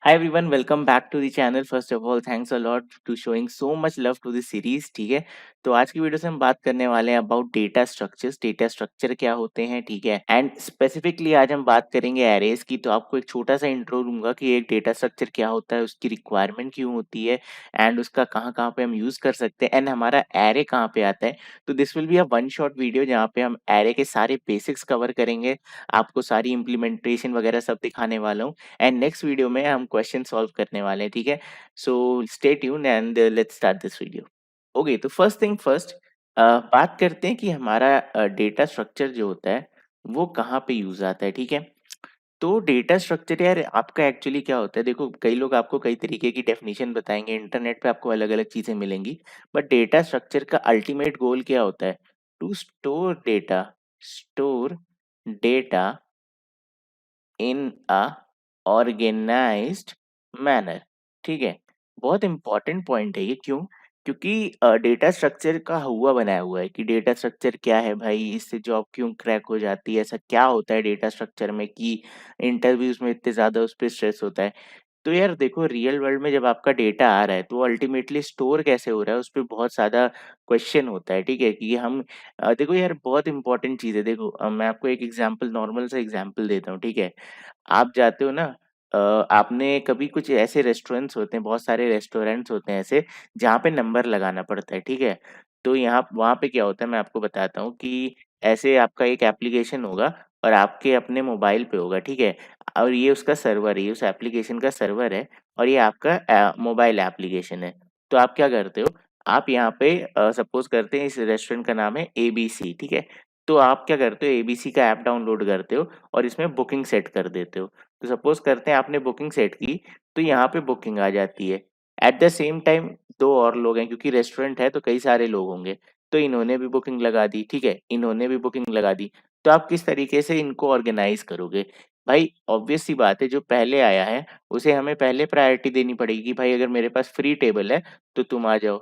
Hi everyone, welcome back to the channel. First of all, thanks a lot to showing so much love to this series. ठीक है, तो आज की video से हम बात करने वाले हैं about data structures. Data structure क्या होते हैं, ठीक है. एंड स्पेसिफिकली आज हम बात करेंगे एरेज की. तो आपको एक छोटा सा इंट्रो दूंगा कि एक डेटा स्ट्रक्चर क्या होता है, उसकी रिक्वायरमेंट क्यों होती है एंड उसका कहाँ कहाँ पे हम यूज कर सकते हैं एंड हमारा एरे कहाँ पे आता है. तो this will be a one shot video जहाँ पे हम एरे के सारे बेसिक्स कवर करेंगे, आपको सारी इम्प्लीमेंटेशन वगैरह सब दिखाने वाला हूँ एंड नेक्स्ट वीडियो में हम क्वेश्चन सॉल्व करने वाले हैं. ठीक है, so stay tune and let's start this video. Okay, तो फर्स्ट थिंग फर्स्ट, बात करते हैं कि हमारा डेटा स्ट्रक्चर जो होता है वो कहाँ पे यूज आता है. ठीक है, तो डेटा स्ट्रक्चर यार आपका एक्चुअली क्या होता है. देखो, कई लोग आपको कई तरीके की डेफिनेशन बताएंगे, इंटरनेट पे आपको अलग अलग चीजें मिलेंगी, बट डेटा स्ट्रक्चर का अल्टीमेट गोल क्या होता है? To store data in a organized manner. ठीक है, बहुत इंपॉर्टेंट पॉइंट है ये. क्यों? क्योंकि डेटा स्ट्रक्चर का हुआ बनाया हुआ है कि डेटा स्ट्रक्चर क्या है भाई, इससे जॉब क्यों क्रैक हो जाती है, ऐसा क्या होता है डेटा स्ट्रक्चर में कि इंटरव्यूज में इतने ज्यादा उस पर स्ट्रेस होता है. तो यार देखो, रियल वर्ल्ड में जब आपका डेटा आ रहा है तो अल्टीमेटली स्टोर कैसे हो रहा है, उस पर बहुत ज्यादा क्वेश्चन होता है. ठीक है, कि हम देखो यार, बहुत इंपॉर्टेंट चीज है. देखो, मैं आपको एक एग्जांपल, नॉर्मल सा एग्जांपल देता हूँ. ठीक है, आप जाते हो ना, आपने कभी कुछ ऐसे रेस्टोरेंट्स होते हैं, बहुत सारे रेस्टोरेंट्स होते हैं ऐसे जहाँ पे नंबर लगाना पड़ता है. ठीक है, तो यहाँ वहाँ पे क्या होता है, मैं आपको बताता हूँ कि ऐसे आपका एक एप्लीकेशन होगा और आपके अपने मोबाइल पे होगा. ठीक है, और ये उसका सर्वर है, ये उस एप्लीकेशन का सर्वर है और ये आपका मोबाइल एप्लीकेशन है. तो आप क्या करते हो, आप यहाँ पे सपोज करते हैं इस रेस्टोरेंट का नाम है एबीसी. ठीक है, तो आप क्या करते हो, एबीसी का ऐप डाउनलोड करते हो और इसमें बुकिंग सेट कर देते हो. तो सपोज करते हैं आपने बुकिंग सेट की, तो यहाँ पे बुकिंग आ जाती है. एट द सेम टाइम दो और लोग हैं, क्योंकि रेस्टोरेंट है तो कई सारे लोग होंगे, तो इन्होंने भी बुकिंग लगा दी. ठीक है, इन्होंने भी बुकिंग लगा दी. तो आप किस तरीके से इनको ऑर्गेनाइज करोगे? भाई ऑब्वियस सी बात है, जो पहले आया है उसे हमें पहले प्रायोरिटी देनी पड़ेगी कि भाई अगर मेरे पास फ्री टेबल है तो तुम आ जाओ.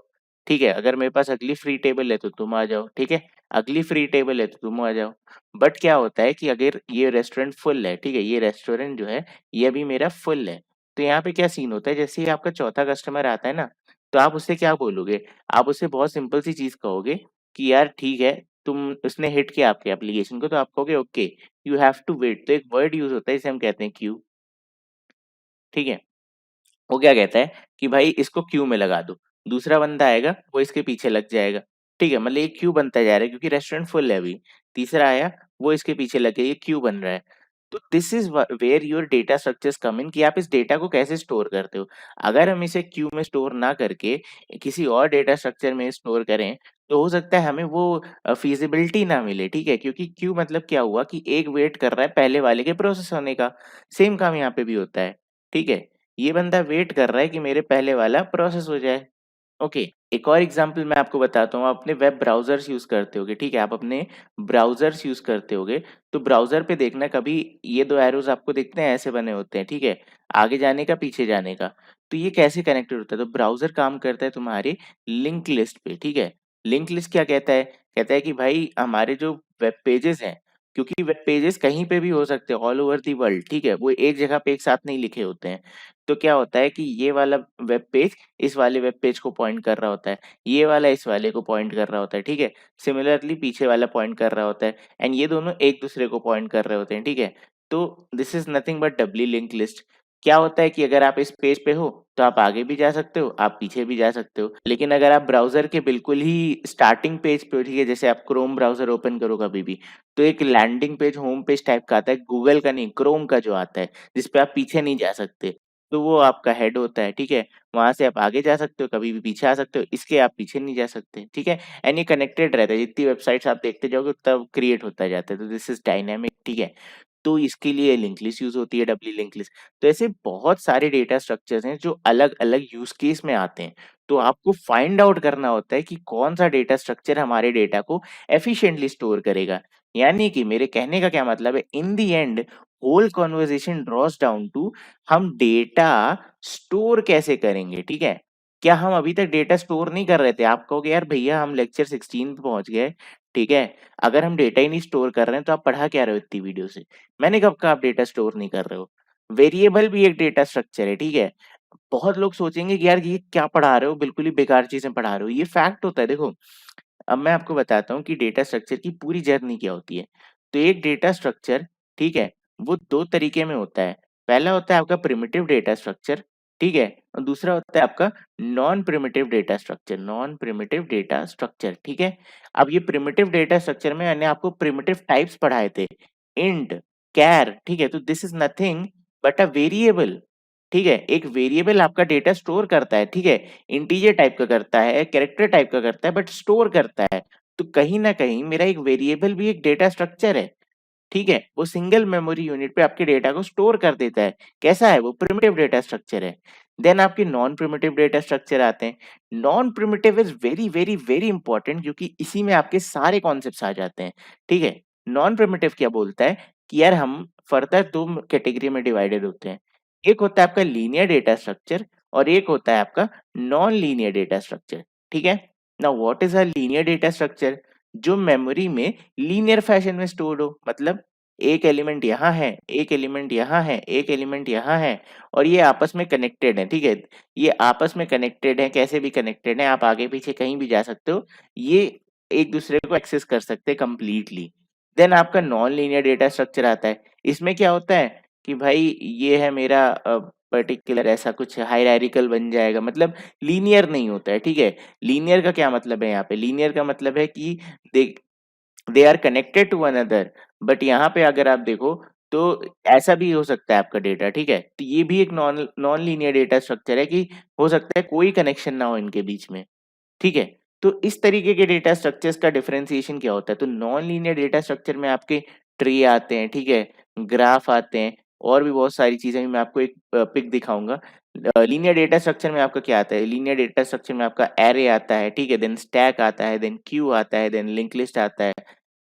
ठीक है, अगर मेरे पास अगली फ्री टेबल है तो तुम आ जाओ. ठीक है, अगली फ्री टेबल है तो तुम आ जाओ. बट क्या होता है कि अगर ये रेस्टोरेंट फुल है, ठीक है, ये रेस्टोरेंट जो है ये अभी मेरा फुल है, तो यहाँ पे क्या सीन होता है, जैसे ही आपका चौथा कस्टमर आता है ना, तो आप उससे क्या बोलोगे? आप उससे बहुत सिंपल सी चीज कहोगे कि यार ठीक है, तुम उसने हिट किया आपके एप्लीकेशन को, तो आप कहोगे okay, you have to wait. तो एक वर्ड यूज होता है, इसे हम कहते हैं क्यू. ठीक है, वो क्या कहता है कि भाई इसको क्यू में लगा दो, दूसरा बंदा आएगा वो इसके पीछे लग जाएगा. ठीक है, मतलब ये क्यू बनता जा रहा है क्योंकि रेस्टोरेंट फुल है अभी. तीसरा आया, वो इसके पीछे लग गया, ये क्यू बन रहा है. तो this is where your data structures come in, कि आप इस डेटा को कैसे स्टोर करते हो. अगर हम इसे क्यू में स्टोर ना करके किसी और डेटा स्ट्रक्चर में स्टोर करें, तो हो सकता है हमें वो फीजिबिलिटी ना मिले. ठीक है, क्योंकि क्यू मतलब क्या हुआ कि एक वेट कर रहा है पहले वाले के प्रोसेस होने का. सेम काम यहाँ पे भी होता है. ठीक है, ये बंदा वेट कर रहा है कि मेरे पहले वाला प्रोसेस हो जाए. ओके, एक और एग्जांपल मैं आपको बताता हूँ. आप अपने वेब ब्राउजर्स यूज करते होगे. ठीक है, आप अपने ब्राउजर्स यूज करते होगे, तो ब्राउजर पे देखना, कभी ये दो एरोज आपको दिखते हैं, ऐसे बने होते हैं. ठीक है, आगे जाने का, पीछे जाने का. तो ये कैसे कनेक्टेड होता है? तो ब्राउजर काम करता है तुम्हारे लिंक लिस्ट पे. ठीक है, लिंक लिस्ट क्या कहता है? कहता है कि भाई हमारे जो वेब पेजेस हैं, क्योंकि वेब पेजेस कहीं पे भी हो सकते हैं ऑल ओवर दी वर्ल्ड. ठीक है, वो एक जगह पे एक साथ नहीं लिखे होते हैं. तो क्या होता है कि ये वाला वेब पेज इस वाले वेब पेज को पॉइंट कर रहा होता है, ये वाला इस वाले को पॉइंट कर रहा होता है. ठीक है, सिमिलरली पीछे वाला पॉइंट कर रहा होता है एंड ये दोनों एक दूसरे को पॉइंट कर रहे होते हैं. ठीक है, तो this is nothing but doubly link list. क्या होता है कि अगर आप इस पेज पे हो तो आप आगे भी जा सकते हो, आप पीछे भी जा सकते हो. लेकिन अगर आप ब्राउजर के बिल्कुल ही स्टार्टिंग पेज पे हो, ठीक है, जैसे आप क्रोम ब्राउजर ओपन करो कभी भी, तो एक landing page, home page type का आता है, गूगल का नहीं, क्रोम का जो आता है, जिसपे आप पीछे नहीं जा सकते. तो वो आपका हेड होता है. ठीक है, वहां से आप आगे जा सकते हो, कभी भी पीछे आ सकते हो, इसके आप पीछे नहीं जा सकते. ठीक है, एंड ये कनेक्टेड रहता है, जितनी वेबसाइट्स आप देखते जाओगे तब क्रिएट होता जाता है. तो दिस इज डायनेमिक. ठीक है, तो इसके लिए लिंक लिस्ट यूज होती है, डबली लिंक लिस्ट. तो ऐसे बहुत सारे डेटा स्ट्रक्चर्स हैं जो अलग अलग यूज केस में आते हैं. तो आपको फाइंड आउट करना होता है कि कौन सा डेटा स्ट्रक्चर हमारे डेटा को एफिशिएंटली स्टोर करेगा. यानी कि मेरे कहने का क्या मतलब है, in the end whole conversation draws down to हम डेटा स्टोर कैसे करेंगे. ठीक है, क्या हम अभी तक डेटा स्टोर नहीं कर रहे थे? आप कहोगे यार भैया हम लेक्चर 16 पे पहुंच गए. ठीक है, अगर हम डेटा ही नहीं स्टोर कर रहे हैं तो आप पढ़ा क्या रहे हो इतनी वीडियो से? मैंने कब कहा आप डेटा स्टोर नहीं कर रहे हो? वेरिएबल भी एक डेटा स्ट्रक्चर है, ठीक है। बहुत लोग सोचेंगे कि यार ये क्या पढ़ा रहे हो, बिल्कुल ही बेकार चीजें पढ़ा रहे हो, ये फैक्ट होता है। देखो, अब मैं आपको बताता हूँ कि डेटा स्ट्रक्चर की पूरी जर्नी क्या होती है। तो एक डेटा स्ट्रक्चर, ठीक है, वो दो तरीके में होता है। पहला होता है आपका प्रिमिटिव डेटा स्ट्रक्चर, ठीक है, और दूसरा होता है आपका non primitive data structure, non primitive data structure, ठीक है। अब ये प्रिमिटिव डेटा स्ट्रक्चर में मैंने आपको प्रिमिटिव टाइप्स पढ़ाए थे, इंट, कैर, ठीक है। तो this is nothing but a variable, ठीक है। एक वेरिएबल आपका डेटा स्टोर करता है, ठीक है, इंटीजर टाइप का करता है, कैरेक्टर टाइप का करता है, बट स्टोर करता है। तो कहीं ना कहीं मेरा एक वेरिएबल भी एक डेटा स्ट्रक्चर है, ठीक है। वो सिंगल मेमोरी यूनिट पे आपके डेटा को स्टोर कर देता है। कैसा है वो? प्रिमिटिव डेटा स्ट्रक्चर है। देन आपके नॉन प्रिमिटिव डेटा स्ट्रक्चर आते हैं। Non primitive is very very very important, क्योंकि इसी में आपके सारे कॉन्सेप्ट्स आ जाते हैं, ठीक है। नॉन प्रिमिटिव क्या बोलता है कि यार हम फर्दर दो कैटेगरी में डिवाइडेड होते हैं। एक होता है आपका लीनियर डेटा स्ट्रक्चर और एक होता है आपका नॉन लीनियर डेटा स्ट्रक्चर, ठीक है। Now what is a linear data structure? जो मेमोरी में लीनियर फैशन में स्टोर्ड हो, मतलब एक एलिमेंट यहाँ है, एक एलिमेंट यहाँ है, एक एलिमेंट यहाँ है, और ये आपस में कनेक्टेड है, ठीक है। ये आपस में कनेक्टेड है, कैसे भी कनेक्टेड है, आप आगे पीछे कहीं भी जा सकते हो, ये एक दूसरे को एक्सेस कर सकते हैं कंप्लीटली। देन आपका नॉन लीनियर डेटा स्ट्रक्चर आता है। इसमें क्या होता है कि भाई ये है मेरा पर्टिकुलर ऐसा कुछ हायरार्किकल बन जाएगा, मतलब लीनियर नहीं होता है, ठीक है। लीनियर का क्या मतलब है? यहाँ पे लीनियर का मतलब है कि they they are connected to one other. But यहाँ पे अगर आप देखो तो ऐसा भी हो सकता है आपका डेटा, ठीक है। तो ये भी एक non non linear data structure है कि हो सकता है कोई कनेक्शन ना हो इनके बीच में, ठीक है। तो इस तरीके के डेटा स्ट्रक्चर्स का डिफरेंशिएशन क्या होता है? तो नॉन लीनियर डेटा स्ट्रक्चर में आपके ट्री आते हैं, ठीक है, ग्राफ आते हैं, और भी बहुत सारी चीजें। मैं आपको एक पिक दिखाऊंगा। लीनियर डेटा स्ट्रक्चर में आपका क्या आता है? लीनियर डेटा स्ट्रक्चर में आपका एरे आता है, ठीक है, देन स्टैक आता है, देन क्यू आता है, देन लिंक लिस्ट आता है,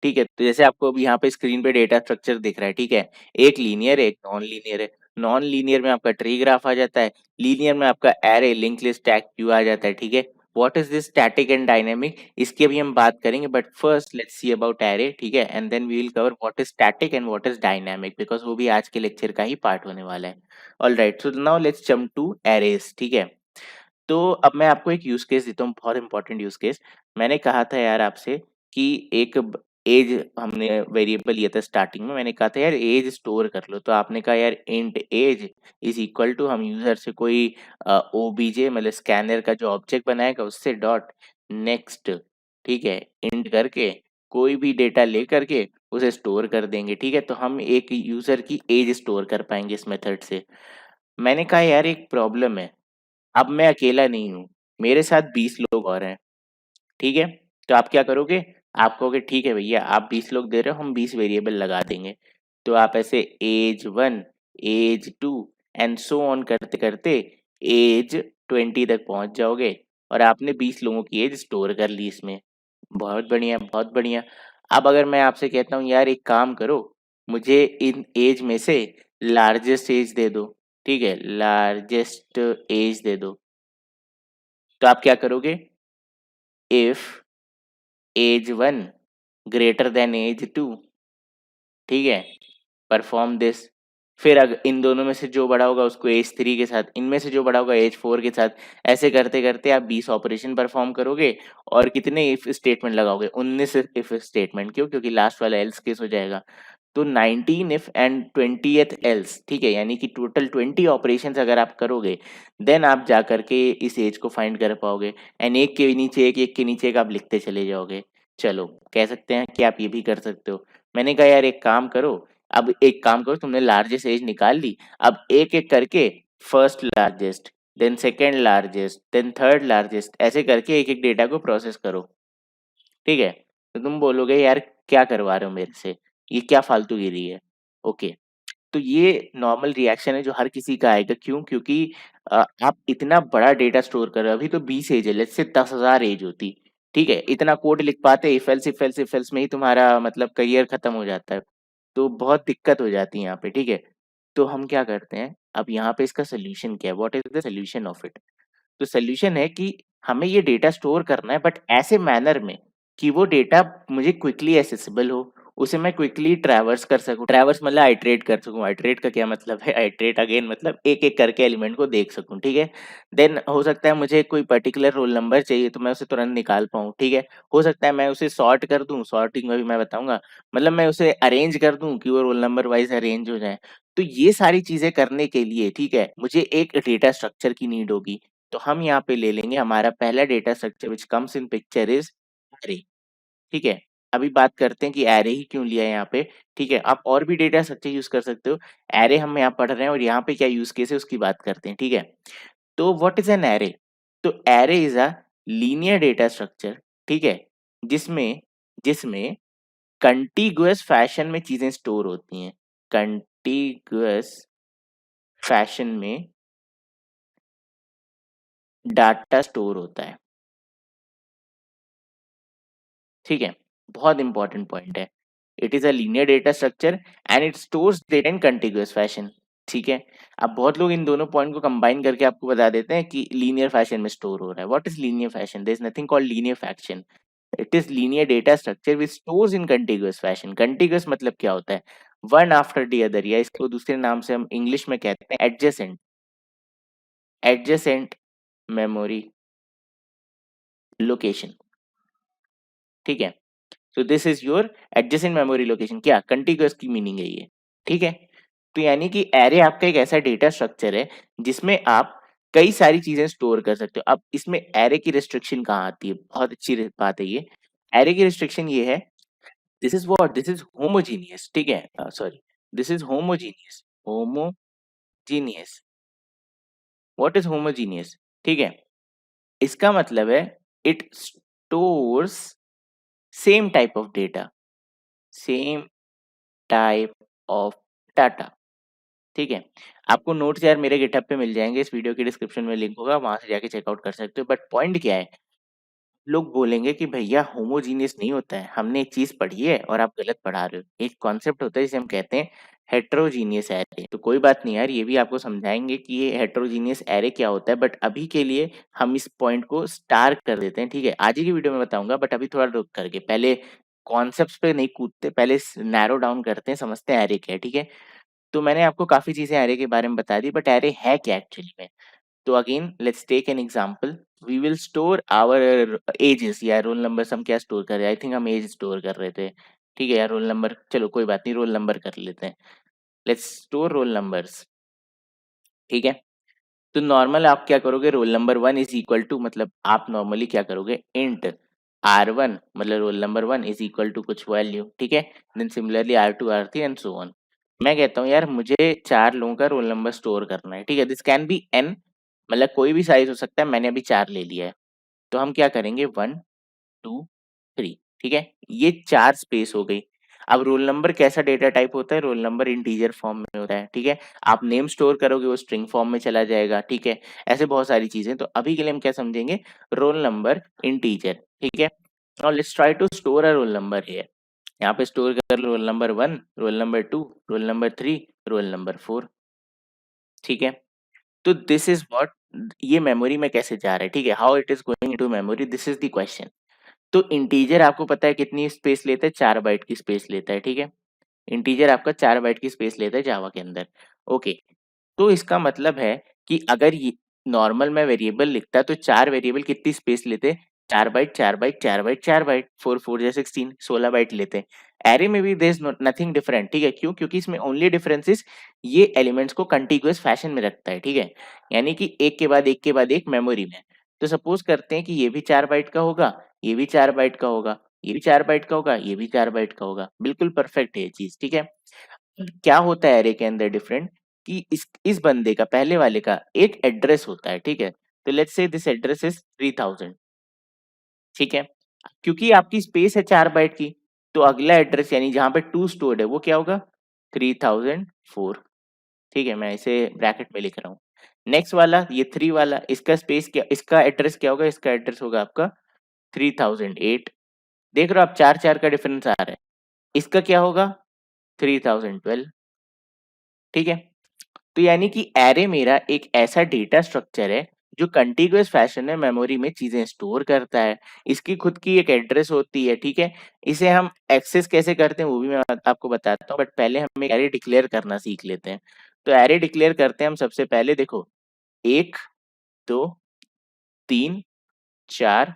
ठीक है। तो जैसे आपको अभी यहाँ पे स्क्रीन पे डेटा स्ट्रक्चर दिख रहा है, ठीक है, एक लीनियर है, एक नॉन लीनियर है। नॉन लीनियर में आपका ट्री ग्राफ आ जाता है, लीनियर में आपका array, link list, stack, queue आ जाता है, ठीक है। What is this static and dynamic, इसकी अभी हम बात करेंगे, but first let's see about array, ठीक है, and then we will cover what is static and what is dynamic, because वो भी आज के लेक्चर का ही पार्ट होने वाला है। Alright, so now let's jump to arrays, ठीक है। तो अब मैं आपको एक यूज केस देता हूँ, बहुत इंपॉर्टेंट यूज केस। मैंने कहा था यार आपसे कि एक एज हमने वेरिएबल लिया था स्टार्टिंग में, मैंने कहा था यार एज स्टोर कर लो। तो आपने कहा यार int age is equal to, हम यूजर से कोई ओबीजे मतलब स्कैनर का जो ऑब्जेक्ट बनाएगा उससे डॉट नेक्स्ट, ठीक है, इंट करके कोई भी डेटा ले करके उसे स्टोर कर देंगे, ठीक है। तो हम एक यूजर की एज स्टोर कर पाएंगे इस मेथड से। मैंने कहा यार एक प्रॉब्लम है, अब मैं अकेला नहीं हूँ, मेरे साथ 20 लोग और हैं, ठीक है। तो आप क्या करोगे? आप कहोगे ठीक है भैया, आप 20 लोग दे रहे हो, हम 20 वेरिएबल लगा देंगे। तो आप ऐसे age 1, age 2 and so on करते करते एज 20 तक पहुंच जाओगे, और आपने 20 लोगों की एज स्टोर कर ली इसमें। बहुत बढ़िया, बहुत बढ़िया। अब अगर मैं आपसे कहता हूँ यार एक काम करो, मुझे इन एज में से लार्जेस्ट एज दे दो, ठीक है, लार्जेस्ट एज दे दो। तो आप क्या करोगे? If age 1 greater than age 2, ठीक है, परफॉर्म दिस। फिर अगर इन दोनों में से जो बड़ा होगा उसको एज 3 के साथ, इनमें से जो बड़ा होगा एज 4 के साथ, ऐसे करते करते आप 20 ऑपरेशन परफॉर्म करोगे। और कितने इफ स्टेटमेंट लगाओगे? 19 इफ स्टेटमेंट। क्यों? क्योंकि लास्ट वाला एल्स केस हो जाएगा। तो 19 इफ एंड 20th एल्स, ठीक है, यानी कि टोटल 20 ऑपरेशंस अगर आप करोगे, देन आप जा करके इस एज को फाइंड कर पाओगे। एंड एक के नीचे एक के नीचे एक आप लिखते चले जाओगे। चलो, कह सकते हैं कि आप ये भी कर सकते हो। मैंने कहा यार एक काम करो, अब एक काम करो, तुमने लार्जेस्ट एज निकाल ली, अब एक एक करके first largest, then second largest, then third largest, ऐसे करके एक एक डेटा को प्रोसेस करो, ठीक है। तो तुम बोलोगे यार क्या करवा रहे हो मेरे से, ये क्या फालतूगिरी है। ओके, तो ये नॉर्मल रिएक्शन है जो हर किसी का आएगा। क्यों? क्योंकि आप इतना बड़ा डेटा स्टोर कर रहे हो। अभी तो 20 एज है, लेट्स से 10,000 एज होती, ठीक है, इतना कोड लिख पाते? If else if else if else में ही तुम्हारा मतलब करियर खत्म हो जाता है। तो बहुत दिक्कत हो जाती है यहाँ पे, ठीक है। तो हम क्या करते हैं, अब यहाँ पे इसका सोल्यूशन क्या है? What is the solution of it? तो सोल्यूशन है कि हमें ये डेटा स्टोर करना है, बट ऐसे मैनर में कि वो डेटा मुझे क्विकली एक्सेसिबल हो, उसे मैं क्विकली ट्रैवर्स कर सकूँ, ट्रैवर्स मतलब आइटरेट कर सकूँ। आइटरेट का क्या मतलब है? आइटरेट अगेन मतलब एक-एक करके एलिमेंट को देख सकूँ, ठीक है? देन हो सकता है मुझे कोई पर्टिकुलर रोल नंबर चाहिए तो मैं उसे तुरंत निकाल पाऊँ, ठीक है? हो सकता है मैं उसे सॉर्ट कर दूँ, सॉर्टिंग में भी मैं बताऊँगा, मतलब मैं उसे अरेंज कर दूँ कि वो रोल नंबर वाइज़ अरेंज हो जाएँ। तो ये सारी चीज़ें करने के लिए, ठीक है, मुझे एक डेटा स्ट्रक्चर की नीड होगी। तो हम यहाँ पे ले लेंगे हमारा पहला data structure which comes in picture is अरे, ठीक है? अभी बात करते हैं कि एरे ही क्यों लिया है यहाँ पे, ठीक है? आप और भी डेटा स्ट्रक्चर यूज़ कर सकते हो। एरे हम यहाँ पढ़ रहे हैं और यहाँ पे क्या यूज़ केस है उसकी बात करते हैं, ठीक है? तो व्हाट इज़ एन एरे? तो array is a linear data structure, ठीक है? जिसमें जिसमें कंटीग्युअस फैशन में चीज़ें स्टोर होती हैं। कंटीग्युअस फैशन में डाटा स्टोर होता है, ठीक है? बहुत इंपॉर्टेंट पॉइंट है। It is a linear data structure and it stores data in contiguous fashion, ठीक है? अब बहुत लोग इन दोनों पॉइंट को कंबाइन करके आपको बता देते हैं कि लीनियर फैशन में स्टोर हो रहा है। What is linear fashion? There is nothing called linear fashion. It is linear data structure which stores in contiguous fashion. Contiguous मतलब क्या होता है? वन आफ्टर द अदर, या इसको दूसरे नाम से हम इंग्लिश में कहते हैं एडजेसेंट, एडजेसेंट मेमोरी लोकेशन, ठीक है? So this is your adjacent memory location. क्या कंटीग्युअस की मीनिंग है ये, ठीक है? तो यानी कि एरे आपका एक ऐसा डेटा स्ट्रक्चर है जिसमें आप कई सारी चीजें स्टोर कर सकते हो। अब इसमें एरे की रिस्ट्रिक्शन कहाँ आती है? बहुत अच्छी बात है ये। एरे की रिस्ट्रिक्शन ये है, this is what, this is homogeneous, ठीक है? Sorry, this is homogeneous, homogeneous. What is homogeneous? ठीक है, इसका मतलब है it stores same type of data, same type of data, ठीक है? आपको नोट्स यार मेरे गिटहब पे मिल जाएँगे, इस वीडियो के डिस्क्रिप्शन में लिंक होगा, वहाँ से जाके चेकआउट कर सकते हो। बट पॉइंट क्या है, लोग बोलेंगे कि भैया होमोजीनियस नहीं होता है, हमने एक चीज़ पढ़ी है और आप गलत पढ़ा रहे हो। एक कॉन्सेप्ट होता है जिसे हम कहते हैं हेटेरोजीनियस एरे। तो कोई बात नहीं यार, ये भी आपको समझाएँगे कि ये हेटेरोजीनियस एरे क्या होता है, बट अभी के लिए हम इस पॉइंट को स्टार कर देते हैं, ठीक है? आज ही की वीडियो में बताऊँगा, बट अभी थोड़ा रुक करके, पहले कॉन्सेप्ट्स पे नहीं कूदते, पहले नैरो डाउन करते हैं, समझते हैं एरे क्या है, ठीक है? तो मैंने आपको काफ़ी चीज़ें एरे के बारे में बता दी, बट एरे है क्या एक्चुअली में? तो again let's take an example. We will store our ages या रोल नंबर्स। हम क्या स्टोर कर रहे हैं? आई थिंक हम एज स्टोर कर रहे थे, ठीक है? या रोल नंबर, चलो कोई बात नहीं, रोल नंबर कर लेते हैं। लेट्स स्टोर रोल नंबर्स, ठीक है? तो नॉर्मल आप क्या करोगे? Roll number 1 is equal to, मतलब आप नॉर्मली क्या करोगे? इंट R1 मतलब roll number 1 is equal to कुछ वैल्यू, ठीक है? Then similarly R2 R3 and so on. मैं कहता हूँ यार मुझे 4 लोगों का रोल नंबर स्टोर करना है, ठीक है? दिस कैन बी n, मतलब कोई भी साइज हो सकता है, मैंने अभी 4 ले लिया है। तो हम क्या करेंगे? 1 2 3, ठीक है? ये 4 स्पेस हो गई। अब रोल नंबर कैसा डेटा टाइप होता है? रोल नंबर इंटीजर फॉर्म में होता है, ठीक है? आप नेम स्टोर करोगे वो स्ट्रिंग फॉर्म में चला जाएगा, ठीक है? ऐसे बहुत सारी चीज़ें। तो अभी के लिए हम क्या समझेंगे? रोल नंबर इंटीजर, ठीक है? Now let's try to store a roll number here. यहाँ पे स्टोर कर लो roll number 1, roll number 2, roll number 3, roll number 4, ठीक है? तो दिस इज़ व्हाट, ये मेमोरी में कैसे जा रहा है, ठीक है? How it is going into memory, this is the question. तो इंटीजर आपको पता है कितनी स्पेस लेता है? 4 बाइट की स्पेस लेता है, ठीक है? इंटीजर आपका 4 बाइट की स्पेस लेता है जावा के अंदर। ओके, तो इसका मतलब है कि अगर ये नॉर्मल में वेरिएबल लिखता तो 4 वेरिएबल कितनी स्पेस लेते? 4 बाइट, 4 बाइट, 4 बाइट, 4 बाइट, 4 4 जा 16, 16 बाइट लेते। एरे में भी देयर इज़ नथिंग डिफरेंट, ठीक है? क्यों? क्योंकि इसमें ओनली डिफरेंस इज़ ये एलिमेंट्स को कंटीग्युअस फैशन में रखता है, ठीक है? यानी कि एक के बाद एक के बाद एक मेमोरी में। तो सपोज करते हैं कि ये भी 4 बाइट का होगा, ये भी 4 बाइट का होगा, ये भी 4 बाइट का होगा, ये भी 4 बाइट का होगा। बिल्कुल परफेक्ट है ये चीज़, ठीक है? क्या होता है एरे के अंदर डिफरेंट, कि इस बंदे का, पहले वाले का एक एड्रेस होता है, ठीक है? तो let's say this address is 3000, ठीक है? क्योंकि आपकी स्पेस है 4 बाइट की, तो अगला एड्रेस यानी जहाँ पे 2 स्टोर्ड है वो क्या होगा? 3004, ठीक है? मैं इसे ब्रैकेट में लिख रहा हूँ। नेक्स्ट वाला ये 3 वाला, इसका स्पेस क्या, इसका एड्रेस क्या होगा? इसका एड्रेस होगा आपका 3008। देख रहे हो आप 4-4 का डिफरेंस आ रहा है। इसका क्या होगा? 3012, ठीक है? तो यानी कि एरे मेरा एक ऐसा डेटा स्ट्रक्चर है जो कंटीन्यूअस फैशन में मेमोरी में चीजें स्टोर करता है, इसकी खुद की एक एड्रेस होती है, ठीक है। इसे हम एक्सेस कैसे करते हैं वो भी मैं आपको बताता हूँ, बट पहले हम एक एरे डिक्लेयर करना सीख लेते हैं। तो एरे डिक्लेयर करते हैं हम सबसे पहले, देखो 1 2 3 4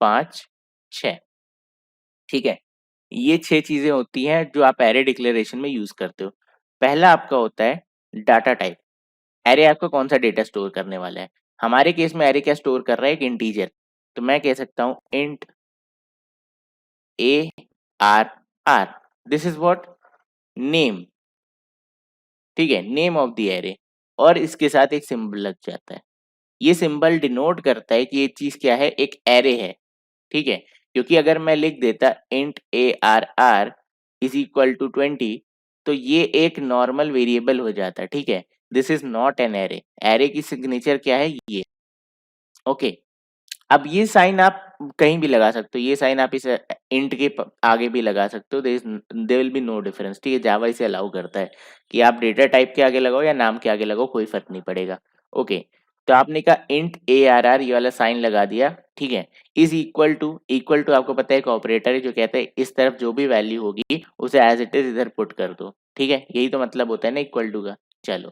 5 6, ठीक है। ये 6 चीजें होती हैं जो आप एरे डिक्लेरेशन में यूज करते हो। पहला आपका होता है डाटा टाइप। एरे आपका कौन सा डेटा स्टोर करने वाला है। हमारे केस में एरे क्या स्टोर कर रहा है, एक इंटीजर। तो मैं कह सकता हूँ int ARR, this is what, name, ठीक है, नेम ऑफ द एरे। और इसके साथ एक सिंबल लग जाता है। ये सिंबल डिनोट करता है कि ये चीज क्या है, एक एरे है, ठीक है। क्योंकि अगर मैं लिख देता int ARR is equal to 20, तो ये एक नॉर्मल वेरिएबल हो जाता, ठीक है। This is not an array. Array की सिग्नेचर क्या है, ये, ओके। अब ये साइन आप कहीं भी लगा सकते हो, ये साइन आप इस इंट के आगे भी लगा सकते हो, there will be no difference, ठीक है। जावा इसे अलाउ करता है कि आप डेटा टाइप के आगे लगाओ या नाम के आगे लगाओ, कोई फर्क नहीं पड़ेगा, ओके। तो आपने कहा इंट ARR, ये वाला साइन लगा दिया, ठीक है। इज इक्वल टू आपको पता है एक ऑपरेटर है जो कहता है इस तरफ जो भी वैल्यू होगी उसे एज इट इज इधर पुट कर दो, ठीक है। यही तो मतलब होता है ना इक्वल टू का। चलो,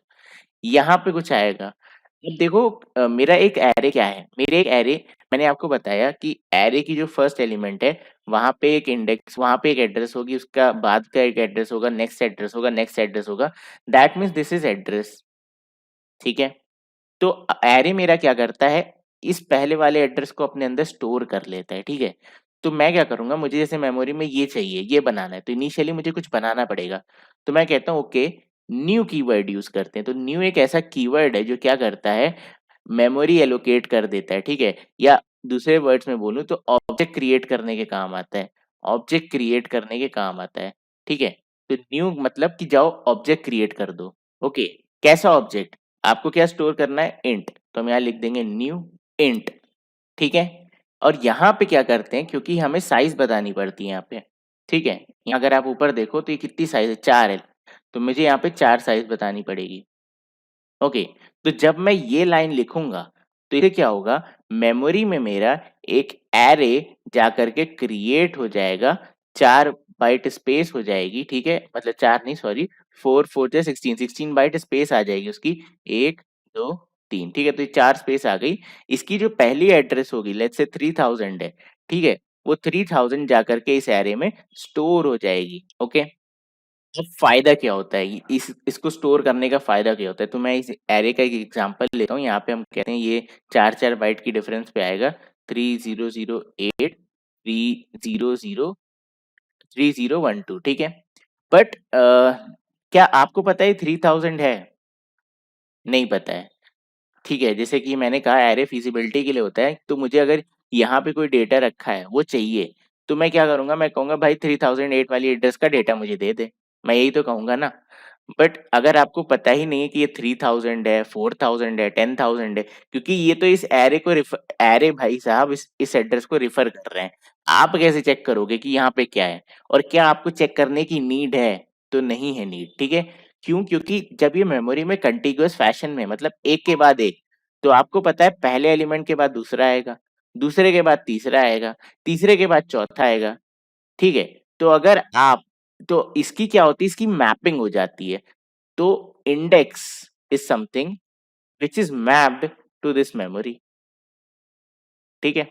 यहाँ पे कुछ आएगा। अब देखो मेरा एक एरे क्या है, मेरे एक एरे, मैंने आपको बताया कि एरे की जो फर्स्ट एलिमेंट है वहां पे एक इंडेक्स, वहां पे एक एड्रेस होगी, उसका बाद का एक एड्रेस होगा, नेक्स्ट एड्रेस होगा, नेक्स्ट एड्रेस होगा। That means this is address, ठीक है। तो एरे मेरा क्या करता है, इस पहले वाले एड्रेस को अपने अंदर स्टोर कर लेता है, ठीक है। तो मैं क्या करूंगा, मुझे जैसे मेमोरी में ये चाहिए, ये बनाना है, तो इनिशियली मुझे कुछ बनाना पड़ेगा। तो मैं कहता हूँ ओके, न्यू कीवर्ड यूज करते हैं। तो न्यू एक ऐसा कीवर्ड है जो क्या करता है, मेमोरी एलोकेट कर देता है, ठीक है। या दूसरे वर्ड्स में बोलूं तो ऑब्जेक्ट क्रिएट करने के काम आता है, ऑब्जेक्ट क्रिएट करने के काम आता है, ठीक है। तो न्यू मतलब कि जाओ ऑब्जेक्ट क्रिएट कर दो, ओके। कैसा ऑब्जेक्ट, आपको क्या स्टोर करना है, इंट। तो हम यहाँ लिख देंगे न्यू इंट, ठीक है। और यहाँ पे क्या करते हैं, क्योंकि हमें साइज बतानी पड़ती है यहाँ पे, ठीक है। यहाँ अगर आप ऊपर देखो तो ये कितनी साइज है, 4 है। तो मुझे यहाँ पे 4 साइज बतानी पड़ेगी, ओके। तो जब मैं ये लाइन लिखूंगा तो इसे क्या होगा, मेमोरी में मेरा एक एरे जाकर के क्रिएट हो जाएगा, 4 बाइट स्पेस हो जाएगी, ठीक है। मतलब 4 नहीं, सॉरी, 4 4 16 बाइट स्पेस आ जाएगी उसकी, 1 2 3, ठीक है। तो ये 4 स्पेस आ गई। इसकी जो पहली एड्रेस होगी, लेट्स से 3000 है, ठीक है। वो 3000 जाकर के इस एरे में स्टोर हो जाएगी, ओके। अब फ़ायदा क्या होता है? इस इसको स्टोर करने का फ़ायदा क्या होता है? तो मैं इस एरे का एक एग्ज़ाम्पल लेता हूँ। यहाँ पे हम कहते हैं ये 4-4 बाइट की डिफरेंस पे आएगा, 3008 300 3012, ठीक है? बट क्या आपको पता है 3000 है? नहीं पता है। ठीक है, जैसे कि मैंने कहा एरे फिज़िबिलिटी के लिए होता है, तो मुझे अगर यहाँ पे कोई डेटा रखा है, वो चाहिए, तो मैं क्या करूँगा, मैं कहूँगा भाई 3008 वाली एड्रेस का डेटा मुझे दे दे। मैं यही तो कहूँगा ना। बट अगर आपको पता ही नहीं है कि ये 3000 है, 4000 है, 10,000 है, क्योंकि ये तो इस एरे को एरे भाई साहब इस एड्रेस को रिफर कर रहे हैं। आप कैसे चेक करोगे कि यहाँ पे क्या है? और क्या आपको चेक करने की नीड है? तो नहीं है नीड, ठीक है? क्यों? क्योंकि जब ये मेमोरी में कंटीग्युअस फैशन में, मतलब एक के बाद एक, तो आपको पता है पहले एलिमेंट के बाद दूसरा आएगा, दूसरे के बाद तीसरा आएगा, तीसरे के बाद चौथा आएगा, ठीक है? तो अगर आप, तो इसकी क्या होती है, इसकी मैपिंग हो जाती है। तो index is something which is mapped to this memory, ठीक है।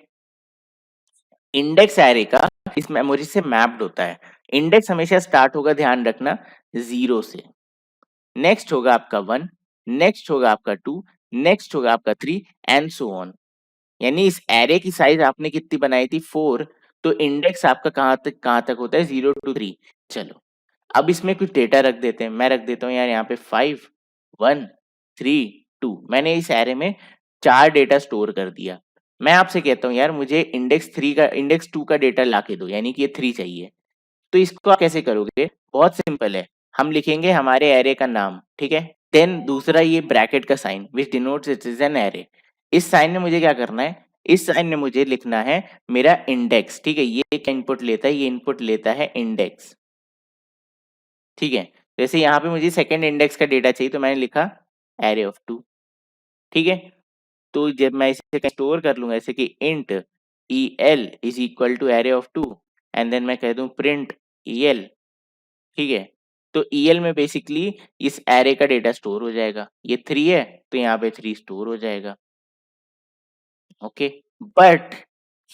इंडेक्स एरे का इस मेमोरी से मैप्ड होता है। इंडेक्स हमेशा स्टार्ट होगा, ध्यान रखना, 0 से, नेक्स्ट होगा आपका 1, नेक्स्ट होगा आपका 2, नेक्स्ट होगा आपका 3 एंड सो ऑन। यानी इस एरे की साइज आपने कितनी बनाई थी, 4। तो इंडेक्स आपका कहाँ तक होता है, 0 to 3। चलो, अब इसमें कुछ डेटा रख देते हैं। मैं रख देता हूँ यार यहाँ पे 5 1 3 2। मैंने इस एरे में 4 डेटा स्टोर कर दिया। मैं आपसे कहता हूँ यार मुझे इंडेक्स 2 का डेटा ला के दो, यानी कि ये 3 चाहिए। तो इसको आप कैसे करोगे, बहुत सिंपल है। हम लिखेंगे हमारे एरे का नाम, ठीक है। देन दूसरा ये ब्रैकेट का sign which denotes it is an array. इस साइन में मुझे क्या करना है, इस साइन में मुझे लिखना है मेरा इंडेक्स, ठीक है। ये क्या इनपुट लेता है, ये इनपुट लेता है इंडेक्स, ठीक है। जैसे यहाँ पे मुझे सेकंड इंडेक्स का डेटा चाहिए, तो मैंने लिखा एरे ऑफ 2, ठीक है। तो जब मैं इसे कहीं स्टोर कर लूँगा जैसे कि int EL is equal to array of 2 and then मैं कह दूँ प्रिंट EL, ठीक है? तो EL में बेसिकली इस array का डेटा स्टोर हो जाएगा। ये 3 है तो यहाँ पे 3 स्टोर हो जाएगा। Okay, but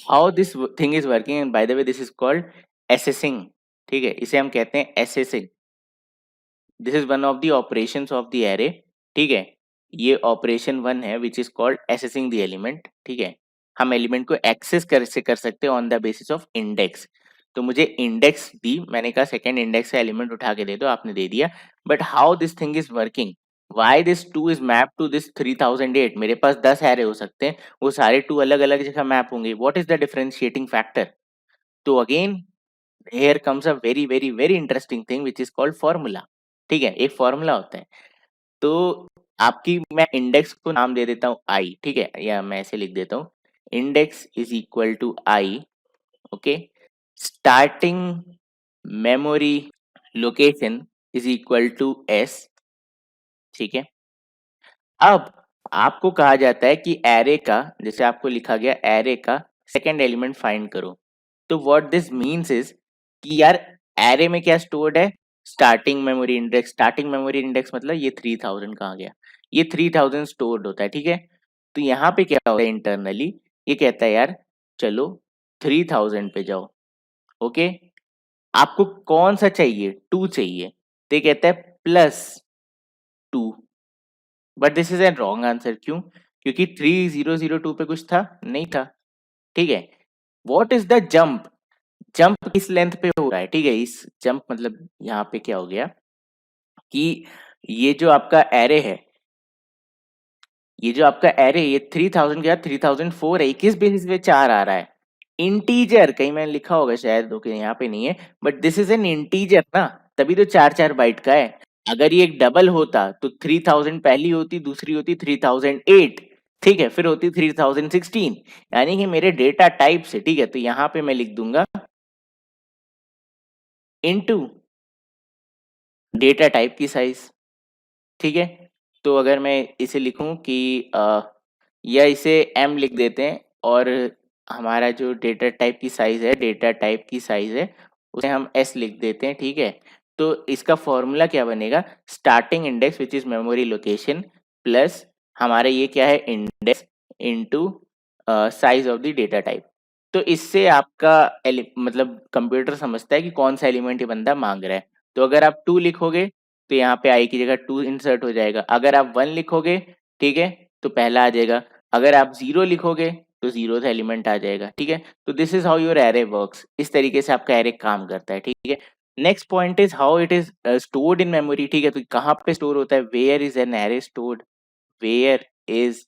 how this thing is working, and by the way this is called assessing, ठीक है? इसे हम कहते हैं assessing. This is one of the operations of the array, ठीक है? ये ऑपरेशन वन है which is called assessing the element, ठीक है? हम एलिमेंट को एक्सेस कर सकते हैं on the basis of index. तो मुझे इंडेक्स दी, मैंने कहा सेकंड इंडेक्स से एलिमेंट उठा के दे दो, आपने दे दिया। But how this thing is working, why this 2 is map to this 3008? मेरे पास 10 एरे हो सकते हैं, वो सारे 2 अलग अलग जगह मैप होंगे। What is the differentiating factor? तो again here comes a very very very interesting thing which is called formula, ठीक है? एक फॉर्मूला होता है। तो आपकी मैं इंडेक्स को नाम दे देता हूँ I, ठीक है? या मैं ऐसे लिख देता हूँ index is equal to I, okay? Starting memory location is equal to S, ठीक है? अब आपको कहा जाता है कि एरे का, जैसे आपको लिखा गया एरे का सेकंड एलिमेंट फाइंड करो। तो व्हाट दिस मींस इज कि यार एरे में क्या स्टोर्ड है? Starting memory index. Starting memory index मतलब ये 3000 कहाँ गया? ये 3000 स्टोर्ड होता है, ठीक है? तो यहाँ पे क्या होता है इंटरनली, ये कहता है यार चलो 3000 पे जाओ, ओके? आपको कौन सा चाहिए? 2 चाहिए, तो ये कहता है +2। But this is a wrong answer, क्यों? क्योंकि 3002 पे कुछ था नहीं था, ठीक है? What is the jump? Jump किस लेंथ पे हो रहा है, ठीक है? इस जंप मतलब यहाँ पे क्या हो गया कि ये जो आपका एरे है, ये जो आपका एरे, ये 3000 के बाद 3004 है, किस बेसिस पे 4 आ रहा है? इंटीजर, कहीं मैंने लिखा होगा शायद, ओके यहाँ पे नहीं है, but this is an integer ना, तभी तो 4 4 बाइट का है। अगर ये एक डबल होता तो 3000 पहली होती, दूसरी होती 3008, ठीक है? फिर होती 3016, यानी कि मेरे डेटा टाइप से, ठीक है? तो यहाँ पे मैं लिख दूंगा इनटू डेटा टाइप की साइज, ठीक है? तो अगर मैं इसे लिखूं कि या इसे m लिख देते हैं, और हमारा जो डेटा टाइप की साइज है, डेटा टाइप की साइज है, उसे हम s लिख देते हैं, ठीक है? तो इसका फॉर्मूला क्या बनेगा? Starting index which is memory location plus हमारा ये क्या है, index into size of the data type. तो इससे आपका मतलब कंप्यूटर समझता है कि कौन सा एलिमेंट ये बंदा मांग रहा है। तो अगर आप 2 लिखोगे तो यहाँ पे आई की जगह 2 इंसर्ट हो जाएगा। अगर आप 1 लिखोगे, ठीक है, तो पहला आ जाएगा। अगर आप 0 लिखोगे तो 0th एलिमेंट आ जाएगा, ठीक है? तो this is how your array works. इस तरीके से आपका एरे काम करता है, ठीक है? Next point is how it is stored in memory, ठीक है? तो कहाँ पे स्टोर होता है? Where is an array stored? Where is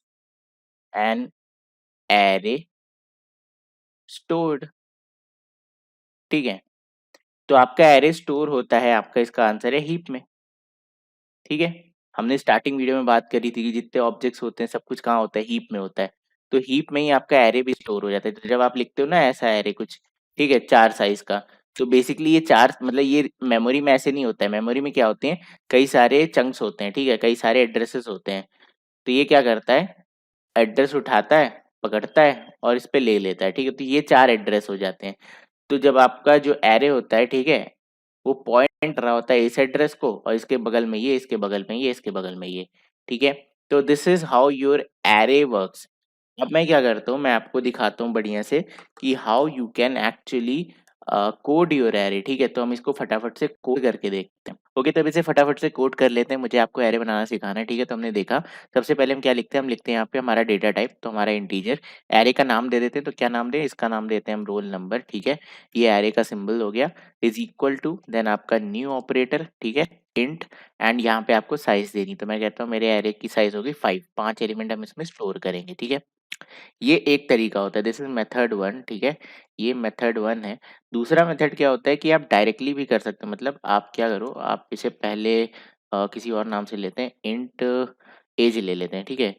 an array stored, ठीक है? तो आपका एरे स्टोर होता है, आपका इसका आंसर है हीप में, ठीक है? हमने स्टार्टिंग वीडियो में बात करी थी कि जितने ऑब्जेक्ट्स होते हैं सब कुछ कहाँ होता है? हीप में होता है। तो हीप में ही आपका एरे भी स्टोर हो जाता है। तो जब आप लिखते हो ना ऐसा एरे कुछ, ठीक है, 4 साइज का, तो बेसिकली ये 4 मतलब ये मेमोरी में ऐसे नहीं होता है। मेमोरी में क्या होते हैं? कई सारे चंक्स होते हैं, ठीक है? कई सारे एड्रेसेस होते हैं। तो ये क्या करता है? एड्रेस उठाता है, पकड़ता है और इस पे ले लेता है, ठीक है? तो ये 4 एड्रेस हो जाते हैं। तो जब आपका जो एरे होता है, ठीक है, वो पॉइंट रहा होता है इस एड्रेस को, और इसके बगल में ये, इसके बगल में ये, इसके बगल में ये, ठीक है? तो this is how your array works. अब मैं क्या करता हूँ, मैं आपको दिखाता हूँ बढ़िया से कि how you can actually code your array, ठीक है? तो हम इसको फटाफट से कोड करके देखते हैं। ओके, तब इसे फटाफट से कोड कर लेते हैं। मुझे आपको एरे बनाना सिखाना है, ठीक है? तो हमने देखा सबसे पहले हम क्या लिखते हैं, हम लिखते हैं यहाँ पे हमारा डेटा टाइप, तो हमारा इंटीजर। एरे का नाम दे देते हैं, तो क्या नाम दें? इसका नाम देते हैं हम रोल नंबर, ठीक है? ये एरे का सिंबल हो गया। इज इक्वल टू, देन आपका न्यू ऑपरेटर, ठीक है, इंट, एंड यहाँ पे आपको साइज देनी। तो मैं कहता हूँ मेरे एरे की साइज होगी 5, 5 एलिमेंट हम इसमें स्टोर करेंगे, ठीक है? ये एक तरीका होता है, दिस इज मेथड वन, ठीक है? ये मेथड वन है। दूसरा मेथड क्या होता है कि आप डायरेक्टली भी कर सकते हो। मतलब आप क्या करो, आप इसे पहले किसी और नाम से लेते हैं, इंट एज ले लेते हैं, ठीक है?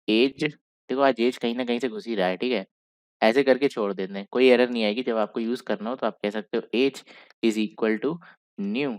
एज, देखो आज एज कहीं ना कहीं से घुस ही रहा है, ठीक है? ऐसे करके छोड़ देते हैं, कोई एरर नहीं आएगी। जब आपको यूज करना हो तो आप कह सकते हो age is equal to new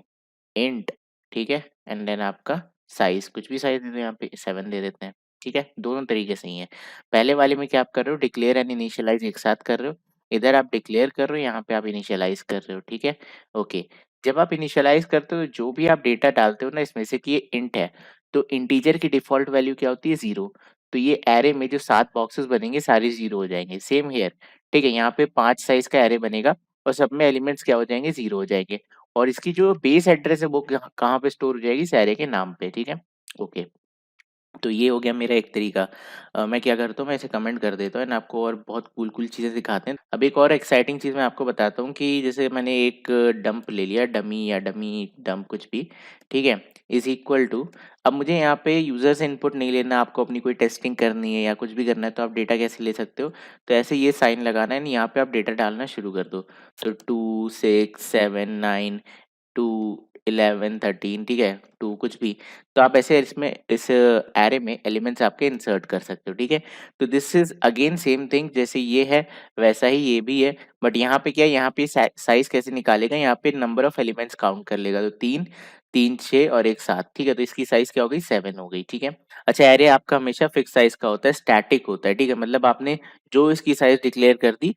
int, ठीक है? एंड देन आपका साइज, कुछ भी साइज दे दो, यहाँ पे 7 दे देते हैं, ठीक है, दोनों तरीके सही हैं। पहले वाले में क्या आप कर रहे हो, डिक्लेयर एंड इनिशियलाइज़ एक साथ कर रहे हो, इधर आप डिक्लेयर कर रहे हो, यहाँ पे आप इनिशियलाइज़ कर रहे हो, ठीक है? ओके, जब आप इनिशियलाइज़ करते हो, जो भी आप डेटा डालते हो ना इसमें से कि ये इंट है, तो इंटीजर की डिफ़ॉल्ट वैल्यू क्या होती है 0, तो ये एरे में जो 7 बॉक्सेस बनेंगे सारे 0 हो जाएँगे, सेम हियर, ठीक है? यहाँ पे 5 साइज़ का एरे बनेगा और सब में एलिमेंट्स क्या हो जाएँगे, 0 हो जाएँगे और इसकी जो बेस एड्रेस है वो कहाँ पे स्टोर हो जाएगी, इस एरे के नाम पे, ठीक है? ओके। तो ये हो गया मेरा एक तरीका। मैं क्या करता हूँ, मैं इसे कमेंट कर देता हूँ एंड आपको और बहुत कूल-कूल चीज़ें सिखाते हैं। अब एक और एक्साइटिंग चीज़ मैं आपको बताता हूँ कि जैसे मैंने एक डंप ले लिया, डमी या डमी डंप कुछ भी, ठीक है? इज़ इक्वल टू, अब मुझे यहाँ पे यूज़र से इनपुट नहीं लेना, आपको अपनी कोई टेस्टिंग करनी है या कुछ भी करना है, तो आप डेटा कैसे ले सकते हो? तो ऐसे ये साइन लगाना है एंड यहाँ पे आप डेटा डालना शुरू कर दो। तो 2, 6, 7, 9 2 11 13 ठीक है 2 कुछ भी तो आप ऐसे इसमें इस एरे में एलिमेंट्स आपके इंसर्ट कर सकते हो ठीक है तो this is again same thing जैसे ये है वैसा ही ये भी है बट यहाँ पे क्या है यहाँ पे साइज कैसे निकालेगा यहाँ पे नंबर ऑफ एलिमेंट्स काउंट कर लेगा तो 3 3 6 और एक 7 ठीक है तो इसकी साइज क्या हो गई 7 हो गई ठीक है अच्छा एरे आपका हमेशा फिक्स साइज का होता है स्टैटिक होता है ठीक है मतलब आपने जो इसकी साइज डिक्लेयर कर दी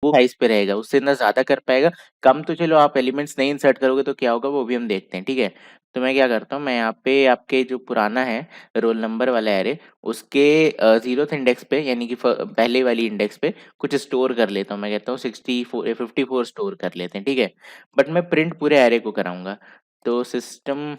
वो साइज़ पे रहेगा, उससे ना ज़्यादा कर पाएगा, कम तो चलो आप एलिमेंट्स नहीं इंसर्ट करोगे तो क्या होगा वो भी हम देखते हैं, ठीक है? तो मैं क्या करता हूँ, मैं यहाँ पे आपके जो पुराना है रोल नंबर वाला एरे उसके 0th इंडेक्स पे यानी कि पहले वाली इंडेक्स पे कुछ स्टोर कर लेता हूँ, मैं कहता हूँ 64 54 स्टोर कर लेते हैं, ठीक है? बट मैं प्रिंट पूरे एरे को कराऊँगा, तो system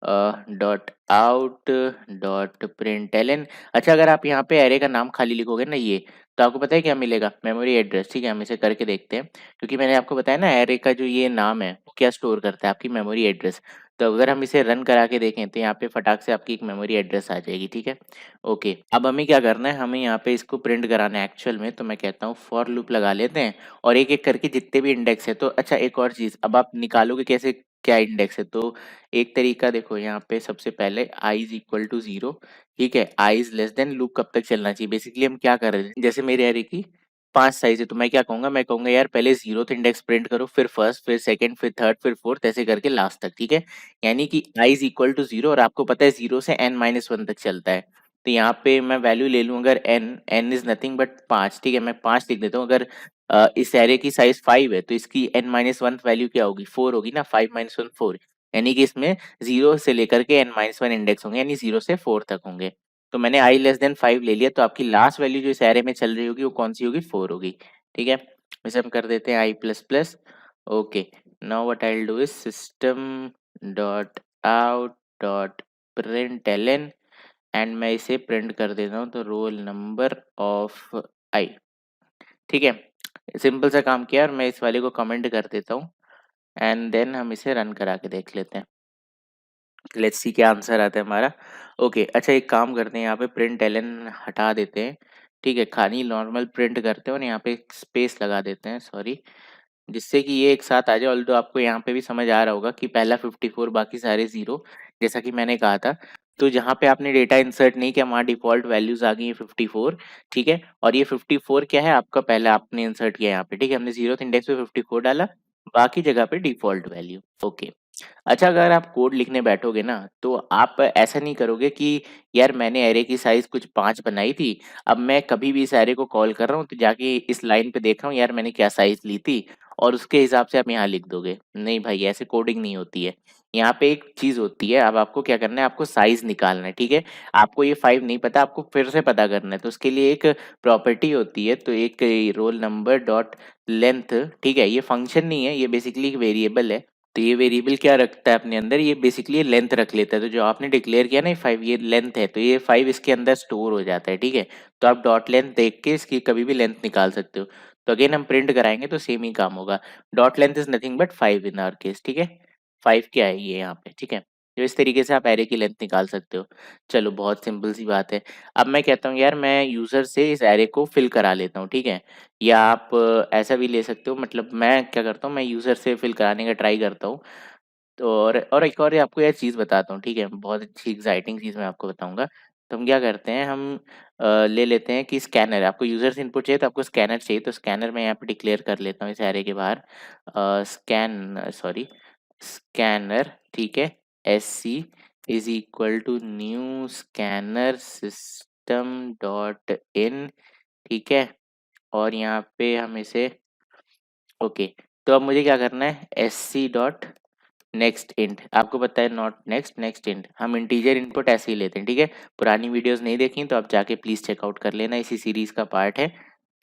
dot out dot println अच्छा अगर आप यहाँ पे एरे का नाम खाली लिखोगे ना ये तो आपको पता है क्या मिलेगा मेमोरी एड्रेस ठीक है हम इसे करके देखते हैं क्योंकि मैंने आपको बताया ना एरे का जो ये नाम है वो क्या स्टोर करता है आपकी मेमोरी एड्रेस तो अगर हम इसे रन करा के देखें तो यहाँ पे फटाक से आपकी एक मेमोरी एड्रेस आ जाएगी ठीक है ओके अब हमें क्या करना है हमें यहाँ पे इसको प्रिंट कराना है एक्चुअल में तो मैं कहता हूँ फॉर लूप लगा लेते हैं और एक एक करके जितने भी इंडेक्स है तो अच्छा एक और चीज अब आप निकालोगे कैसे क्या इंडेक्स है तो एक तरीका देखो यहाँ पे सबसे पहले i इज इक्वल टू 0 ठीक है i is less then loop कब तक चलना चाहिए बेसिकली हम क्या कर रहे हैं जैसे मेरे एरे की 5 साइज है तो मैं क्या कहूंगा मैं कहूंगा यार पहले 0th इंडेक्स प्रिंट करो फिर फर्स्ट फिर सेकंड फिर थर्ड फिर फोर्थ ऐसे करके लास्ट तक ठीक है यानी कि i इज इक्वल टू 0 और आपको पता है 0 से n-1 तक चलता है तो यहाँ पे मैं वैल्यू ले लूँ अगर n इज नथिंग बट 5 ठीक है मैं 5 लिख देता हूँ अगर इस एरे की साइज 5 है तो इसकी n-1 वैल्यू क्या होगी 4 होगी ना 5-1 4 यानी कि इसमें 0 से लेकर के n-1 इंडेक्स होंगे यानी 0 से 4 तक होंगे तो मैंने i लेस देन 5 ले लिया तो आपकी लास्ट वैल्यू जो इस एरे में चल रही होगी वो कौन सी होगी 4 होगी ठीक है वैसे हम कर देते हैं i plus plus okay now what I will do is system dot out dot println and मैं इसे प्रिंट कर देता हूँ तो रोल नंबर ऑफ आई ठीक है सिंपल सा काम किया और मैं इस वाले को कमेंट कर देता हूँ एंड देन हम इसे रन करा के देख लेते हैं लेट्स सी क्या आंसर आता है हमारा ओके अच्छा एक काम करते हैं यहाँ पे प्रिंट एलन हटा देते हैं ठीक है खाली नॉर्मल प्रिंट करते हैं और यहाँ पे स्पेस लगा देते हैं सॉरी जिससे कि ये एक साथ आ जाए ऑल्दो आपको यहाँ पे भी समझ आ रहा होगा कि पहला 54 बाकी सारे 0 जैसा कि मैंने कहा था तो जहाँ पे आपने डेटा इंसर्ट नहीं किया वहाँ डिफॉल्ट वैल्यूज आ गई है 54 ठीक है और ये 54 क्या है आपका पहला आपने इंसर्ट किया यहाँ पे ठीक है हमने 0th इंडेक्स पे 54 डाला बाकी जगह पे डिफॉल्ट वैल्यू ओके अच्छा अगर आप कोड लिखने बैठोगे ना तो आप ऐसा नहीं करोगे कि यार मैंने एरे की साइज कुछ 5 बनाई थी अब मैं कभी भी इस एरे को कॉल कर रहा हूँ तो जाके इस लाइन पे देख रहा हूँ यार मैंने क्या साइज ली थी और उसके हिसाब से आप यहाँ लिख दोगे नहीं भाई ऐसे कोडिंग नहीं होती है यहाँ पे एक चीज होती है अब आपको क्या करना है आपको साइज निकालना है ठीक है आपको ये 5 नहीं पता आपको फिर से पता करना है तो उसके लिए एक प्रॉपर्टी होती है तो एक रोल नंबर डॉट लेंथ ठीक है ये फंक्शन नहीं है ये बेसिकली एक वेरिएबल है तो ये वेरिएबल क्या रखता है अपने अंदर ये बेसिकली लेंथ रख लेता है तो जो आपने डिक्लेयर किया ना 5 ये लेंथ है तो ये 5 इसके अंदर स्टोर हो जाता है ठीक है तो आप डॉट लेंथ देख के इसकी कभी भी लेंथ निकाल सकते हो तो अगेन हम प्रिंट कराएंगे तो सेम ही काम होगा dot length is nothing but 5 in our case ठीक है 5 क्या है ये यहाँ पे ठीक है तो इस तरीके से आप एरे की लेंथ निकाल सकते हो चलो बहुत सिंपल सी बात है अब मैं कहता हूँ यार मैं यूजर से इस एरे को फिल करा लेता हूँ ठीक है या आप ऐसा भी ले सकते हो मतलब मैं क्या करता हूँ मैं यूजर से फिल कराने का ट्राई करता हूँ तो और एक और आपको यार चीज़ बताता हूँ, ठीक है? बहुत अच्छी एक्साइटिंग चीज़ मैं आपको बताऊँगा। तो हम क्या करते हैं, हम ले लेते हैं कि स्कैनर आपको यूज़र से इनपुट चाहिए तो आपको स्कैनर चाहिए, तो स्कैनर मैं यहाँ पे डिक्लेयर कर लेता हूँ इस अरे के बाहर स्कैनर ठीक है? SC is equal to new scanner system dot in, ठीक है। और यहाँ पे हम इसे ओके, तो अब मुझे क्या करना है, S C dot next int, आपको पता है नॉट नेक्स्ट, नेक्स्ट इंट, हम इंटीजर इनपुट ऐसे ही लेते हैं, ठीक है। पुरानी वीडियोस नहीं देखी तो आप जाके प्लीज चेकआउट कर लेना, इसी सीरीज का पार्ट है।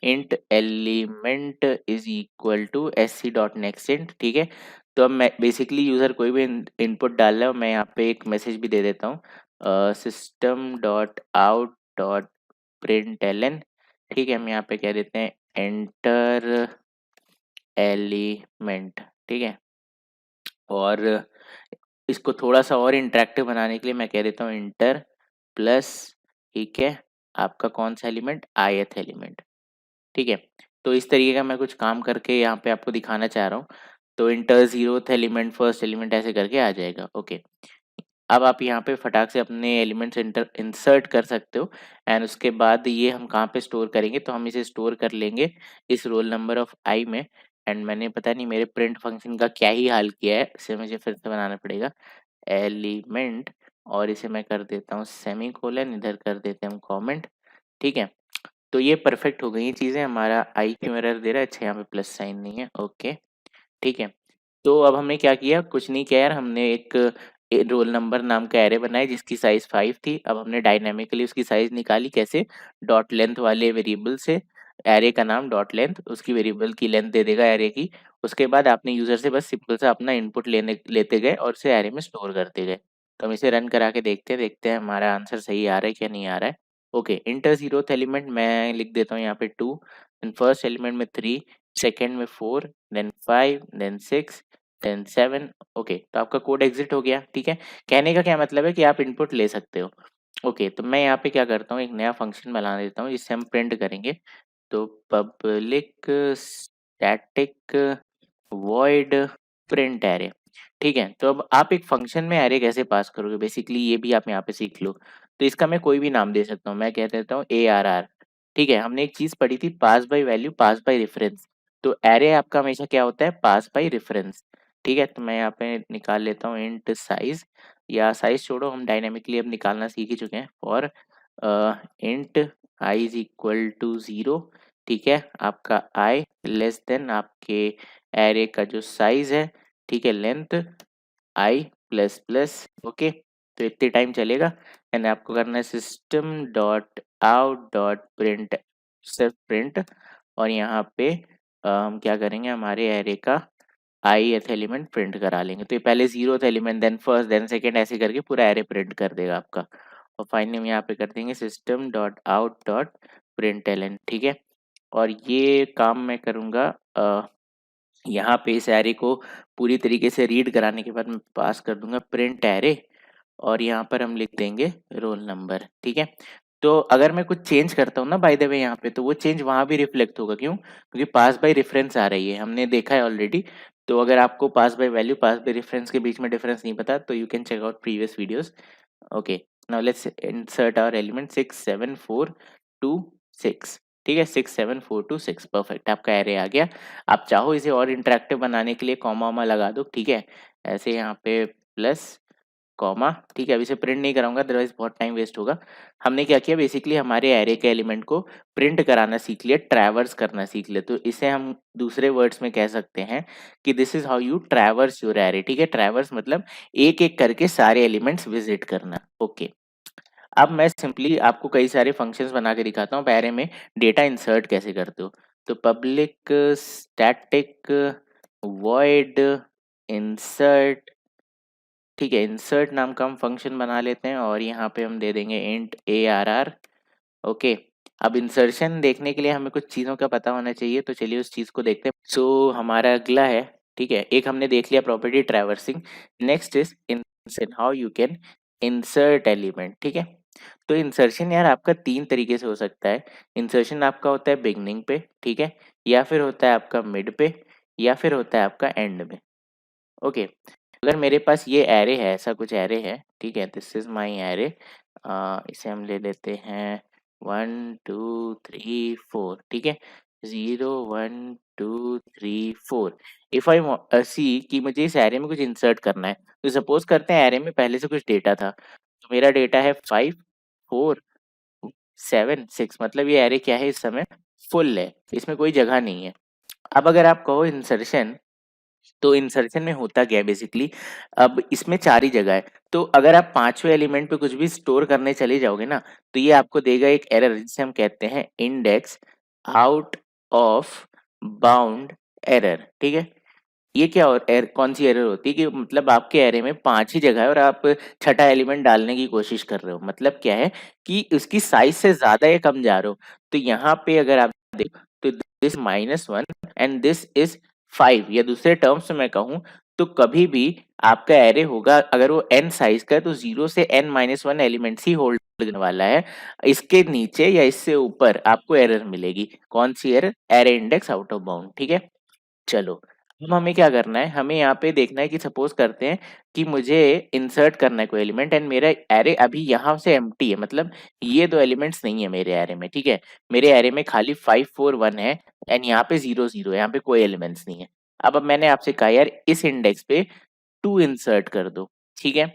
Int element is equal to S C dot next int, ठीक है। तो अब मैं बेसिकली यूजर कोई भी इनपुट डाल रहा है, मैं यहाँ पे एक मैसेज भी दे देता हूँ, system dot out dot print Elon, ठीक है। हम यहाँ पे कह देते हैं एंटर एलिमेंट, ठीक है। और इसको थोड़ा सा और इंटरेक्टिव बनाने के लिए मैं कह देता हूँ इंटर प्लस, ठीक है, आपका कौन सा एलिमेंट, ith एलिमेंट, ठीक है। तो इस तरीके का मैं कुछ काम करके यहाँ पे आपको दिखाना चाह रहा हूँ। तो inter zeroth element, first element ऐसे करके आ जाएगा, ओके। अब आप यहाँ पे फटाक से अपने एलिमेंट्स इंसर्ट कर सकते हो, एंड उसके बाद ये हम कहाँ पे स्टोर करेंगे, तो हम इसे स्टोर कर लेंगे इस रोल नंबर ऑफ आई में। एंड मैंने पता नहीं मेरे प्रिंट फंक्शन का क्या ही हाल किया है, इसे मुझे फिर से बनाना पड़ेगा, एलिमेंट, और इसे मैं कर देता हूँ सेमी कोलन, इधर कर देते हैं हम कॉमेंट, ठीक है। तो ये परफेक्ट हो गई ये चीज़ें, हमारा आई क्यों एरर दे रहा है, अच्छा यहाँ पे प्लस साइन नहीं है, ओके, ठीक है। तो अब हमने क्या किया, कुछ नहीं किया यार, हमने एक रोल नंबर नाम का एरे बनाया जिसकी साइज 5 थी। अब हमने डायनामिकली उसकी साइज निकाली, कैसे, डॉट लेंथ वाले वेरिएबल से, एरे का नाम डॉट लेंथ, उसकी वेरिएबल की लेंथ दे देगा एरे की। उसके बाद आपने यूजर से बस सिंपल सा अपना इनपुट लेते गए और उसे एरे में स्टोर करते गए। तो हम इसे रन करा के देखते हैं हमारा आंसर सही आ रहा है क्या नहीं आ रहा है। ओके, इंटर जीरोथ एलिमेंट मैं लिख देता हूँ यहाँ पे 2, देन फर्स्ट एलिमेंट में 3, सेकेंड में 4, देन 5, देन 6, देन 7, ओके। तो आपका कोड एग्जिट हो गया, ठीक है। कहने का क्या मतलब है कि आप इनपुट ले सकते हो। ओके, तो मैं यहाँ पे क्या करता हूँ, एक नया फंक्शन बना देता हूँ जिससे हम प्रिंट करेंगे। तो public static void print array, ठीक है। तो अब आप एक फंक्शन में एरे कैसे पास करोगे, बेसिकली ये भी आप यहाँ पे सीख लो। तो इसका मैं कोई भी नाम दे सकता हूँ, मैं कह देता हूँ ARR, ठीक है। हमने एक चीज पढ़ी थी, pass by value, pass by reference. तो एरे आपका हमेशा क्या होता है, पास बाय रेफरेंस, ठीक है। तो मैं यहाँ पे निकाल लेता हूँ इंट साइज, या साइज छोड़ो, हम डायनेमिकली अब निकालना सीख ही चुके हैं, for int I is equal to 0, ठीक है। आपका आई लेस देन आपके एरे का जो साइज है, ठीक है, length I plus plus, okay. तो इतने टाइम चलेगा, एंड आपको करना है system dot out dot print, सिर्फ प्रिंट, और यहाँ पे हम क्या करेंगे, हमारे एरे का आई एथ एलिमेंट प्रिंट करा लेंगे। तो ये पहले zeroth element, then first, then second, ऐसे करके पूरा एरे प्रिंट कर देगा आपका। और फाइनली हम यहाँ पे कर देंगे system dot out dot print Elon, ठीक है। और ये काम मैं करूँगा यहाँ पे इस एरे को पूरी तरीके से रीड कराने के बाद मैं पास कर दूंगा प्रिंट एरे, और यहाँ पर हम लिख देंगे रोल नंबर, ठीक है। तो अगर मैं कुछ चेंज करता हूँ ना बाय द वे यहाँ पे, तो वो चेंज वहां भी रिफ्लेक्ट होगा, क्यों, क्योंकि पास बाय रेफरेंस आ रही है, हमने देखा है ऑलरेडी। तो अगर आपको pass by value, pass by reference के बीच में डिफरेंस नहीं पता, तो you can check out previous videos. Okay, now let's insert our element 6 7 4 2 6, ठीक है, 6 7 4 2 6, परफेक्ट, आपका एरे आ गया। आप चाहो इसे और इंटरेक्टिव बनाने के लिए कॉमा वॉमा लगा दो, ठीक है, ऐसे यहाँ पे प्लस कॉमा, ठीक है। अब इसे प्रिंट नहीं कराऊंगा, अदरवाइज बहुत टाइम वेस्ट होगा। हमने क्या किया, बेसिकली हमारे एरे के एलिमेंट को प्रिंट कराना सीख लिया, ट्रैवर्स करना सीख लिया। तो इसे हम दूसरे वर्ड्स में कह सकते हैं कि this is how you traverse your array, ठीक है। ट्रैवर्स मतलब एक एक करके सारे एलिमेंट्स विजिट करना, ओके। अब मैं सिंपली आपको कई सारे फंक्शंस बना के दिखाता हूँ, एरे में डेटा इंसर्ट कैसे करते हो। तो पब्लिक स्टैटिक वॉइड इंसर्ट, ठीक है, इंसर्ट नाम का हम फंक्शन बना लेते हैं, और यहाँ पे हम दे देंगे इंट ARR, ओके। अब इंसर्शन देखने के लिए हमें कुछ चीज़ों का पता होना चाहिए, तो चलिए उस चीज़ को देखते हैं। सो हमारा अगला है, ठीक है, एक हमने देख लिया property traversing, next is insertion, how you can insert element, ठीक है। तो इंसर्शन यार आपका तीन तरीके से हो सकता है। इंसर्शन आपका होता है बिगनिंग पे, ठीक है, या फिर होता है आपका मिड पे, या फिर होता है आपका एंड में, ओके। अगर मेरे पास ये एरे है, ऐसा कुछ एरे है, ठीक है, दिस इज माई एरे, इसे हम ले लेते हैं 1 2 3 4, ठीक है। 0 1 2 3 4। इफ आई सी कि मुझे इस एरे में कुछ इंसर्ट करना है, तो सपोज करते हैं एरे में पहले से कुछ डेटा था, तो मेरा डेटा है 5 4 7 6, मतलब ये एरे क्या है इस समय फुल है, इसमें कोई जगह नहीं है। अब अगर आप कहो इंसर्शन, तो इंसर्शन में होता क्या है बेसिकली, अब इसमें 4 ही जगह है, तो अगर आप 5वें एलिमेंट पे कुछ भी स्टोर करने चले जाओगे ना, तो ये आपको देगा एक एरर जिसे हम कहते हैं index out of bound error, ठीक है। ये क्या और कौन सी एरर होती है कि मतलब आपके एरे में 5 ही जगह है और आप छठा एलिमेंट डालने की कोशिश कर रहे हो, मतलब क्या है कि उसकी साइज से ज्यादा या कम जा रहे हो। तो यहाँ पे अगर आप देखो, तो दिस -1 एंड दिस इज 5, या दूसरे टर्म्स में मैं कहूँ तो कभी भी आपका एरे होगा अगर वो n साइज का है, तो 0 से n-1 एलिमेंट्स ही होल्ड करने वाला है। इसके नीचे या इससे ऊपर आपको एरर मिलेगी। कौन सी error? Array index out of bound, ठीक है। चलो, अब हमें क्या करना है, हमें यहाँ पे देखना है कि सपोज करते हैं कि मुझे इंसर्ट करना है कोई एलिमेंट एंड मेरा एरे अभी यहाँ से एम्प्टी है, मतलब ये दो एलिमेंट्स नहीं है मेरे एरे में, ठीक है। मेरे एरे में खाली 5 4 1 है एंड यहाँ पे 0 0 है, यहाँ पे कोई एलिमेंट्स नहीं है। अब मैंने आपसे कहा यार इस इंडेक्स पे 2 इंसर्ट कर दो, ठीक है।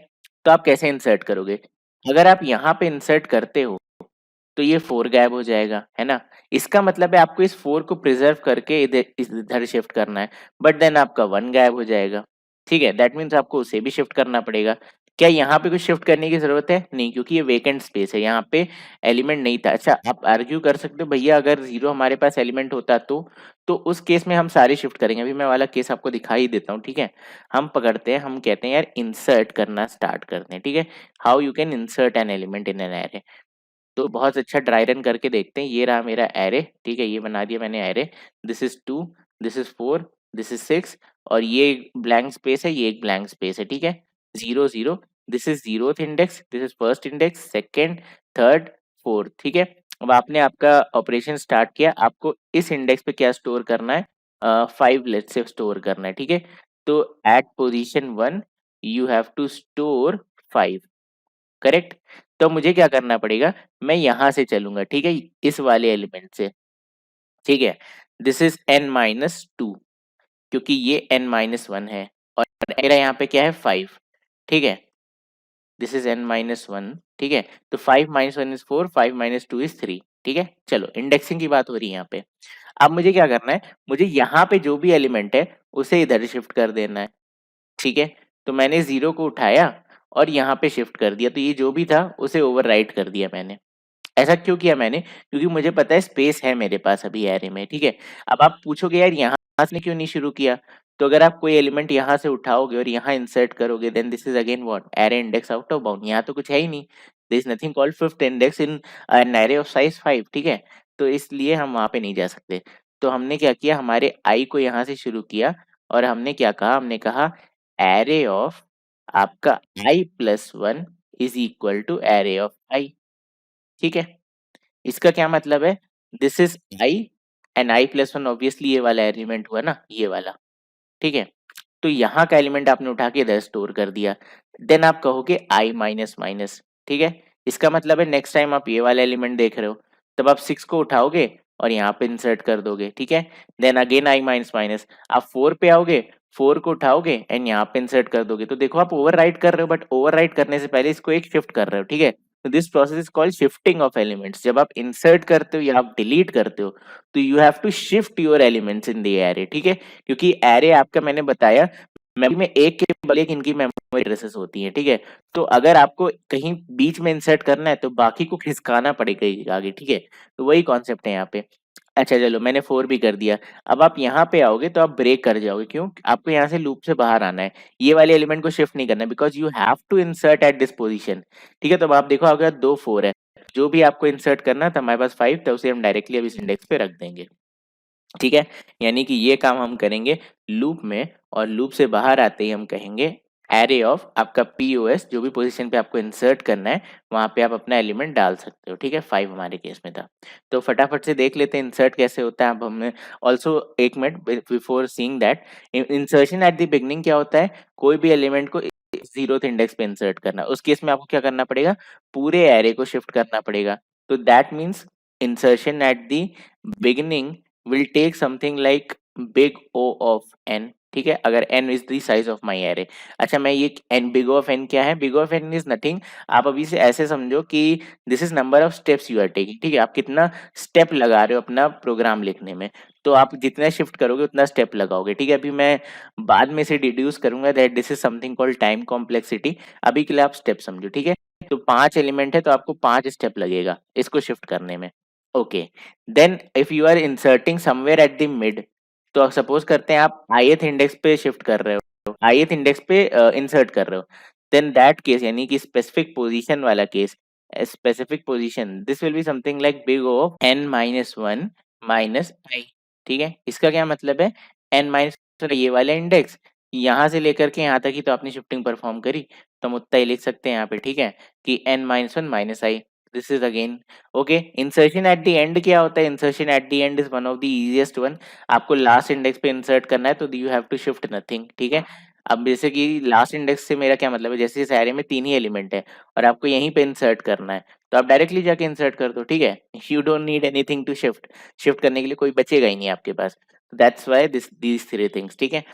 तो आप कैसे इंसर्ट करोगे? अगर आप यहाँ पे इंसर्ट करते हो तो ये 4 गायब हो जाएगा, है ना? इसका मतलब है आपको इस 4 को प्रिज़र्व करके इधर शिफ्ट करना है, बट देन आपका 1 गायब हो जाएगा, ठीक है? दैट मीन्स आपको उसे भी शिफ्ट करना पड़ेगा। क्या यहाँ पे कुछ शिफ्ट करने की ज़रूरत है? नहीं, क्योंकि ये वेकेंट स्पेस है, यहाँ पे एलिमेंट नहीं था। अच्छा, आप आर्ग्यू कर सकते हो भैया अगर 0 हमारे पास एलिमेंट होता तो उस केस में हम सारे शिफ्ट करेंगे। अभी मैं वाला केस आपको दिखा ही देता हूँ, ठीक है? हम पकड़ते हैं, हम कहते हैं यार इंसर्ट करना स्टार्ट करते हैं, ठीक है? How you can insert an element in an array. तो बहुत अच्छा ड्राई रन करके देखते हैं। ये रहा मेरा एरे, ठीक है, ये बना दिया मैंने array. This is 2, this is 4, this is 6, और ये ब्लैंक स्पेस है, ये एक ब्लैंक स्पेस है, ठीक है। 0 0, this is zeroth index, this is first index, second, third, fourth, ठीक है। अब आपने आपका ऑपरेशन स्टार्ट किया, आपको इस इंडेक्स पे क्या स्टोर करना है? 5 लेट से स्टोर करना है, ठीक है। तो at position 1 you have to store 5, correct. तो मुझे क्या करना पड़ेगा, मैं यहाँ से चलूंगा, ठीक है, इस वाले एलिमेंट से, ठीक है। दिस इज n-2, क्योंकि ये n-1 है और मेरा यहाँ पे क्या है 5, ठीक है। दिस इज n-1, ठीक है। तो 5 - 1 इज 4, 5 - 2 इज 3, ठीक है। चलो, इंडेक्सिंग की बात हो रही है यहाँ पे। अब मुझे क्या करना है, मुझे यहाँ पे जो भी एलिमेंट है उसे इधर शिफ्ट कर देना है, ठीक है। तो मैंने 0 को उठाया और यहाँ पे शिफ्ट कर दिया, तो ये जो भी था उसे ओवरराइट कर दिया मैंने। ऐसा क्यों किया मैंने? क्योंकि मुझे पता है स्पेस है मेरे पास अभी एरे में, ठीक है। अब आप पूछोगे यार यहाँ से क्यों नहीं शुरू किया? तो अगर आप कोई एलिमेंट यहाँ से उठाओगे और यहाँ इंसर्ट करोगे, then this is again what? Array index out of bound. यहाँ तो कुछ है ही नहीं, there is nothing called fifth index in an array of size 5, ठीक है। तो इसलिए हम वहां पे नहीं जा सकते। तो हमने क्या किया, हमारे आई को यहाँ से शुरू किया और हमने क्या कहा, हमने कहा एरे ऑफ आपका i+1 is equal to array of आई, ठीक है। इसका क्या मतलब है? This is I and i+1 obviously ये वाला एलिमेंट हुआ ना, ये वाला, ठीक है। तो यहाँ का एलिमेंट आपने उठा के इधर स्टोर कर दिया, देन आप कहोगे i माइनस माइनस, ठीक है। इसका मतलब है नेक्स्ट टाइम आप ये वाला एलिमेंट देख रहे हो, तब आप 6 को उठाओगे और यहाँ पे इंसर्ट कर दोगे, ठीक है। Then again i minus minus, आप 4 पे आओगे, 4 को उठाओगे एंड यहाँ पे इंसर्ट कर दोगे। तो देखो आप ओवरराइट कर रहे हो, बट ओवरराइट करने से पहले इसको एक शिफ्ट कर रहे हो, ठीक है। तो this process is called shifting of elements. जब आप इंसर्ट करते हो या आप डिलीट करते हो, तो you have to shift your elements in the array, ठीक है। क्योंकि एरे आपका मैंने बताया मेमोरी में एक के बजाय एक इनकी मेमोरी एड्रेसेस होती हैं, ठीक है। तो अगर आपको कहीं बीच में इंसर्ट करना है तो बाकी को खिसकाना पड़ेगा आगे, ठीक है। तो वही कॉन्सेप्ट है यहाँ पे। अच्छा चलो, मैंने 4 भी कर दिया। अब आप यहाँ पे आओगे तो आप ब्रेक कर जाओगे, क्यों? आपको यहाँ से लूप से बाहर आना है, ये वाले एलिमेंट को शिफ्ट नहीं करना है, because you have to insert at this position, ठीक है। तो अब आप देखो अगर 2 4 है, जो भी आपको इंसर्ट करना था, हमारे पास 5 था, उसे हम डायरेक्टली अब इस इंडेक्स पे रख देंगे, ठीक है। यानी कि ये काम हम करेंगे लूप में, और लूप से बाहर आते ही हम कहेंगे एरे ऑफ आपका पीओएस, जो भी पोजीशन पे आपको इंसर्ट करना है वहां पे आप अपना एलिमेंट डाल सकते हो, ठीक है। 5 हमारे केस में था। तो फटाफट से देख लेते हैं इंसर्ट कैसे होता है। अब हमें ऑल्सो एक minute before seeing that, insertion at the beginning क्या होता है, कोई भी एलिमेंट को जीरोथ इंडेक्स पे इंसर्ट करना। उस केस में आपको क्या करना पड़ेगा, पूरे एरे को शिफ्ट करना पड़ेगा। तो that means insertion at the beginning will take something like big O of n, ठीक है, अगर n is the size of my array. अच्छा, मैं ये n, big O of n क्या है? Big O of n is nothing, आप अभी से ऐसे समझो कि this is number of steps you are taking, ठीक है, आप कितना स्टेप लगा रहे हो अपना प्रोग्राम लिखने में। तो आप जितना शिफ्ट करोगे उतना स्टेप लगाओगे, ठीक है। अभी मैं बाद में से डिड्यूस करूंगा that this is something called time complexity. अभी के लिए आप स्टेप समझो, ठीक है। तो 5 एलिमेंट है तो आपको 5 स्टेप लगेगा इसको शिफ्ट करने में। Okay, then if you are inserting somewhere at the mid, तो सपोज करते हैं आप ith इंडेक्स पे शिफ्ट कर रहे हो, ith इंडेक्स पे इंसर्ट कर रहे हो, देन दैट केस यानी कि स्पेसिफिक पोजीशन वाला case, specific position, this will be something like big O of n minus one minus I, ठीक है। इसका क्या मतलब है? n माइनस ये वाला इंडेक्स यहाँ से लेकर के यहाँ तक ही तो आपने शिफ्टिंग परफॉर्म करी, तो हम उतना ही लिख सकते हैं यहाँ पे, ठीक है, कि n minus one minus i, this is again okay. Insertion at the end क्या होता है? Insertion at the end is one of the easiest one. आपको लास्ट इंडेक्स पे इंसर्ट करना है तो you have to shift nothing, ठीक है। अब जैसे कि लास्ट इंडेक्स से मेरा क्या मतलब है, जैसे इस एरे में 3 ही एलिमेंट है और आपको यहीं पे इंसर्ट करना है, तो आप डायरेक्टली जाके इंसर्ट कर दो, ठीक है। You don't need anything to shift, shift करने के लिए कोई बचेगा ही नहीं आपके पास। That's why these three things, ठीक है।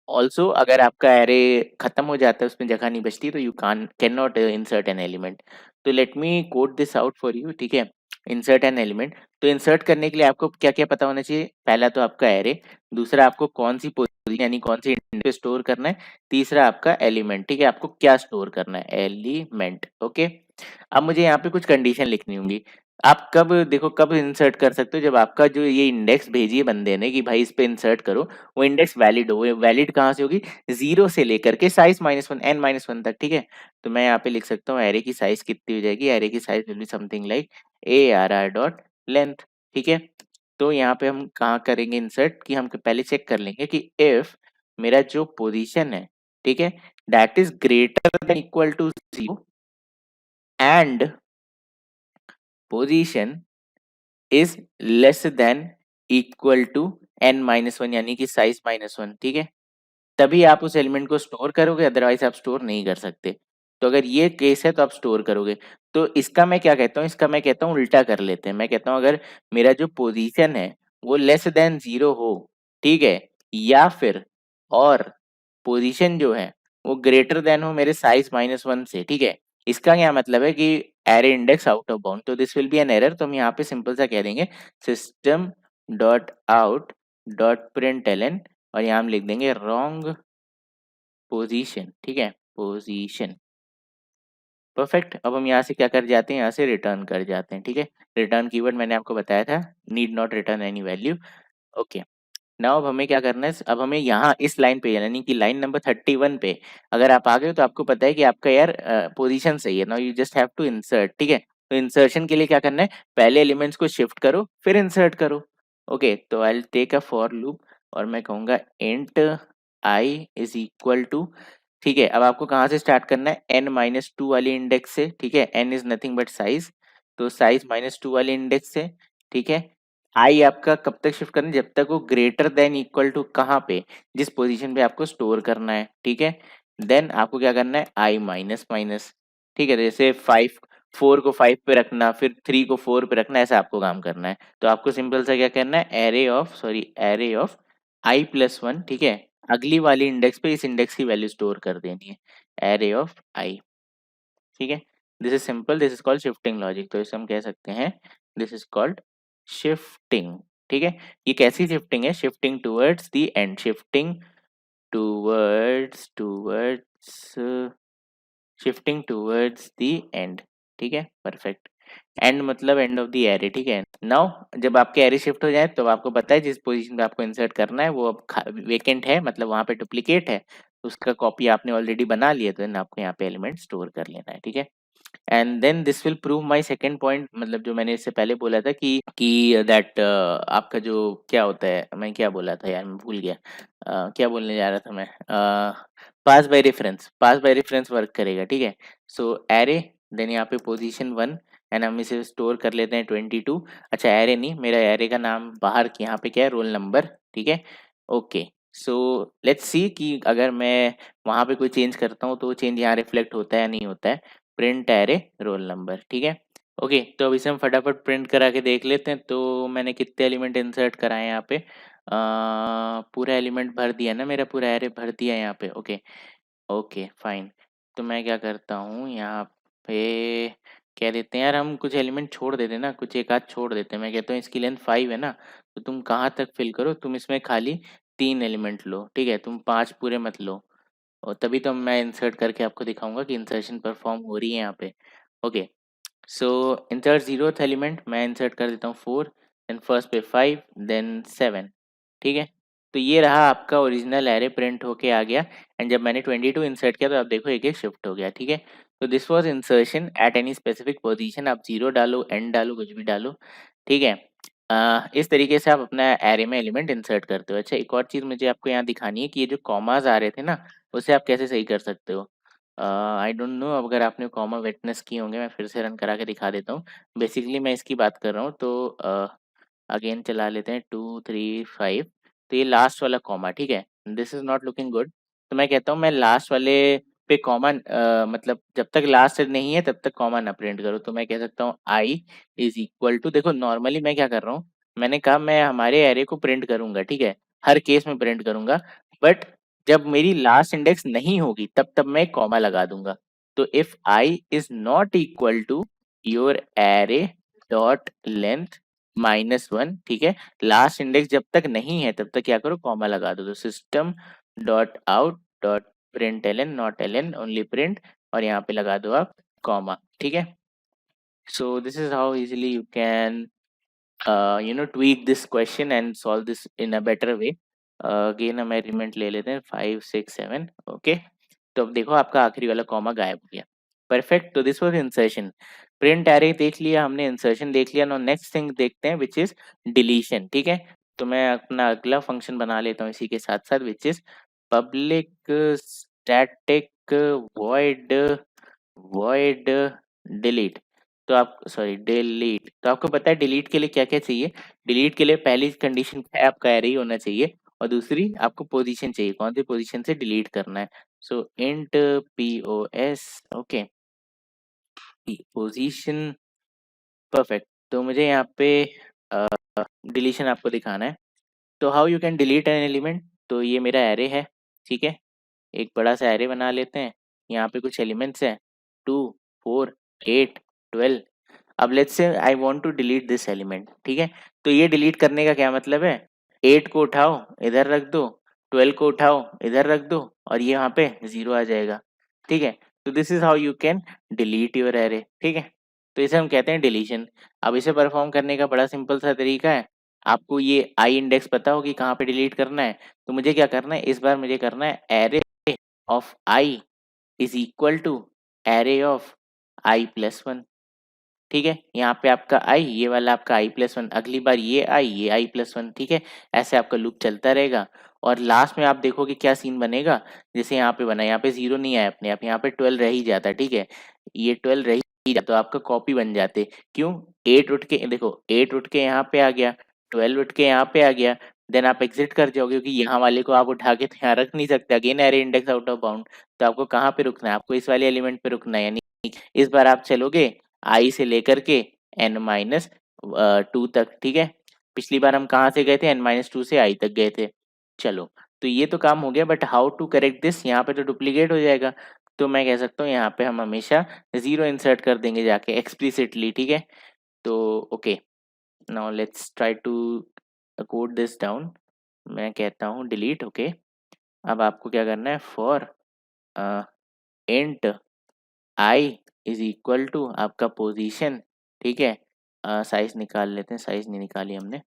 ऑल्सो अगर आपका एरे खत्म हो जाता है, उसमें जगह नहीं बचती, तो you can not insert an element. तो let me code this out for you, ठीक है। इंसर्ट एन एलिमेंट, तो इंसर्ट करने के लिए आपको क्या क्या पता होना चाहिए? पहला तो आपका एरे, दूसरा आपको कौन सी पोजीशन यानी कौन सी इंडेक्स पे स्टोर करना है, तीसरा आपका एलिमेंट, ठीक है, आपको क्या स्टोर करना है, एलिमेंट, ओके। अब मुझे यहाँ पे कुछ कंडीशन लिखनी होंगी। आप कब देखो कब इंसर्ट कर सकते हो? जब आपका जो ये इंडेक्स भेजी है बंदे ने कि भाई इस पे इंसर्ट करो, वो इंडेक्स वैलिड हो। वैलिड कहाँ से होगी? 0 से लेकर के साइज -1 n -1 तक, ठीक है। तो मैं यहाँ पे लिख सकता हूँ एरे की साइज कितनी हो जाएगी? एरे की size will be something like ARR dot length, ठीक है। तो यहाँ पे हम कहाँ करेंगे इंसर्ट कि हम पहले चेक कर लेंगे कि इफ मेरा जो पोजीशन है, ठीक है, that is greater than equal to 0 and position is less than equal to n-1 यानी कि साइज -1, ठीक है, तभी आप उस एलिमेंट को स्टोर करोगे, अदरवाइज आप स्टोर नहीं कर सकते। तो अगर ये केस है तो आप स्टोर करोगे। तो इसका मैं क्या कहता हूँ? इसका मैं कहता हूँ उल्टा कर लेते हैं। मैं कहता हूँ अगर मेरा जो पोजीशन है वो लेस देन 0 हो, ठीक है, या फिर और पोजीशन जो है वो ग्रेटर देन हो मेरे साइज -1 से, ठीक है। इसका क्या मतलब है कि array index out of bound, तो this will be an error. तो हम यहाँ पे सिंपल सा कह देंगे system dot out dot println और यहाँ हम लिख देंगे रॉन्ग पोजीशन, ठीक है, पोजीशन, परफेक्ट। अब हम यहाँ से क्या कर जाते हैं? यहाँ से रिटर्न कर जाते हैं, ठीक है। रिटर्न कीवर्ड मैंने आपको बताया था, need not return any value, okay. Now अब हमें क्या करना है? अब हमें यहाँ इस लाइन पे यानी कि लाइन नंबर 31 पे अगर आप आ गए तो आपको पता है कि आपका यार पोजीशन सही है। Now you just have to insert, ठीक है। तो इंसर्शन के लिए क्या करना है? पहले एलिमेंट्स को शिफ्ट करो फिर इंसर्ट करो, ओके। तो I will take a for loop और मैं कहूँगा int I is equal to, ठीक है। अब आपको कहाँ से स्टार्ट करना है? n-2 वाली इंडेक्स से, ठीक है। n is nothing but size, तो साइज -2 वाले इंडेक्स से, ठीक है। आई आपका कब तक शिफ्ट करना है? जब तक वो ग्रेटर देन इक्वल टू कहाँ पे? जिस पोजीशन पे आपको स्टोर करना है, ठीक है। देन आपको क्या करना है? आई माइनस माइनस, ठीक है। जैसे 4 को 5 पे रखना, फिर 3 को 4 पे रखना, ऐसा आपको काम करना है। तो आपको सिंपल सा क्या करना है? Array of I plus one, ठीक है, अगली वाली इंडेक्स पे इस इंडेक्स की वैल्यू स्टोर कर देनी है, एरे ऑफ आई, ठीक है। This is simple, this is called shifting logic. तो इसे हम कह सकते हैं दिस इज कॉल्ड शिफ्टिंग, ठीक है। ये कैसी शिफ्टिंग है? Shifting towards the end, shifting towards shifting towards the end, ठीक है, परफेक्ट। एंड मतलब एंड ऑफ द एरे, ठीक है। नाउ जब आपके एरे शिफ्ट हो जाए तो आपको पता है जिस पोजीशन पे आपको इंसर्ट करना है वो अब वेकेंट है, मतलब वहां पे डुप्लीकेट है, उसका कॉपी आपने ऑलरेडी बना लिया, तो then आपको यहाँ पे एलिमेंट स्टोर कर लेना है, ठीक है। And then this will prove my second point, मतलब जो मैंने इससे पहले बोला था कि दैट आपका जो क्या होता है, मैं क्या बोला था यार, मैं भूल गया। क्या बोलने जा रहा था मैं? पास बाय रेफरेंस वर्क करेगा, ठीक है। सो एरे, देन यहाँ पे पोजीशन 1 एंड हम इसे स्टोर कर लेते हैं 22। अच्छा, एरे नहीं, मेरा एरे का नाम बाहर यहाँ पे क्या है? रोल नंबर, ठीक है, ओके। सो लेट्स सी कि अगर मैं वहाँ पे कोई चेंज करता हूँ तो वो चेंज यहाँ रिफ्लेक्ट होता है या नहीं होता है। प्रिंट एरे रोल नंबर, ठीक है। ओके, तो अभी से हम फटाफट प्रिंट करा के देख लेते हैं। तो मैंने कितने एलिमेंट इंसर्ट कराए हैं यहाँ पे? पूरा एलिमेंट भर दिया ना, मेरा पूरा एरे भर दिया है यहाँ पे। Okay okay fine. तो मैं क्या करता हूँ यहाँ पे, कह देते हैं यार हम कुछ एलिमेंट छोड़ देते हैं ना, कुछ एक आध छोड़ देते हैं। मैं कहता हूँ इसकी लेंथ 5 है ना, तो तुम कहाँ तक फिल करो, तुम इसमें खाली 3 एलिमेंट लो, ठीक है? तुम 5 पूरे मत लो, और तभी तो मैं इंसर्ट करके आपको दिखाऊंगा कि इंसर्शन परफॉर्म हो रही है यहाँ पे। ओके, सो इंसर्ट जीरोथ एलिमेंट मैं इंसर्ट कर देता हूँ 4, देन फर्स्ट पे 5, देन 7, ठीक है? तो ये रहा आपका ओरिजिनल एरे प्रिंट होके आ गया। एंड जब मैंने 22 इंसर्ट किया तो आप देखो एक एक शिफ्ट हो गया, ठीक है? तो this was insertion at any specific position. आप जीरो डालो, एंड डालो, कुछ भी डालो, ठीक है? इस तरीके से आप अपना एरे में एलिमेंट इंसर्ट करते हो। अच्छा, एक और चीज़ मुझे आपको यहाँ दिखानी है कि ये जो कॉमाज आ रहे थे ना, उसे आप कैसे सही कर सकते हो। आई डोंट नो अगर आपने कॉमा विटनेस किए होंगे, मैं फिर से रन करा के दिखा देता हूँ। बेसिकली मैं इसकी बात कर रहा हूँ, तो अगेन चला लेते हैं 2 3 5। तो ये लास्ट वाला कॉमा, ठीक है? This is not looking good. तो मैं कहता हूँ मैं लास्ट वाले पे कॉमा, मतलब जब तक लास्ट नहीं है तब तक कॉमा ना प्रिंट करो। तो मैं कह सकता हूँ आई इज इक्वल टू, देखो नॉर्मली मैं क्या कर रहा हूँ, मैंने कहा मैं हमारे एरे को प्रिंट करूंगा, ठीक है? हर केस में प्रिंट करूंगा, बट जब मेरी लास्ट इंडेक्स नहीं होगी तब तब मैं कॉमा लगा दूंगा। तो if i is not equal to your array dot length -1, ठीक है? लास्ट इंडेक्स जब तक नहीं है तब तक क्या करो, कॉमा लगा दो। तो system dot out dot print ln, not ln, only print, और यहाँ पे लगा दो आप कॉमा, ठीक है? So this is how easily you can tweak this question and solve this in a better way. Again हम एलिमेंट ले लेते हैं 5 6 7। ओके, तो अब देखो आपका आखिरी वाला कॉमा गायब हो गया। परफेक्ट, तो this was insertion. Print array देख लिया हमने, इंसर्शन देख लिया। नाउ नेक्स्ट थिंग देखते हैं विच इज डिलीशन, ठीक है? तो मैं अपना अगला फंक्शन बना लेता हूँ इसी के साथ साथ, which is public static void void delete. तो आप सॉरी डिलीट, तो आपको पता है डिलीट के लिए क्या क्या चाहिए? डिलीट के लिए पहली कंडीशन क्या है, आपका एरे ही होना चाहिए, और दूसरी आपको पोजीशन चाहिए, कौन सी पोजीशन से डिलीट करना है। So int POS, okay, position, perfect. तो मुझे यहाँ पे डिलीशन आपको दिखाना है। तो how you can delete an element, तो ये मेरा एरे है, ठीक है? एक बड़ा सा एरे बना लेते हैं। यहाँ पे कुछ एलिमेंट्स हैं 2 4 8 12। अब let's say I want to delete this element, ठीक है? तो ये डिलीट करने का क्या मतलब है, 8 को उठाओ इधर रख दो, 12 को उठाओ इधर रख दो, और ये यहाँ पे 0 आ जाएगा, ठीक है? तो this is how you can delete your array, ठीक है? तो इसे हम कहते हैं डिलीशन। अब इसे परफॉर्म करने का बड़ा सिंपल सा तरीका है। आपको ये आई इंडेक्स पता हो कि कहाँ पे डिलीट करना है, तो मुझे क्या करना है, इस बार मुझे करना है array of i is equal to array of I+1, ठीक है? यहाँ पे आपका आई, ये वाला आपका I+1, अगली बार ये I+1, ठीक है? ऐसे आपका लूप चलता रहेगा, और लास्ट में आप देखोगे क्या सीन बनेगा। जैसे यहाँ पे बना, यहाँ पे 0 नहीं आया अपने आप, यहाँ पे 12 रह ही जाता, ठीक है? ये 12 रह ही जाता, तो आपका कॉपी बन जाते। क्यों? 8 उठ के देखो, 8 उठ के यहाँ पे आ गया, 12 उठ के यहाँ पे आ गया, देन आप एग्जिट कर जाओगे, क्योंकि यहाँ वाले को आप उठा के तो यहाँ रख नहीं सकते, again array index out of bound. तो आपको कहाँ पे रुकना है, आपको इस वाले एलिमेंट पे रुकना है, यानी इस बार आप चलोगे आई से लेकर के N-2 तक, ठीक है? पिछली बार हम कहाँ से गए थे, N-2 से आई तक गए थे। चलो, तो ये तो काम हो गया, but how to correct this, यहाँ पे तो डुप्लीकेट हो जाएगा। तो मैं कह सकता हूँ यहाँ पे हम हमेशा 0 इंसर्ट कर देंगे जाके एक्सप्लिसिटली, ठीक है? तो okay, now let's try to code this down. मैं कहता हूँ डिलीट, ओके। अब आपको क्या करना है, for int I is equal to आपका पोजीशन, ठीक है? साइज निकाल लेते हैं, साइज नहीं निकाली हमने।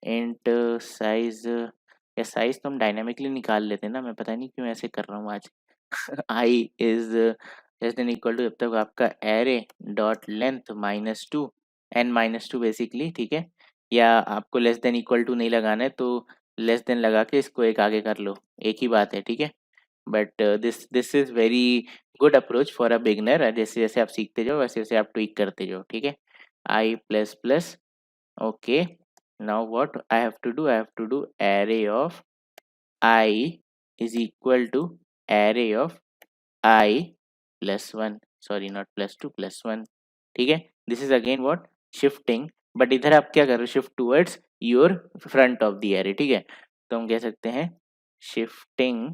इंट साइज, या साइज तो हम डायनामिकली निकाल लेते हैं ना, मैं पता नहीं क्यों ऐसे कर रहा हूँ आज। I is less than equal to, जब तक आपका array dot length -2, N-2 basically, ठीक है? या आपको लेस देन इक्वल टू नहीं लगाना है तो लेस देन लगा के इसको एक आगे कर लो, एक ही बात है, ठीक है? But this is very good approach for a beginner. जैसे जैसे आप सीखते जाओ वैसे वैसे आप ट्वीक करते जाओ, ठीक है? I++, okay. Now what I have to do, I have to do array of i is equal to array of I+1, sorry not +2, +1, ठीक है? This is again what, shifting, but इधर आप क्या कर रहे हो, shift towards your front of the array, ठीक है। तो हम कह सकते हैं शिफ्टिंग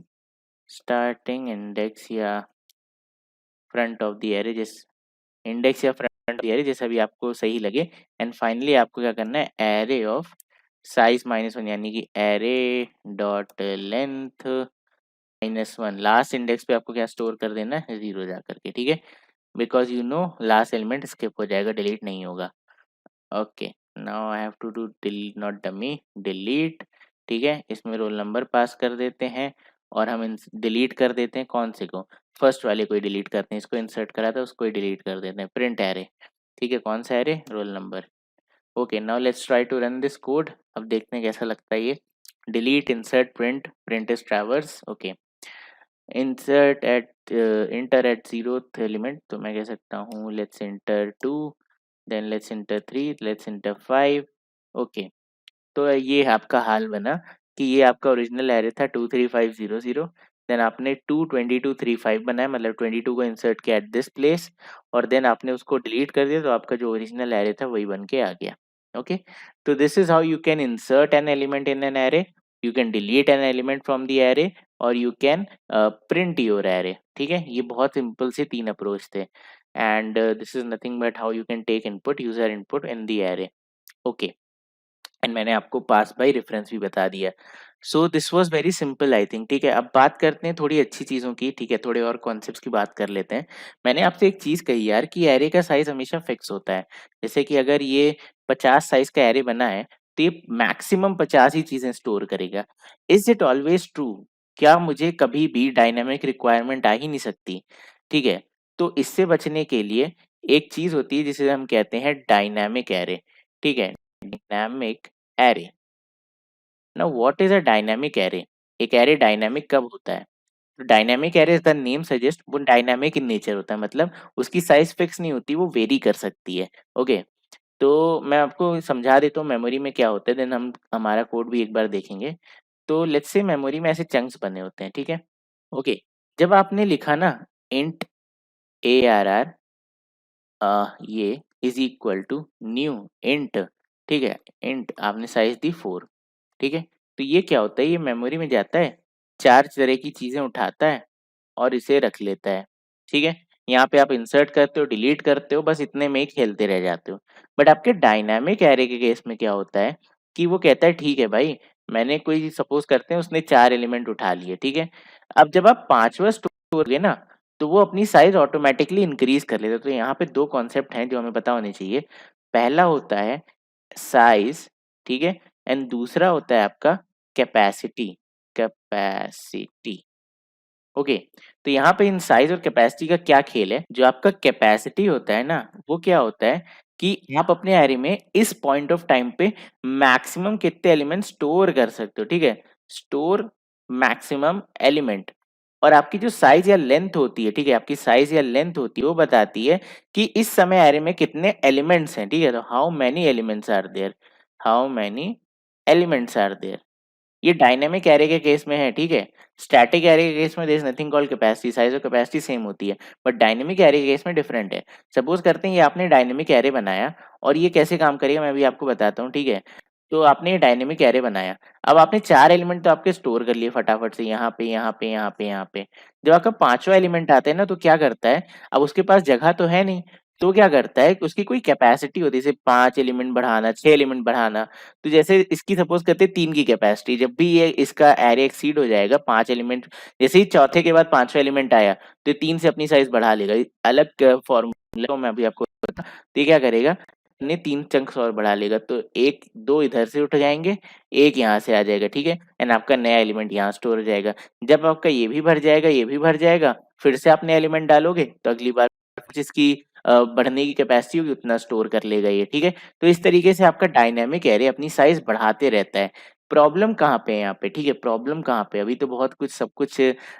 स्टार्टिंग इंडेक्स या फ्रंट ऑफ द एरे, जिस इंडेक्स या फ्रंट ऑफ द एरे जैसा भी आपको सही लगे। एंड फाइनली आपको क्या करना है, एरे ऑफ साइज -1 यानी कि array dot length -1, last index पे आपको क्या स्टोर कर देना है, 0 जा करके, ठीक है। Because you know last element skip हो जाएगा, डिलीट नहीं होगा। Okay, now I have to do delete not dummy, delete, ठीक है। इसमें रोल नंबर पास कर देते हैं और हम डिलीट कर देते हैं कौन से को, फर्स्ट वाले को ही डिलीट करते हैं, इसको इंसर्ट करा था उसको ही डिलीट कर देते हैं, प्रिंट एरे, ठीक है। कौन सा array, roll number. Okay, now let's try to run this code, अब देखते हैं कैसा लगता है ये। Delete, insert, print, print is traverse, okay. Insert at enter at 0th element, तो मैं कह सकता हूँ let's enter 2, then let's enter 3, let's enter 5, okay. तो ये आपका हाल बना कि ये आपका ओरिजिनल एरे था 23500, देन आपने 22235 बनाया, मतलब 22 को इंसर्ट किया एट दिस प्लेस, और देन आपने उसको डिलीट कर दिया, तो आपका जो ओरिजिनल एरे था वही बन के आ गया। ओके, तो this is how you can insert an element in an array, you can delete an element from the array, और you can print your array, ठीक है। ये बहुत सिंपल से 3 अप्रोच थे, and this is nothing but how you can take input, user input in the array, okay. एंड मैंने आपको पास बाय रेफरेंस भी बता दिया। So this was very simple I think, ठीक है। अब बात करते हैं थोड़ी अच्छी चीज़ों की, ठीक है, थोड़े और कॉन्सेप्ट्स की बात कर लेते हैं। मैंने आपसे एक चीज़ कही यार कि एरे का साइज़ हमेशा फिक्स होता है। जैसे कि अगर ये 50 साइज़ का एरे बना है, तो ये मैक्सिमम 50 ही चीज़ें स्टोर करेगा। Is it always true? क्या मुझे कभी भी डायनामिक रिक्वायरमेंट आ ही नहीं सकती? ठीक है, तो इससे बचने के लिए एक चीज़ होती है जिसे हम कहते हैं डायनामिक एरे, ठीक है। Dynamic array. Now what is a dynamic array? एक एरे डायनामिक कब होता है? Dynamic array the name suggest, वो डायनामिक इन नेचर होता है, मतलब उसकी साइज फिक्स नहीं होती, वो वेरी कर सकती है। ओके, तो मैं आपको समझा देता हूँ मेमोरी में क्या होता है, देन हम हमारा कोड भी एक बार देखेंगे। तो लेट्स से मेमोरी में ऐसे चंक्स बने होते हैं, ठीक है। ओके, जब आपने लिखा ना इंट ARR, ये is equal to new int, ठीक है, इंट आपने साइज दी 4, ठीक है। तो ये क्या होता है, ये मेमोरी में जाता है, 4 तरह की चीज़ें उठाता है और इसे रख लेता है, ठीक है। यहाँ पे आप इंसर्ट करते हो, डिलीट करते हो, बस इतने में ही खेलते रह जाते हो। बट आपके डायनामिक एरे के केस में क्या होता है कि वो कहता है ठीक है भाई, मैंने कोई सपोज़ करते हैं उसने 4 एलिमेंट उठा लिए, ठीक है। अब जब आप 5वाँ स्टोर करोगे ना, तो वो अपनी साइज़ ऑटोमैटिकली इंक्रीज़ कर लेता है। तो यहाँ पे 2 कॉन्सेप्ट हैं जो हमें पता होने चाहिए। पहला होता है साइज़, ठीक है, एंड दूसरा होता है आपका कैपेसिटी, कैपेसिटी, ओके। तो यहाँ पे इन साइज़ और कैपेसिटी का क्या खेल है, जो आपका कैपेसिटी होता है ना, वो क्या होता है कि आप अपने एरे में इस पॉइंट ऑफ टाइम पे मैक्सिमम कितने एलिमेंट स्टोर कर सकते हो, ठीक है। स्टोर मैक्सिमम एलिमेंट, और आपकी जो साइज़ या लेंथ होती है, ठीक है, आपकी साइज़ या लेंथ होती है, वो बताती है कि इस समय एरे में कितने एलिमेंट्स हैं, ठीक है। तो how many elements are there, how many elements are there. ये डायनामिक एरे के केस में है, ठीक है। स्टैटिक एरे के केस में there is nothing called capacity, size और कैपेसिटी सेम होती है, बट डायनामिक एरे के केस में डिफरेंट है। सपोज करते हैं ये आपने डायनामिक एरे बनाया, और ये कैसे काम करेगा मैं भी आपको बताता हूँ, ठीक है। तो आपने ये डायनामिक एरे बनाया, अब आपने 4 एलिमेंट तो आपके स्टोर कर लिए फटाफट से, यहाँ पे, यहाँ पे, यहाँ पे, यहाँ पे। जब आपका 5वां एलिमेंट आता है ना, तो क्या करता है, अब उसके पास जगह तो है नहीं, तो क्या करता है कि उसकी कोई कैपेसिटी होती है, जैसे 5 एलिमेंट बढ़ाना, 6 एलिमेंट बढ़ाना। तो जैसे इसकी सपोज करते हैं 3 की कैपेसिटी, जब भी ये इसका एरे एक्सीड हो जाएगा 5 एलिमेंट, जैसे ही चौथे के बाद 5वां एलिमेंट आया, तो ये 3 से अपनी साइज बढ़ा लेगा। अलग फॉर्मूला मैं अभी आपको बता, तो ये क्या करेगा, ने 3 चंक्स और बढ़ा लेगा, तो 1 2 इधर से उठ जाएँगे, 1 यहाँ से आ जाएगा, ठीक है? एंड आपका नया एलिमेंट यहाँ स्टोर हो जाएगा। जब आपका ये भी भर जाएगा, ये भी भर जाएगा, फिर से आप नया एलिमेंट डालोगे, तो अगली बार जिसकी बढ़ने की कैपेसिटी होगी उतना स्टोर कर लेगा ये, ठीक है? तो इस तरीके से आपका डायनामिक एरे अपनी साइज़ बढ़ाते रहता है। प्रॉब्लम कहाँ पे है यहाँ पे, ठीक है? प्रॉब्लम कहाँ पे? अभी तो बहुत कुछ सब कुछ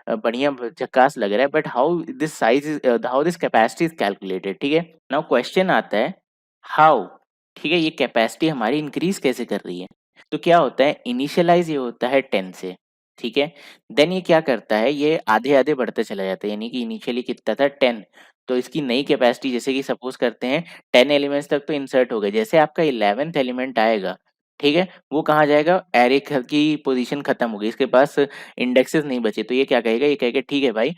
बढ़िया झक्कास लग रहा है, but how this capacity is calculated, ठीक है? नाउ क्वेश्चन आता है हाउ, ठीक है, ये कैपेसिटी हमारी इंक्रीज कैसे कर रही है। तो क्या होता है, इनिशियलाइज ये होता है 10 से, ठीक है। देन ये क्या करता है, ये आधे आधे बढ़ते चला जाता है, यानी कि इनिशियली कितना था 10, तो इसकी नई कैपेसिटी जैसे कि सपोज करते हैं 10 एलिमेंट्स तक तो इंसर्ट हो गए, जैसे आपका 11th एलिमेंट आएगा, ठीक है, वो कहाँ जाएगा, एरे की पोजीशन खत्म हो गई, इसके पास इंडेक्सेस नहीं बचे, तो ये क्या कहेगा, ये कहेगा ठीक है भाई,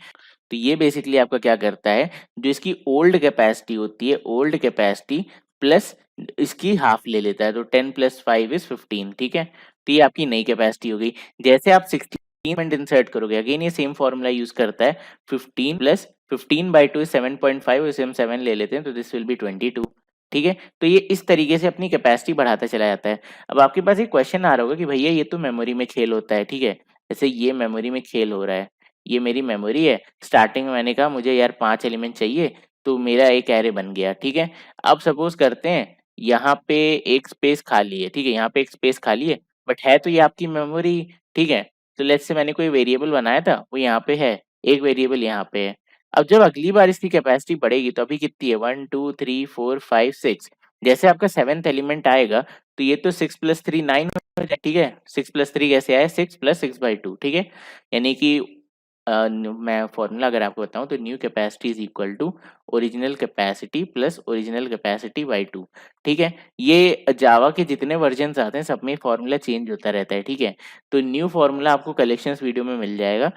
तो ये बेसिकली आपका क्या करता है, जो इसकी ओल्ड कैपेसिटी होती है, ओल्ड कैपेसिटी प्लस इसकी हाफ ले लेता है, तो 10 + 5 = 15, ठीक है, तो ये आपकी नई कैपेसिटी हो गई। जैसे आप 16 एलिमेंट इंसर्ट करोगे, अगेन ये सेम फॉर्मूला यूज करता है, 15 + 15/2 = 7.5, इसे हम 7 ले लेते हैं, तो दिस विल बी 22, ठीक है, तो ये इस तरीके से अपनी कैपेसिटी बढ़ाता चला जाता है। अब आपके पास एक क्वेश्चन आ रहा होगा कि भैया ये तो मेमोरी में खेल होता है, ठीक है, जैसे ये मेमोरी में खेल हो रहा है, ये मेरी मेमोरी है, स्टार्टिंग में मैंने कहा मुझे यार 5 एलिमेंट चाहिए, तो मेरा एक एरे बन गया, ठीक है। अब सपोज करते हैं यहाँ पे एक स्पेस खाली है, ठीक है, यहाँ पे एक स्पेस खाली है, बट है तो ये आपकी मेमोरी, ठीक है, तो लेट्स से मैंने कोई वेरिएबल बनाया था, वो यहाँ पे है, एक वेरिएबल यहाँ पे है। अब जब अगली बार इसकी कैपेसिटी बढ़ेगी तो अभी कितनी है, 1 2 3 4 5 6, जैसे आपका 7th एलिमेंट आएगा, तो ये तो 6 + 3 9 हो जाए, ठीक है, 6 + 3 कैसे आया, 6 + 6/2, ठीक है, यानी कि मैं फॉर्मूला अगर आपको बताऊं, तो new capacity is equal to original capacity plus original capacity by 2, ठीक है। ये जावा के जितने वर्जन आते हैं सब में फॉर्मूला चेंज होता रहता है, ठीक है, तो न्यू फॉर्मूला आपको कलेक्शंस वीडियो में मिल जाएगा।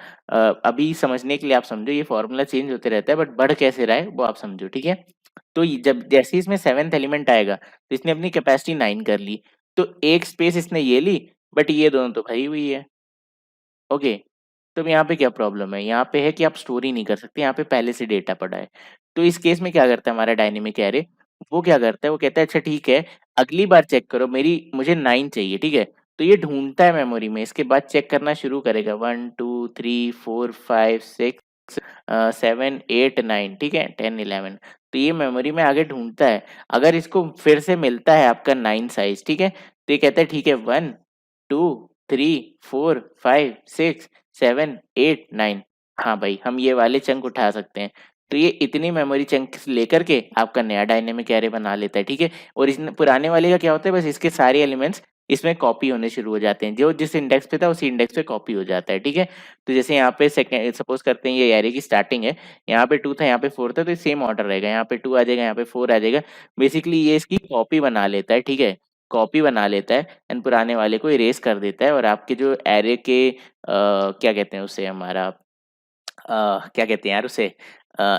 अभी समझने के लिए आप समझो, ये फॉर्मूला चेंज होते रहता है, बट बढ़ कैसे रहा है वो आप समझो, ठीक है। तो जब जैसे इसमें 7th एलिमेंट आएगा, तो इसने अपनी कैपेसिटी 9 कर ली, तो एक स्पेस इसने ये ली, बट ये दोनों तो भरी हुई है, ओके। तो यहाँ पे क्या प्रॉब्लम है? यहाँ पे है कि आप स्टोर ही नहीं कर सकते, यहाँ पे पहले से डेटा पड़ा है। तो इस केस में क्या करता है हमारा डायनेमिक एरे, वो क्या करता है, वो कहता है अच्छा ठीक है, अगली बार चेक करो, मुझे 9 चाहिए, ठीक है? तो ये ढूँढता है मेमोरी में, इसके बाद चेक करना शुरू करेगा, 1 2 3 4 5 6 7 8 9, ठीक है? 10 11, तो ये मेमोरी में आगे ढूँढता है। अगर इसको फिर से मिलता है आपका 9 साइज़, ठीक है? तो ये कहता है ठीक है, 1 2 3 4 5 6 7 8 9, हाँ भाई, हम ये वाले चंक उठा सकते हैं। तो ये इतनी मेमोरी चंक्स लेकर के आपका नया डायनेमिक एरे बना लेता है, ठीक है? और इस पुराने वाले का क्या होता है, बस इसके सारे एलिमेंट्स इसमें कॉपी होने शुरू हो जाते हैं। जो जिस इंडेक्स पे था उसी इंडेक्स पे कॉपी हो जाता है, ठीक है? तो जैसे यहाँ पे सेकंड सपोज़ करते हैं ये एरे की स्टार्टिंग है, यहाँ पे 2 था, यहाँ पे 4 था, तो सेम ऑर्डर रहेगा। यहाँ पे 2 आ जाएगा, यहाँ पे 4 आ जाएगा। बेसिकली ये इसकी कॉपी बना लेता है, ठीक है? कॉपी बना लेता है एंड पुराने वाले को इरेज़ कर देता है, और आपके जो एरे के क्या कहते हैं उसे हमारा क्या कहते हैं यार उसे,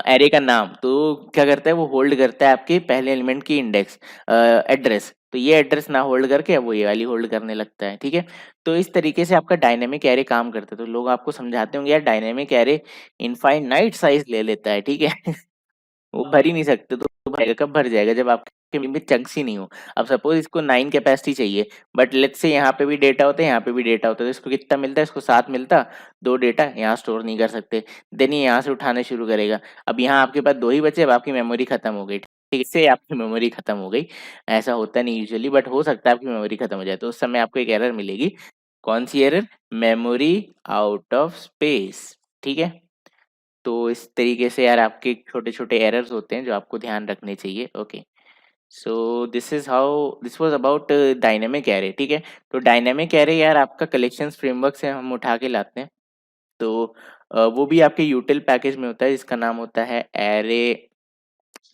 एरे का नाम, तो क्या करता है वो होल्ड करता है आपके पहले एलिमेंट की इंडेक्स एड्रेस, तो ये एड्रेस ना होल्ड करके वो ये वाली होल्ड करने लगता है, ठीक है। तो इस तरीके से आपका डायनेमिक एरे काम करता है। तो लोग आपको समझाते होंगे यार डायनेमिक एरे इनफाइनाइट साइज ले लेता है, ठीक है। वो भर ही नहीं सकते, तो भरेगा कब, भर जाएगा जब आपके में चंक्स ही नहीं हो। अब सपोज इसको 9 कैपेसिटी चाहिए, बट लेट्स से यहाँ पे भी डेटा होता है, यहाँ पे भी डेटा होता है, तो इसको कितना मिलता है, इसको 7 मिलता, 2 डेटा यहाँ स्टोर नहीं कर सकते, देन ये यहाँ से उठाना शुरू करेगा। अब यहाँ आपके पास 2 ही बचे, अब आपकी मेमोरी खत्म हो गई, ठीक है, इससे आपकी मेमोरी खत्म हो गई। ऐसा होता नहीं यूजुअली, बट हो सकता है आपकी मेमोरी खत्म हो जाए, तो उस समय आपको एक एरर मिलेगी। कौन सी error? Memory out of space, ठीक है। तो इस तरीके से यार आपके छोटे-छोटे एरर्स होते हैं जो आपको ध्यान रखने चाहिए। Okay, so this was about dynamic array, ठीक है। तो डायनामिक एरे यार आपका कलेक्शंस फ्रेमवर्क से हम उठा के लाते हैं। तो वो भी आपके यूटिल पैकेज में होता है, जिसका नाम होता है एरे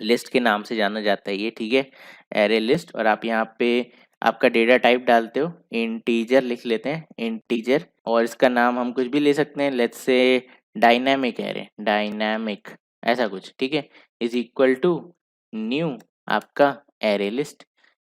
लिस्ट के नाम से जाना जाता है ये, ठीक है, एरे लिस्ट। और आप यहाँ पे आपका डेटा टाइप डालते हो, इंटीजर लिख लेते हैं, इंटीजर, और इसका नाम हम कुछ भी ले सकते हैं, let's say dynamic array, dynamic ऐसा कुछ, ठीक है, इज इक्वल टू न्यू आपका एरे लिस्ट।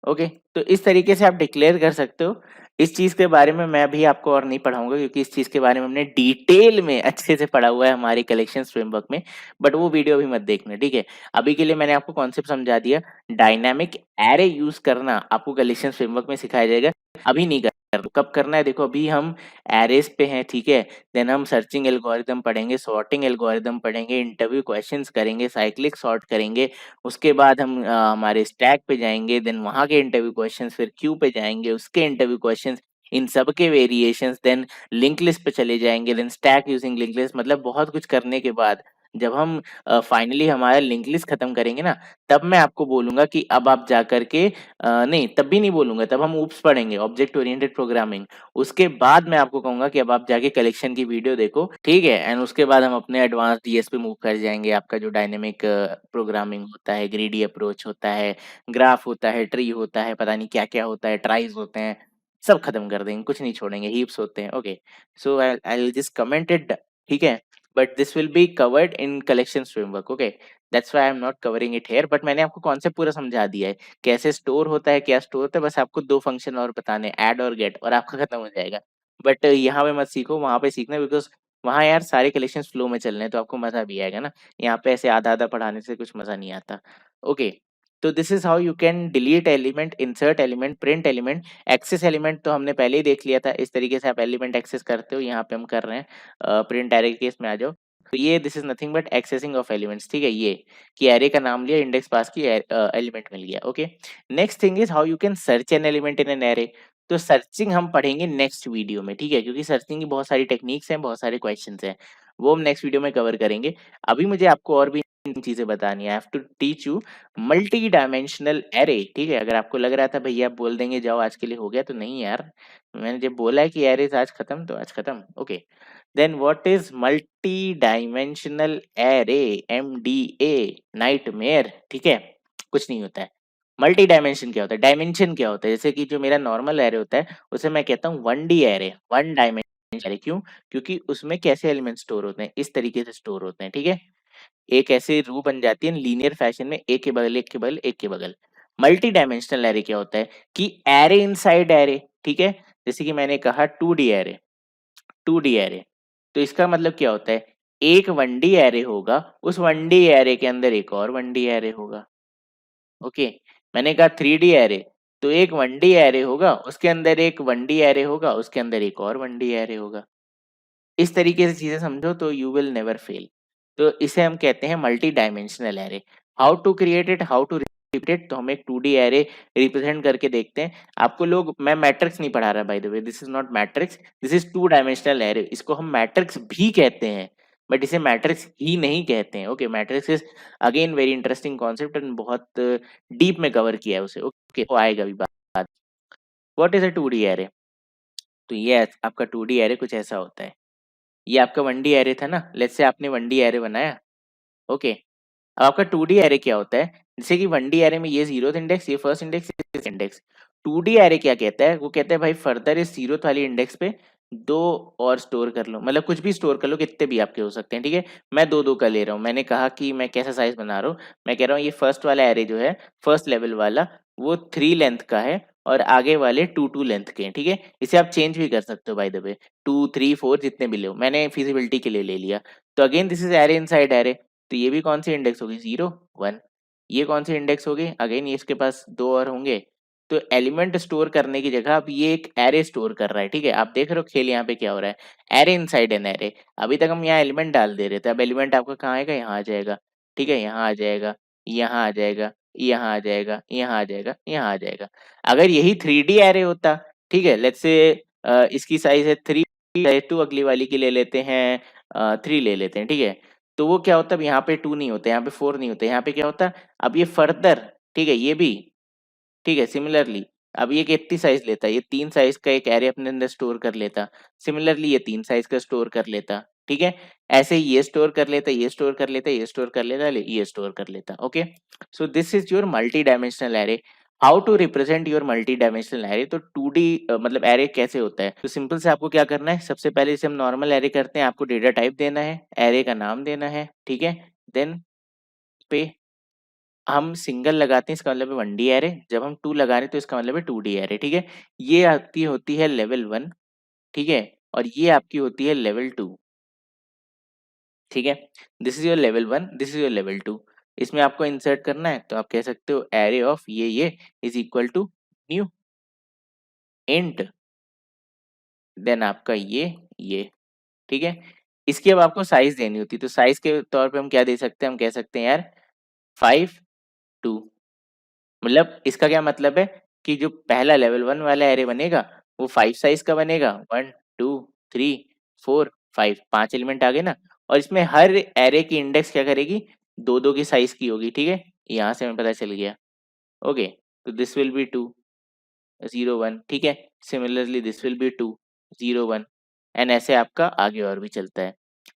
ओके, तो इस तरीके से आप डिक्लेयर कर सकते हो। इस चीज़ के बारे में मैं अभी आपको और नहीं पढ़ाऊँगा, क्योंकि इस चीज़ के बारे में हमने डिटेल में अच्छे से पढ़ा हुआ है हमारे कलेक्शंस फ्रेमवर्क में, बट वो वीडियो अभी मत देखना, ठीक है? अभी के लिए मैंने आपको कॉन्सेप्ट समझा दिया। डायनामिक एरे यूज़ करना आपको कलेक्शंस फ्रेमवर्क में सिखाया जाएगा, अभी नहीं करना। कब करना है देखो, अभी हम एरेज़ पे हैं, ठीक है? देन हम सर्चिंग एल्गोरिदम पढ़ेंगे, सॉर्टिंग एल्गोरिदम पढ़ेंगे, इंटरव्यू क्वेश्चंस करेंगे, साइक्लिक सॉर्ट करेंगे, उसके बाद हम हमारे स्टैक पे जाएँगे, देन वहाँ के इंटरव्यू क्वेश्चंस, फिर क्यू पे जाएँगे, उसके इंटरव्यू क्वेश्चंस, इन सब के वेरिएशंस, देन लिंक लिस्ट पे चले जाएँगे, then stack using link list, मतलब बहुत कुछ करने के बाद जब हम फाइनली हमारा लिंक लिस्ट खत्म करेंगे ना, तब मैं आपको बोलूंगा कि अब आप जा करके नहीं, तब भी नहीं बोलूंगा, तब हम ऊप्स पढ़ेंगे, ऑब्जेक्ट ओरिएंटेड प्रोग्रामिंग। उसके बाद मैं आपको कहूंगा कि अब आप जाके कलेक्शन की वीडियो देखो, ठीक है। एंड उसके बाद हम अपने एडवांस डीएस पे मूव कर जाएंगे। आपका जो डायनेमिक प्रोग्रामिंग होता है, ग्रीडी अप्रोच होता है, ग्राफ होता है, ट्री होता है, पता नहीं क्या क्या होता है, ट्राइज होते हैं, सब खत्म कर देंगे, कुछ नहीं छोड़ेंगे, हीप्स होते हैं। Okay, so I will just comment it, ठीक है। But this will be covered in collection framework. Okay, that's why I am not covering it here. But मैंने आपको कॉन्सेप्ट पूरा समझा दिया है, कैसे स्टोर होता है, क्या स्टोर होता है। बस आपको दो फंक्शन और बताने, ऐड और गेट, और आपका खत्म हो जाएगा। बट यहाँ पे मत सीखो, वहां पे सीखना, बिकॉज वहाँ यार सारे कलेक्शन फ्लो में चल रहे हैं, तो आपको मजा भी आएगा ना। यहाँ पे ऐसे आधा आधा पढ़ाने से कुछ मजा नहीं आता। ओके, तो this is how you can delete element, insert element, print element, access element तो हमने पहले ही देख लिया था। इस तरीके से आप एलिमेंट एक्सेस करते हो, यहाँ पे हम कर रहे हैं। प्रिंट एरे के केस में आ जाओ, तो ये this is nothing but accessing of elements, ठीक है। ये कि एरे का नाम लिया, इंडेक्स पास की, एलिमेंट मिल गया। Okay, next thing is how you can search N element in an array. तो सर्चिंग हम पढ़ेंगे नेक्स्ट वीडियो में, ठीक है, क्योंकि सर्चिंग की बहुत सारी टेक्निक्स हैं, बहुत सारे क्वेश्चंस हैं, वो हम नेक्स्ट वीडियो में कवर करेंगे। अभी मुझे आपको और भी चीजें बतानी है। I have to teach you multi dimensional array, ठीक है। अगर आपको लग रहा था भैया आप बोल देंगे जाओ आज के लिए हो गया, तो नहीं यार, मैंने जब बोला है कि एरेज आज खत्म, तो आज खत्म। Okay, then what is multi dimensional array, MDA, nightmare, ठीक है। कुछ नहीं होता है। मल्टी डायमेंशन क्या होता है, डायमेंशन क्या होता है, जैसे कि जो मेरा नॉर्मल एरे होता है उसे मैं कहता हूँ 1D array, one dimension array. क्यों? क्योंकि उसमें कैसे एलिमेंट स्टोर होते हैं, इस तरीके से स्टोर होते हैं, ठीक है। एक ऐसी रो बन जाती है लीनियर फैशन में, एक के बगल एक के बगल एक के बगल। मल्टी डायमेंशनल एरे क्या होता है कि एरे इनसाइड एरे, ठीक है। जैसे कि मैंने कहा 2D एरे, 2D एरे, तो इसका मतलब क्या होता है, एक 1D एरे होगा, उस 1D एरे के अंदर एक और 1D एरे होगा। ओके, मैंने कहा 3D एरे, तो एक 1D एरे होगा, उसके अंदर एक 1D एरे होगा, उसके अंदर एक और 1D एरे होगा। इस तरीके से चीजें समझो तो यू विल नेवर फेल। तो इसे हम कहते हैं multi dimensional array. How to create it, how to repeat it, तो हम एक 2D एरे रिप्रेजेंट करके देखते हैं। आपको लोग, मैं मैट्रिक्स नहीं पढ़ा रहा by the way, this is not matrix, this is 2 dimensional array. इसको हम मैट्रिक्स भी कहते हैं, बट इसे मैट्रिक्स ही नहीं कहते हैं। Okay, matrix is again very interesting concept and बहुत डीप में कवर किया है उसे। ओके, वो आएगा भी बात। What is a 2D array? तो ये आपका 2D एरे कुछ ऐसा होता है। ये आपका 1D एरे था ना, लेट्स से आपने 1D एरे बनाया। ओके, अब आपका 2D एरे क्या होता है, जैसे कि 1D एरे में ये जीरोथ इंडेक्स, ये फर्स्ट इंडेक्स, ये इंडेक्स। 2D एरे क्या कहता है, वो कहता है भाई फर्दर इस जीरोथ वाली इंडेक्स पे दो और स्टोर कर लो, मतलब कुछ भी स्टोर कर लो, कितने भी आपके हो सकते हैं, ठीक है। मैं दो दो का ले रहा हूँ, मैंने कहा कि मैं कैसा साइज बना रहा हूँ, मैं कह रहा हूँ ये फर्स्ट वाला एरे जो है, फर्स्ट लेवल वाला, वो 3 लेंथ का है, और आगे वाले 2 लेंथ के हैं, ठीक है। इसे आप चेंज भी कर सकते हो बाय द वे, 2 3 4 जितने भी लो, मैंने फिजिबिलिटी के लिए ले लिया। तो again this is array inside array, तो ये भी कौन सी इंडेक्स होगी, 0 1। ये कौन सी इंडेक्स होगी, अगेन ये इसके पास दो और होंगे। तो एलिमेंट स्टोर करने की जगह अब ये एक एरे स्टोर कर रहा है, ठीक है। आप देख रहे हो खेल यहाँ पे क्या हो रहा है, एरे इनसाइड एन एरे। अभी तक हम यहाँ एलिमेंट डाल दे रहे थे, अब एलिमेंट आपका कहाँ आएगा, यहाँ आ जाएगा, ठीक है। यहाँ आ जाएगा, यहाँ आ जाएगा, यहाँ आ जाएगा, यहाँ आ जाएगा, यहाँ आ जाएगा। अगर यही 3D एरे होता, ठीक है, लेट्स से इसकी साइज है 3, 2 अगली वाली की ले लेते हैं, 3 ले लेते हैं, ठीक है। तो वो क्या होता है, अब यहाँ पे 2 नहीं होता, यहाँ पे 4 नहीं होता, यहाँ पे क्या होता, अब ये फर्दर, ठीक है, ये भी, ठीक है, सिमिलरली अब ये कितनी साइज लेता है, ये 3 साइज का एक एरे अपने अंदर स्टोर कर लेता, सिमिलरली ये 3 साइज का स्टोर कर लेता, ठीक है। ऐसे ही ये स्टोर कर लेता, ये स्टोर कर लेता, ये स्टोर कर लेता, ये स्टोर कर लेता। Okay, so this is your multi dimensional array. How to represent your multi dimensional array, तो 2D मतलब एरे कैसे होता है, तो सिंपल से आपको क्या करना है, सबसे पहले जैसे हम नॉर्मल एरे करते हैं, आपको डेटा टाइप देना है, एरे का नाम देना है, ठीक है। देन पे हम सिंगल लगाते हैं, इसका मतलब है 1D एरे, जब हम 2 लगा रहे हैं तो इसका मतलब है 2D एरे, ठीक है। ये आपकी होती है लेवल 1, ठीक है, और ये आपकी होती है लेवल 2, ठीक है। This is your level 1, this is your level 2। इसमें आपको इंसर्ट करना है, तो आप कह सकते हो एरे ऑफ ये is equal to new int, then आपका ये, ठीक है। इसकी अब आपको साइज देनी होती है, तो साइज के तौर पे हम क्या दे सकते हैं, हम कह सकते हैं यार 5 2। मतलब इसका क्या मतलब है कि जो पहला लेवल 1 वाला एरे बनेगा वो 5 साइज का बनेगा, 1 2 3 4 5, 5 एलिमेंट आ गए ना। और इसमें हर एरे की इंडेक्स क्या करेगी, 2 की साइज की होगी, ठीक है, यहाँ से हमें पता चल गया। ओके, तो दिस विल बी 2 0 1, ठीक है, similarly this will B 2 0 1, and ऐसे आपका आगे और भी चलता है।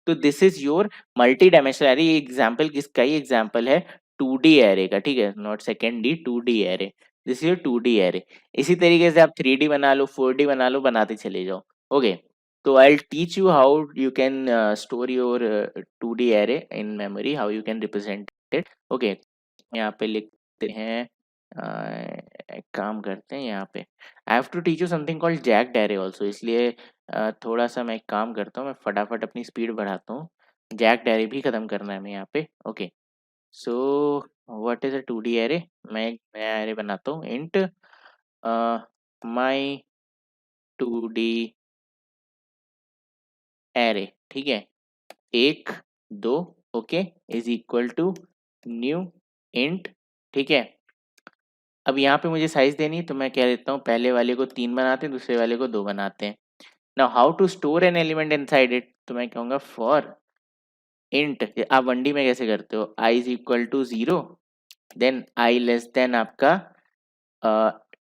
तो this is your multi dimensional array. ये एग्जाम्पल किसका, ही एग्जाम्पल है 2D एरे का, ठीक है, not second D, 2D array, this is your 2D array. इसी तरीके से आप 3D बना लो, 4D बना लो, बनाते चले जाओ। ओके, तो I will teach you how you can store your 2D array in memory, how you can represent it. Okay, यहाँ पे लिखते हैं, एक काम करते हैं यहाँ पे, I have to teach you something called jagged array also, इसलिए थोड़ा सा मैं एक काम करता हूँ, मैं फटाफट अपनी स्पीड बढ़ाता हूँ, जैक्ड एरे भी खत्म करना है हमें यहाँ पे। Okay, so what is a 2D array, मैं एक नया एरे बनाता हूँ, इंट माई 2D एरे, ठीक है, 1 2, okay, is equal to new int, ठीक है। अब यहाँ पे मुझे साइज देनी है, तो मैं कह देता हूँ पहले वाले को 3 बनाते हैं, दूसरे वाले को 2 बनाते हैं। Now how to store an element inside it, तो मैं कहूँगा फॉर इंट, आप 1D में कैसे करते हो, i is equal to 0, then i less than आपका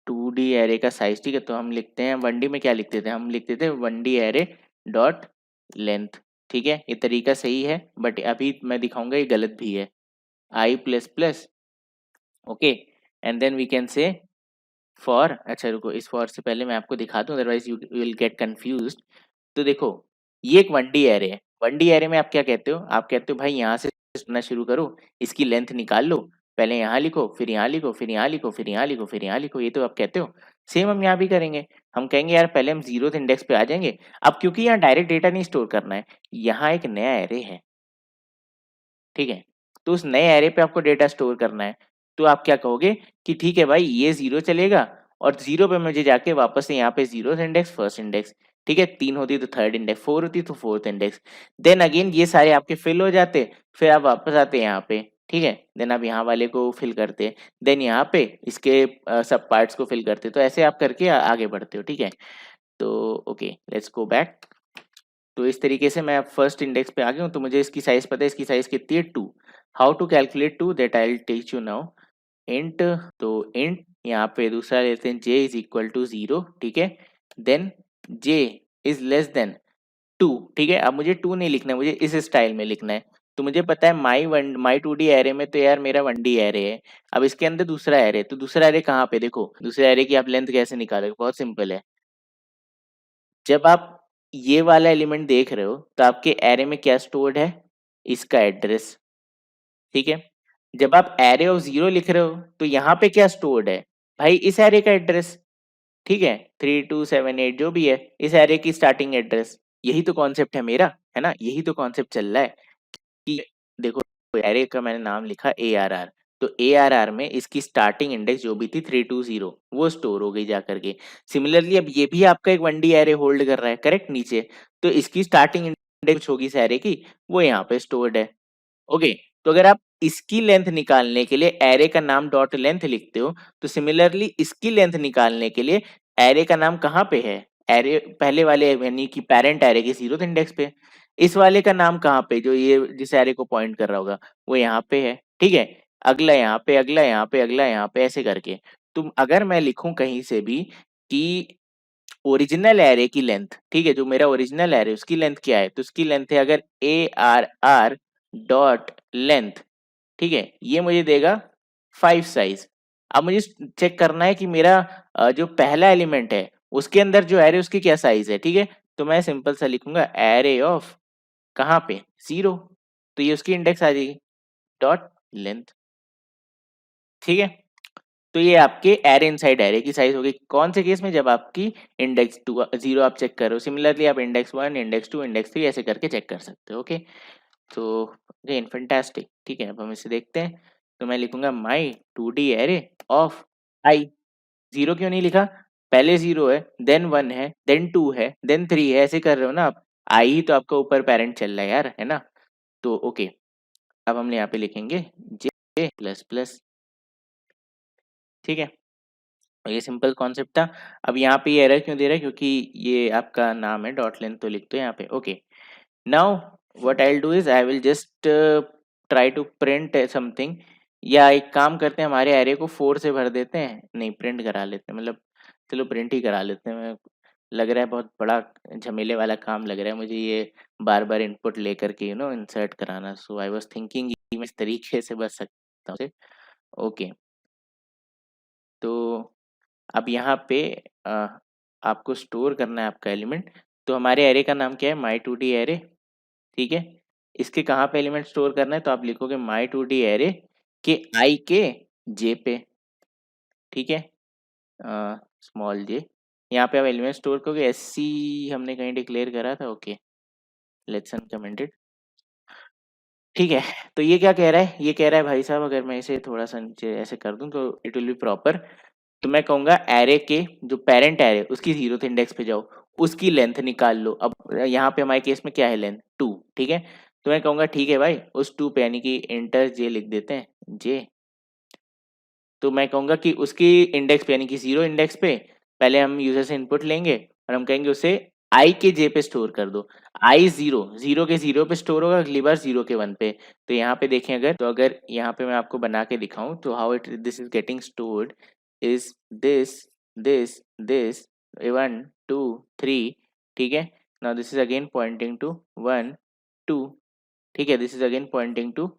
2D एरे का साइज, ठीक है, तो हम लिखते हैं 1D में क्या लिखते थे, हम लिखते थे 1D एरे डॉट लेंथ, ठीक है, ये तरीका सही है, बट अभी मैं दिखाऊंगा ये गलत भी है, i plus plus, okay, and then we can say for, अच्छा रुको, इस फॉर से पहले मैं आपको दिखा दूं, otherwise you will get confused. तो देखो, ये एक 1D एरे है, 1D एरे में आप क्या कहते हो, आप कहते हो भाई यहाँ से सुनना शुरू करो, इसकी लेंथ निकाल लो, पहले यहाँ लिखो, फिर यहाँ लिखो, फिर यहाँ लिखो, फिर यहाँ लिखो, फिर यहाँ लिखो, ये तो आप कहते हो। सेम हम यहाँ भी करेंगे, हम कहेंगे यार पहले हम 0th इंडेक्स पे आ जाएंगे। अब क्योंकि यहाँ डायरेक्ट डेटा नहीं स्टोर करना है, यहाँ एक नया एरे है, ठीक है, तो उस नए एरे पे आपको डेटा स्टोर करना है, तो आप क्या कहोगे कि ठीक है भाई ये 0 चलेगा, और 0 पे मुझे जाके वापस से यहाँ पे 0th इंडेक्स, फर्स्ट इंडेक्स, ठीक है, 3 होती तो थर्ड इंडेक्स, 4 होती तो फोर्थ इंडेक्स, देन अगेन ये सारे आपके फिल हो जाते, फिर आप वापस आते यहाँ पे, ठीक है, देन आप यहाँ वाले को फिल करते, देन यहाँ पे इसके सब पार्ट्स को फिल करते, तो ऐसे आप करके आगे बढ़ते हो, ठीक है। तो ओके, लेट्स गो बैक। तो इस तरीके से मैं फर्स्ट इंडेक्स पे आ गया हूँ, तो मुझे इसकी साइज पता है, इसकी साइज कितनी है 2। How to calculate 2, that I will teach you now. Int, तो इंट यहाँ पे दूसरा लेते हैं, j इज इक्वल टू 0, ठीक है, then j is less than 2, ठीक है। अब मुझे 2 नहीं लिखना है, मुझे इस स्टाइल में लिखना है, तो मुझे पता है माई 2D एरे में तो यार मेरा 1D एरे है, अब इसके अंदर दूसरा एरे, तो दूसरा एरे कहाँ पे, देखो दूसरे एरे की आप लेंथ कैसे निकालोगे, बहुत सिंपल है, जब आप ये वाला एलिमेंट देख रहे हो तो आपके एरे में क्या स्टोर्ड है, इसका एड्रेस, ठीक है। जब आप एरे ऑफ 0 लिख रहे हो तो यहाँ पे क्या स्टोर्ड है, भाई इस एरे का एड्रेस, ठीक है, 3278 जो भी है, इस एरे की स्टार्टिंग एड्रेस, यही तो कॉन्सेप्ट है मेरा, है ना, यही तो कॉन्सेप्ट चल रहा है कि देखो, एरे का मैंने नाम लिखा ARR, तो ARR में इसकी स्टार्टिंग इंडेक्स जो भी थी 320 वो स्टोर हो गई जा करके। सिमिलरली अब ये भी आपका एक 1D एरे होल्ड कर रहा है, करेक्ट, नीचे, तो इसकी स्टार्टिंग इंडेक्स होगी इस एरे की, वो यहाँ पे स्टोर्ड है। ओके, तो अगर आप इसकी लेंथ निकालने के लिए एरे का नाम डॉट लेंथ लिखते हो, तो सिमिलरली इसकी लेंथ निकालने के लिए एरे का नाम कहाँ पे है, एरे पहले वाले यानी कि पेरेंट एरे के 0th इंडेक्स पे, इस वाले का नाम कहाँ पे, जो ये जिस एरे को पॉइंट कर रहा होगा वो यहाँ पे है, ठीक है, अगला यहाँ पे, अगला यहाँ पे, अगला यहाँ पे, ऐसे करके। तुम अगर मैं लिखूं कहीं से भी कि ओरिजिनल एरे की लेंथ, ठीक है, जो मेरा ओरिजिनल एरे उसकी लेंथ क्या है, तो उसकी लेंथ है अगर ARR डॉट लेंथ, ठीक है, ये मुझे देगा 5 साइज। अब मुझे चेक करना है कि मेरा जो पहला एलिमेंट है उसके अंदर जो एरे उसकी क्या साइज है, ठीक है, तो मैं सिंपल सा लिखूंगा एरे ऑफ, कहाँ पे, 0, तो ये उसकी इंडेक्स आ जाएगी डॉट लेंथ, ठीक है। तो ये आपके एरे इनसाइड एरे की साइज होगी, कौन से केस में, जब आपकी इंडेक्स 2 0 आप चेक करो, सिमिलरली आप इंडेक्स 1 इंडेक्स 2 इंडेक्स 3 ऐसे करके चेक कर सकते हो। ओके, तो अगेन फैंटास्टिक, ठीक है, अब हम इसे देखते हैं, तो मैं लिखूंगा माई 2D एरे ऑफ आई, 0 क्यों नहीं लिखा, पहले 0 है, देन 1 है, देन 2 है, देन 3 है, ऐसे कर रहे हो ना आप, आई ही तो आपका ऊपर पेरेंट चल रहा है यार, है ना। तो ओके, अब हम यहाँ पे लिखेंगे जे प्लस प्लस, ठीक है, ये सिंपल कॉन्सेप्ट था। अब यहाँ पे ये एरर क्यों दे रहा है, क्योंकि ये आपका नाम है डॉट लेंथ, तो लिख दो यहाँ पे। Okay, now what I will do is I will just try to print something, या एक काम करते हैं हमारे एरे को 4 से भर देते हैं, नहीं प्रिंट करा लेते हैं, मतलब चलो प्रिंट ही करा लेते हैं। लग रहा है बहुत बड़ा झमेले वाला काम लग रहा है मुझे ये, बार बार इनपुट लेकर के इंसर्ट कराना। सो आई वाज थिंकिंग मैं इस तरीके से बच सकता हूँ। ओके, तो अब यहाँ पे अ, आपको स्टोर करना है आपका एलिमेंट। तो हमारे एरे का नाम क्या है, माई टू डी एरे, ठीक है। इसके कहाँ पे एलिमेंट स्टोर करना है, तो आप लिखोगे माई टू डी एरे के आई के जे पे, ठीक है, स्मॉल जे। यहाँ पे आप एलिमेंट स्टोर करोगे, एस सी हमने कहीं डिक्लेयर करा था, ओके लेट्स अनकमेंटेड, ठीक है। तो ये क्या कह रहा है, ये कह रहा है भाई साहब अगर मैं इसे थोड़ा सा नीचे ऐसे कर दूं तो इट विल बी प्रॉपर। तो मैं कहूंगा एरे के जो पेरेंट एरे उसकी 0th इंडेक्स पे जाओ, उसकी लेंथ निकाल लो। अब यहाँ पे हमारे केस में क्या है, लेंथ 2, ठीक है। तो मैं कहूंगा ठीक है भाई, उस 2 पे यानी कि इंटर जे लिख देते हैं, जे। तो मैं कहूंगा कि उसकी इंडेक्स पे यानी कि 0 इंडेक्स पे पहले हम यूजर से इनपुट लेंगे और हम कहेंगे उसे आई के जे पे स्टोर कर दो। आई 0, 0 के 0 पे स्टोर होगा, अगली बार 0 के 1 पे। तो यहाँ पे देखें अगर, तो अगर यहाँ पे मैं आपको बना के दिखाऊं तो how it this is getting stored is this this this 1 2 3, ठीक है। Now this is again pointing to 1 2, ठीक है। This is again pointing to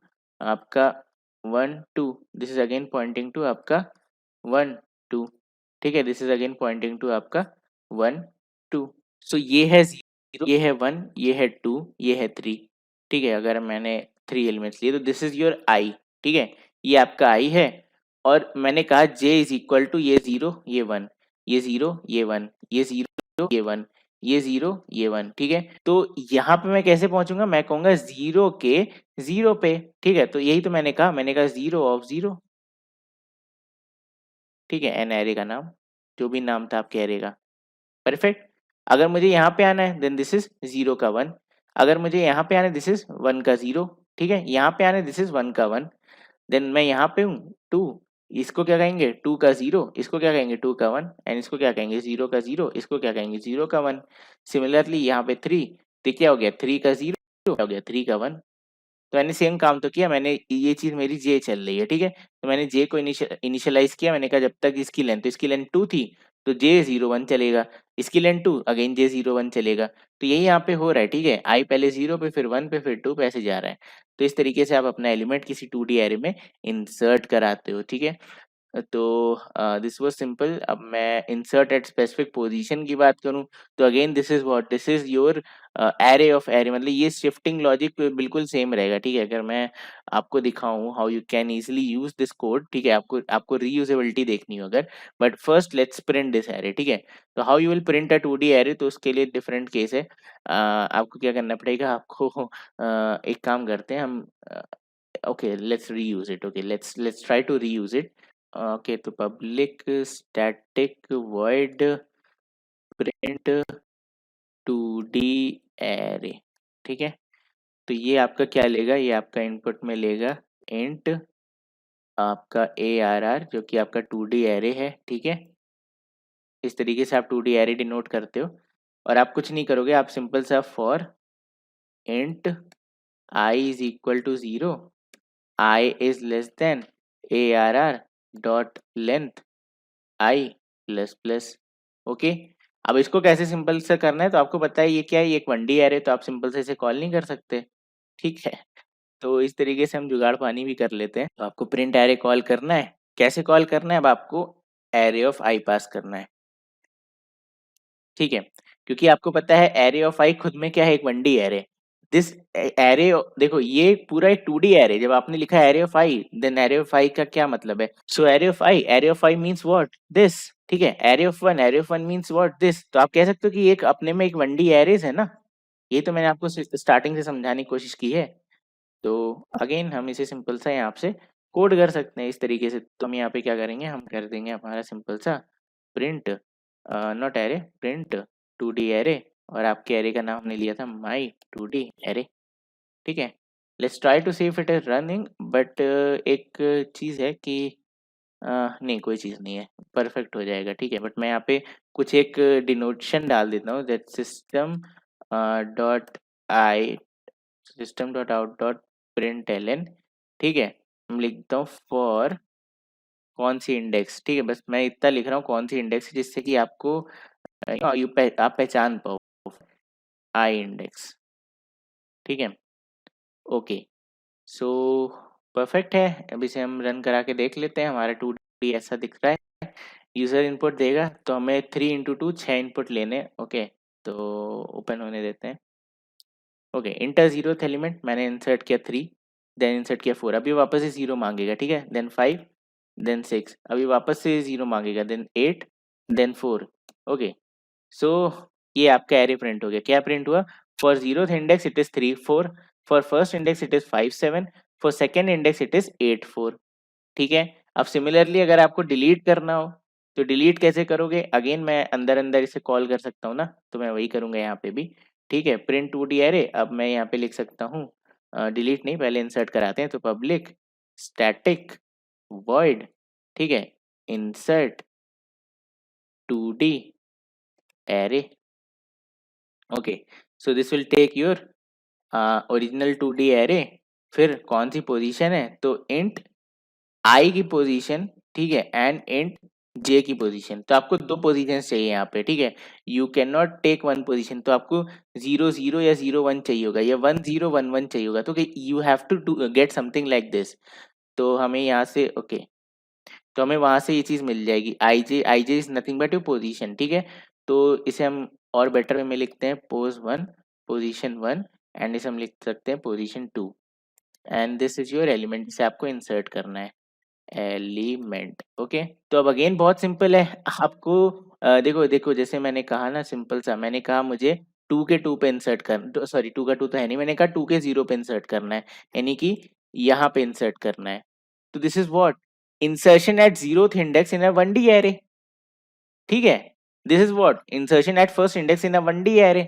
आपका 1 2, this is again pointing to आपका 1 2, ठीक है। This is again pointing to आपका 1 2। सो ये है 0, ये है 1, ये है 2, ये है 3, ठीक है। अगर मैंने 3 एलिमेंट्स लिए तो दिस इज योर आई, ठीक है। ये आपका आई है, और मैंने कहा जे इज इक्वल टू ये 0 ये 1, ये 0 ये 1, ये 0 ये 1, ये 0 ये 1, ठीक है। तो यहाँ पे मैं कैसे पहुंचूंगा, मैं कहूंगा 0 के 0 पे, ठीक है। तो यही तो मैंने कहा 0 ऑफ 0, ठीक है। एन एरे का नाम, जो भी नाम था आपके एरे का, परफेक्ट। अगर मुझे यहाँ पे आना है देन दिस इज 0 का 1, अगर मुझे यहाँ पे आना है दिस इज 1 का 0, ठीक है। यहाँ पे आना है दिस इज 1 का 1, देन मैं यहाँ पे हूँ 2, इसको क्या कहेंगे 2 का 0, इसको क्या कहेंगे 2 का 1, एंड इसको क्या कहेंगे 0 का 0, इसको क्या कहेंगे 0 का 1। सिमिलरली यहाँ पे 3, तो क्या हो गया 3 का 0, क्या हो गया 3 का 1। तो मैंने सेम काम तो किया, मैंने ये चीज मेरी जे चल रही है, ठीक है। तो मैंने जे को इनिशियलाइज किया, मैंने कहा जब तक इसकी लेंथ, तो इसकी लेंथ 2 थी, तो जे 0 1 चलेगा, इसकी लेंथ 2, अगेन जे 0 1 चलेगा। तो यही यहाँ पे हो रहा है, ठीक है। आई पहले 0 पे, फिर 1 पे, फिर 2 पे, ऐसे जा रहा है। तो इस तरीके से आप अपना एलिमेंट किसी 2D एरे में इंसर्ट कराते हो, ठीक है। तो दिस वाज सिंपल। अब मैं इंसर्ट एट स्पेसिफिक पोजीशन की बात करूं, तो again this is what, this is your array of array, मतलब ये शिफ्टिंग लॉजिक बिल्कुल सेम रहेगा, ठीक है। अगर मैं आपको दिखाऊं how you can easily use this code, ठीक है, आपको आपको रीयूजेबिलिटी देखनी हो अगर, but first let's print this array, ठीक है। तो how you will print a 2D array, तो उसके लिए डिफरेंट केस है। आपको क्या करना पड़ेगा, आपको एक काम करते हैं हम, okay, let's reuse it, okay, let's try to reuse it। okay, तो public static void print 2D array, ठीक है। तो ये आपका क्या लेगा, ये आपका इनपुट में लेगा int आपका arr, जो कि आपका 2D array है, ठीक है। इस तरीके से आप 2D array डिनोट करते हो, और आप कुछ नहीं करोगे, आप सिंपल सा for int I is equal to 0, I is less than arr dot length I plus plus, okay. अब इसको कैसे सिंपल से करना है, तो आपको पता है ये क्या है, ये एक 1D एरे, तो आप सिंपल से इसे कॉल नहीं कर सकते, ठीक है। तो इस तरीके से हम जुगाड़ पानी भी कर लेते हैं। तो आपको प्रिंट एरे कॉल करना है, कैसे कॉल करना है, अब आपको एरे ऑफ आई पास करना है, ठीक है। क्योंकि आपको पता है एरे ऑफ आई खुद में क्या है, एक 1D एरे। दिस एरे, देखो ये पूरा एक 2D एरे, जब आपने लिखा array of I, then array of I का क्या मतलब है, so array of I means what, this, ठीक है। Array of one means what, this. तो आप कह सकते हो कि ये एक अपने में एक 1D एरेज है ना, ये तो मैंने आपको स्टार्टिंग से समझाने की कोशिश की है। तो अगेन हम इसे सिंपल सा यहाँ से कोड कर सकते हैं इस तरीके से। तो हम यहाँ पे क्या करेंगे, हम कर देंगे हमारा सिंपल सा print, not array, print 2D array, और आपके एरे का नाम हमने लिया था माई 2D एरे, ठीक है। Let's try to see if it is running, but एक चीज़ है कि नहीं कोई चीज़ नहीं है, परफेक्ट हो जाएगा, ठीक है। बट मैं यहाँ पे कुछ एक डिनोटेशन डाल देता हूँ, that system dot i system dot out dot print Elon, ठीक है, मैं लिखता हूँ फॉर कौन सी इंडेक्स, ठीक है, बस मैं इतना लिख रहा हूँ कौन सी इंडेक्स, जिससे कि आपको आप पहचान पाओ, आई इंडेक्स, ठीक है। ओके, सो परफेक्ट है। अब इसे हम रन करा के देख लेते हैं, हमारा 2D ऐसा दिख रहा है। यूज़र इनपुट देगा तो हमें 3 × 2 6 इनपुट लेने, ओके, तो ओपन होने देते हैं। ओके, इंटर जीरोथ एलिमेंट मैंने इंसर्ट किया 3, देन इंसर्ट किया 4, अभी वापस से 0 मांगेगा, ठीक है, देन 5, देन 6, अभी वापस से 0 मांगेगा, देन 8, देन 4। ओके, सो ये आपका एरे प्रिंट हो गया। क्या प्रिंट हुआ? For zeroth index it is 3 4, for first index it is 5 7, for second index it is 8 4, ठीक है। अब सिमिलरली अगर आपको डिलीट करना हो तो डिलीट कैसे करोगे? अगेन मैं अंदर अंदर इसे कॉल कर सकता हूँ ना, तो मैं वही करूंगा यहाँ पे भी, ठीक है। प्रिंट 2D एरे, अब मैं यहाँ पे लिख सकता हूँ, डिलीट नहीं, पहले इंसर्ट कराते हैं, तो पब्लिक स्टैटिक वॉइड, ठीक है, insert 2D array, okay, so this will take your original 2D array. फिर कौन सी पोजीशन है? तो इंट आई की पोजीशन, ठीक है, एंड इंट जे की पोजीशन। तो आपको दो पोजीशन चाहिए यहाँ पे, ठीक है, you can not take one position. तो आपको 0 0 या 0 1 चाहिए होगा, या 1 0 1 1 चाहिए होगा, तो you have to get something like this. तो हमें यहाँ से ओके, तो हमें वहां से ये चीज मिल जाएगी, I J is nothing but your position, ठीक है। तो इसे हम और बेटर वे में लिखते हैं, पोज 1 पोजीशन 1, एंड इसे हम लिख सकते हैं position 2, and this is your element जिसे आपको इंसर्ट करना है, एलिमेंट, ओके। तो अब अगेन बहुत सिंपल है आपको, देखो देखो, जैसे मैंने कहा ना, सिंपल सा, मैंने कहा मुझे 2 के 2 पे इंसर्ट करना, सॉरी 2 का 2 तो है नहीं, मैंने कहा 2 के 0 पे इंसर्ट करना है, यानी कि यहाँ पे इंसर्ट करना है। तो this is what, insertion at zeroth index in a 1D array, ठीक है। This is what, insertion at first index in a 1D array.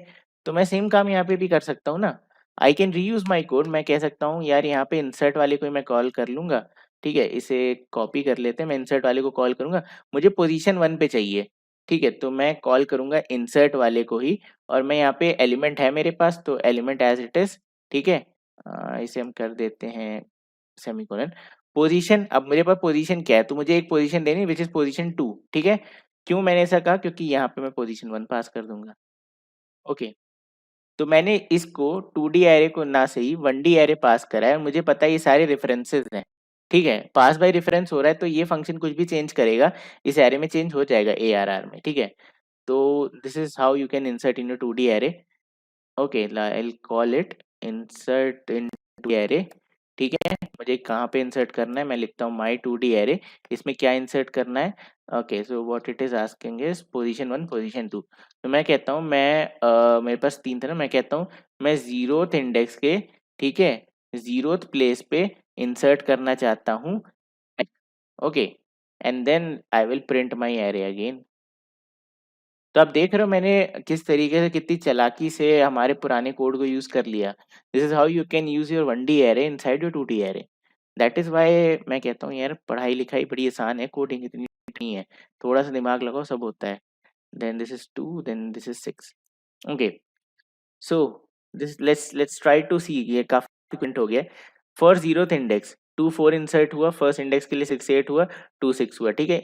तो मैं सेम काम यहाँ पे भी कर सकता हूँ ना, I can reuse my code. मैं कह सकता हूँ यार यहाँ पे इंसर्ट वाले को ही मैं कॉल कर लूंगा, ठीक है, इसे कॉपी कर लेते हैं, मैं इंसर्ट वाले को कॉल करूंगा, मुझे पोजीशन 1 पे चाहिए, ठीक है, तो मैं कॉल करूंगा इंसर्ट वाले को ही, और मैं यहाँ पे एलिमेंट है मेरे पास, तो एलिमेंट एज इट इज, ठीक है, इसे हम कर देते हैं सेमीकोलन। पोजीशन, अब मेरे पास पोजीशन क्या है, तो मुझे एक पोजीशन देनी विच इज पोजीशन 2, ठीक है। क्यों मैंने ऐसा कहा? क्योंकि यहाँ पे मैं पोजीशन 1 पास कर दूंगा, ओके। तो मैंने इसको 2D एरे को ना सही 1D एरे पास करा है, और मुझे पता है ये सारे रेफरेंसेस हैं, ठीक है, पास बाय रेफरेंस हो रहा है, तो ये फंक्शन कुछ भी चेंज करेगा इस एरे में चेंज हो जाएगा ARR में, ठीक है। तो this is how you can insert in 2D array, okay, I call it insert in 2D array, ठीक है। मुझे कहाँ पे इंसर्ट करना है? मैं लिखता हूँ माई 2D एरे, इसमें क्या इंसर्ट करना है? Okay, so what it is asking is position 1 position 2। तो मैं कहता हूँ, मैं मेरे पास 3 था ना, मैं कहता हूँ मैं जीरोथ इंडेक्स के, ठीक है, जीरोथ प्लेस पे इंसर्ट करना चाहता हूँ, okay, and then I will print my array again. तो आप देख रहे हो मैंने किस तरीके से, कितनी चालाकी से हमारे पुराने कोड को यूज कर लिया। This is how you can use your 1D array inside your 2D array. That is why मैं कहता हूँ यार पढ़ाई लिखाई बड़ी आसान है, कोडिंग इतनी नहीं है, थोड़ा सा दिमाग लगाओ सब होता है। Then this is 2, then this is 6, okay. So this let's try to see, ये काफी क्विंट हो गया। फॉर जीरोथ इंडेक्स 2 4 इंसर्ट हुआ, फर्स्ट इंडेक्स के लिए 6 8 हुआ, 2 6 हुआ, ठीक है,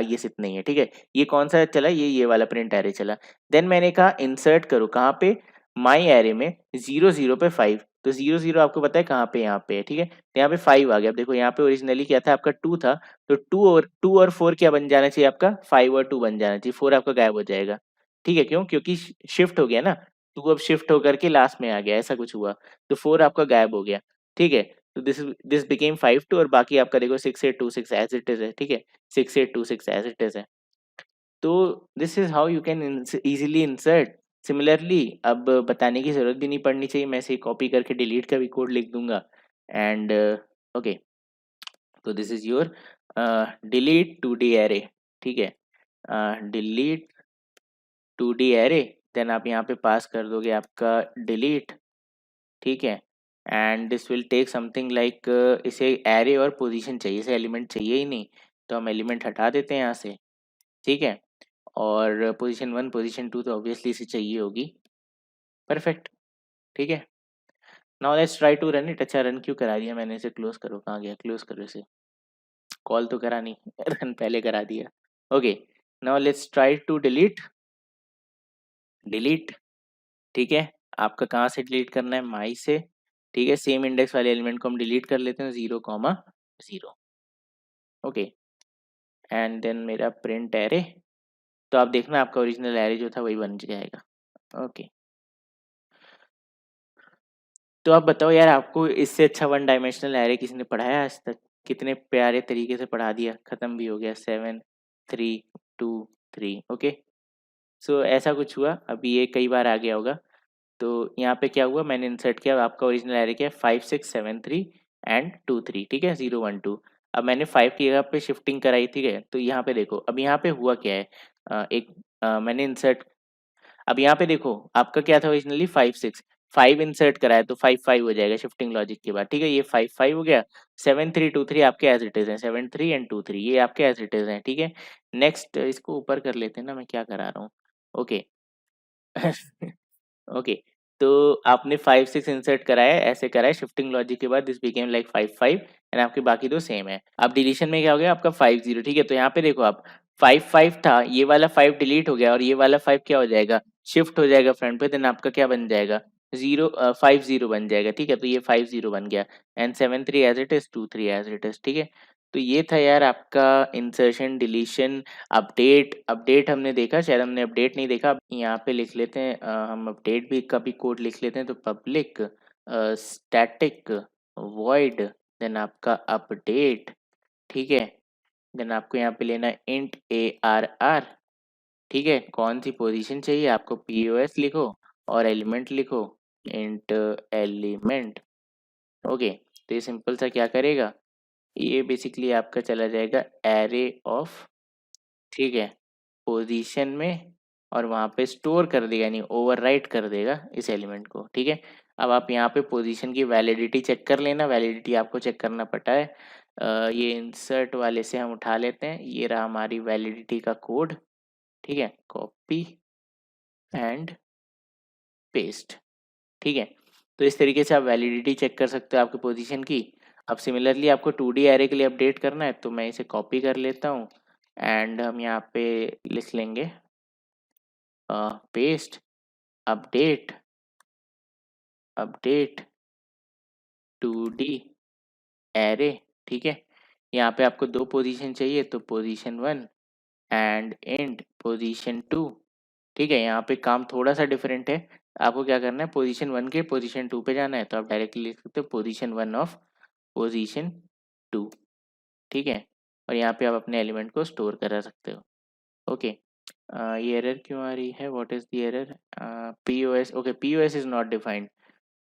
ये सिर्फ नहीं है, ठीक है। ये कौन सा चला? ये वाला प्रिंट एरे चला। देन मैंने कहा इंसर्ट करो कहाँ पे? माई एरे में 0 0 पे 5, तो 0 0 आपको पता है कहाँ पे? यहाँ पे है, ठीक है, तो यहाँ पे 5 आ गया। अब देखो यहाँ पे ओरिजिनली क्या था आपका? 2 था, तो 2 और 4 क्या बन जाना चाहिए आपका? 5 और 2 बन जाना चाहिए, 4 आपका गायब हो जाएगा, ठीक है। क्यों? क्योंकि शिफ्ट हो गया ना, 2 अब शिफ्ट होकर के लास्ट में आ गया, ऐसा कुछ हुआ, तो 4 आपका गायब हो गया, ठीक है। तो दिस बिकेम 5 2, और बाकी आपका देखो 6 8 2 6 एज इट इज है, ठीक है, 6 8 2 6 एज इट इज है। तो this is how you can easily insert. Similarly अब बताने की जरूरत भी नहीं पड़नी चाहिए, मैं इसे कॉपी करके डिलीट का भी कोड लिख दूंगा, एंड ओके, तो this is your delete 2D array, ठीक है, डिलीट 2D एरे। देन आप यहाँ पे पास कर दोगे आपका डिलीट, ठीक है, and this will take something like, इसे एरे और पोजीशन चाहिए, इसे एलिमेंट चाहिए ही नहीं, तो हम एलिमेंट हटा देते हैं यहाँ से, ठीक है, और पोजीशन 1 पोजीशन 2 तो ऑब्वियसली इसे चाहिए होगी, परफेक्ट, ठीक है। Now let's try to run it. अच्छा रन क्यों करा दिया मैंने, इसे क्लोज करो, कहाँ गया, क्लोज करो इसे, कॉल तो करा नहीं रन पहले करा दिया। Okay now let's try to delete, delete, ठीक है। आपका कहाँ से डिलीट करना है, माई से, ठीक है। सेम इंडेक्स वाले एलिमेंट को हम डिलीट कर लेते हैं, 0,0। ओके एंड देन मेरा प्रिंट एरे, तो आप देखना आपका ओरिजिनल एरे जो था वही बन जाएगा। ओके तो आप बताओ यार, आपको इससे अच्छा वन डायमेंशनल एरे किसने पढ़ाया आज तक, कितने प्यारे तरीके से पढ़ा दिया, खत्म भी हो गया, 7, 3, 2, 3। ओके सो ऐसा कुछ हुआ, अभी ये कई बार आ गया होगा। तो यहाँ पे क्या हुआ, मैंने इंसर्ट किया, आपका ओरिजिनल एरे क्या है, 5, 6, 7, 3 एंड 2, 3, ठीक है, 0, 1, 2। अब मैंने 5 की जगह पे शिफ्टिंग कराई, ठीक है। तो यहाँ पे देखो, अब यहाँ पे हुआ क्या है, मैंने इंसर्ट, अब यहाँ पे देखो आपका क्या था ओरिजिनली 5, 6, 5 इंसर्ट कराया तो 5, 5 हो जाएगा शिफ्टिंग लॉजिक के बाद, ठीक है। ये 5, 5 हो गया, 7, 3, 2, 3 आपके एज इट इज है, 7, 3 एंड 2, 3 ये आपके एज इट इज है, ठीक है। नेक्स्ट इसको ऊपर कर लेते हैं ना, मैं क्या करा रहा हूँ। ओके ओके तो आपने 5, 6 इंसर्ट कराया, ऐसे कराया शिफ्टिंग लॉजिक के बाद, दिस बिकेम लाइक 5, 5 एंड आपके बाकी दो सेम है। अब डिलीशन में क्या हो गया आपका 5, 0, ठीक है। तो यहाँ पे देखो आप 5, 5 था, ये वाला 5 डिलीट हो गया और ये वाला 5 क्या हो जाएगा, शिफ्ट हो जाएगा फ्रंट पे, देन आपका क्या बन जाएगा, 5, 0 बन जाएगा, ठीक है। तो ये 5, 0 बन गया and 7, 3 as it is, 2, 3 as it is, ठीक है। तो ये था यार आपका इंसर्शन डिलीशन अपडेट। अपडेट हमने देखा, शायद हमने अपडेट नहीं देखा, यहाँ पे लिख लेते हैं हम अपडेट भी का भी कोड लिख लेते हैं। तो पब्लिक स्टैटिक वॉइड देन आपका अपडेट, ठीक है। देन आपको यहाँ पे लेना इंट ARR, ठीक है। कौन सी पोजीशन चाहिए आपको, POS लिखो और एलिमेंट लिखो, इंट एलिमेंट। ओके तो ये सिंपल सा क्या करेगा, ये बेसिकली आपका चला जाएगा एरे ऑफ, ठीक है, पोजीशन में, और वहाँ पे स्टोर कर देगा, यानी ओवरराइट कर देगा इस एलिमेंट को, ठीक है। अब आप यहाँ पे पोजीशन की वैलिडिटी चेक कर लेना, वैलिडिटी आपको चेक करना पड़ता है। ये इंसर्ट वाले से हम उठा लेते हैं, ये रहा हमारी वैलिडिटी का कोड, ठीक है। कॉपी एंड पेस्ट, ठीक है। तो इस तरीके से आप वैलिडिटी चेक कर सकते हो आपके पोजीशन की। अब सिमिलरली आपको 2D एरे के लिए अपडेट करना है, तो मैं इसे कॉपी कर लेता हूँ एंड हम यहाँ पे लिख लेंगे paste update, update 2D array, ठीक है। यहाँ पे आपको दो पोजीशन चाहिए, तो पोजीशन 1 एंड इंट पोजीशन 2, ठीक है। यहाँ पे काम थोड़ा सा डिफरेंट है, आपको क्या करना है, पोजीशन 1 के पोजीशन 2 पे जाना है, तो आप डायरेक्टली लिख सकते हो पोजीशन 1 ऑफ पोजीशन 2, ठीक है। और यहाँ पे आप अपने एलिमेंट को स्टोर करा सकते हो। ओके ये एरर क्यों आ रही है, what is the error, POS, okay POS is not defined.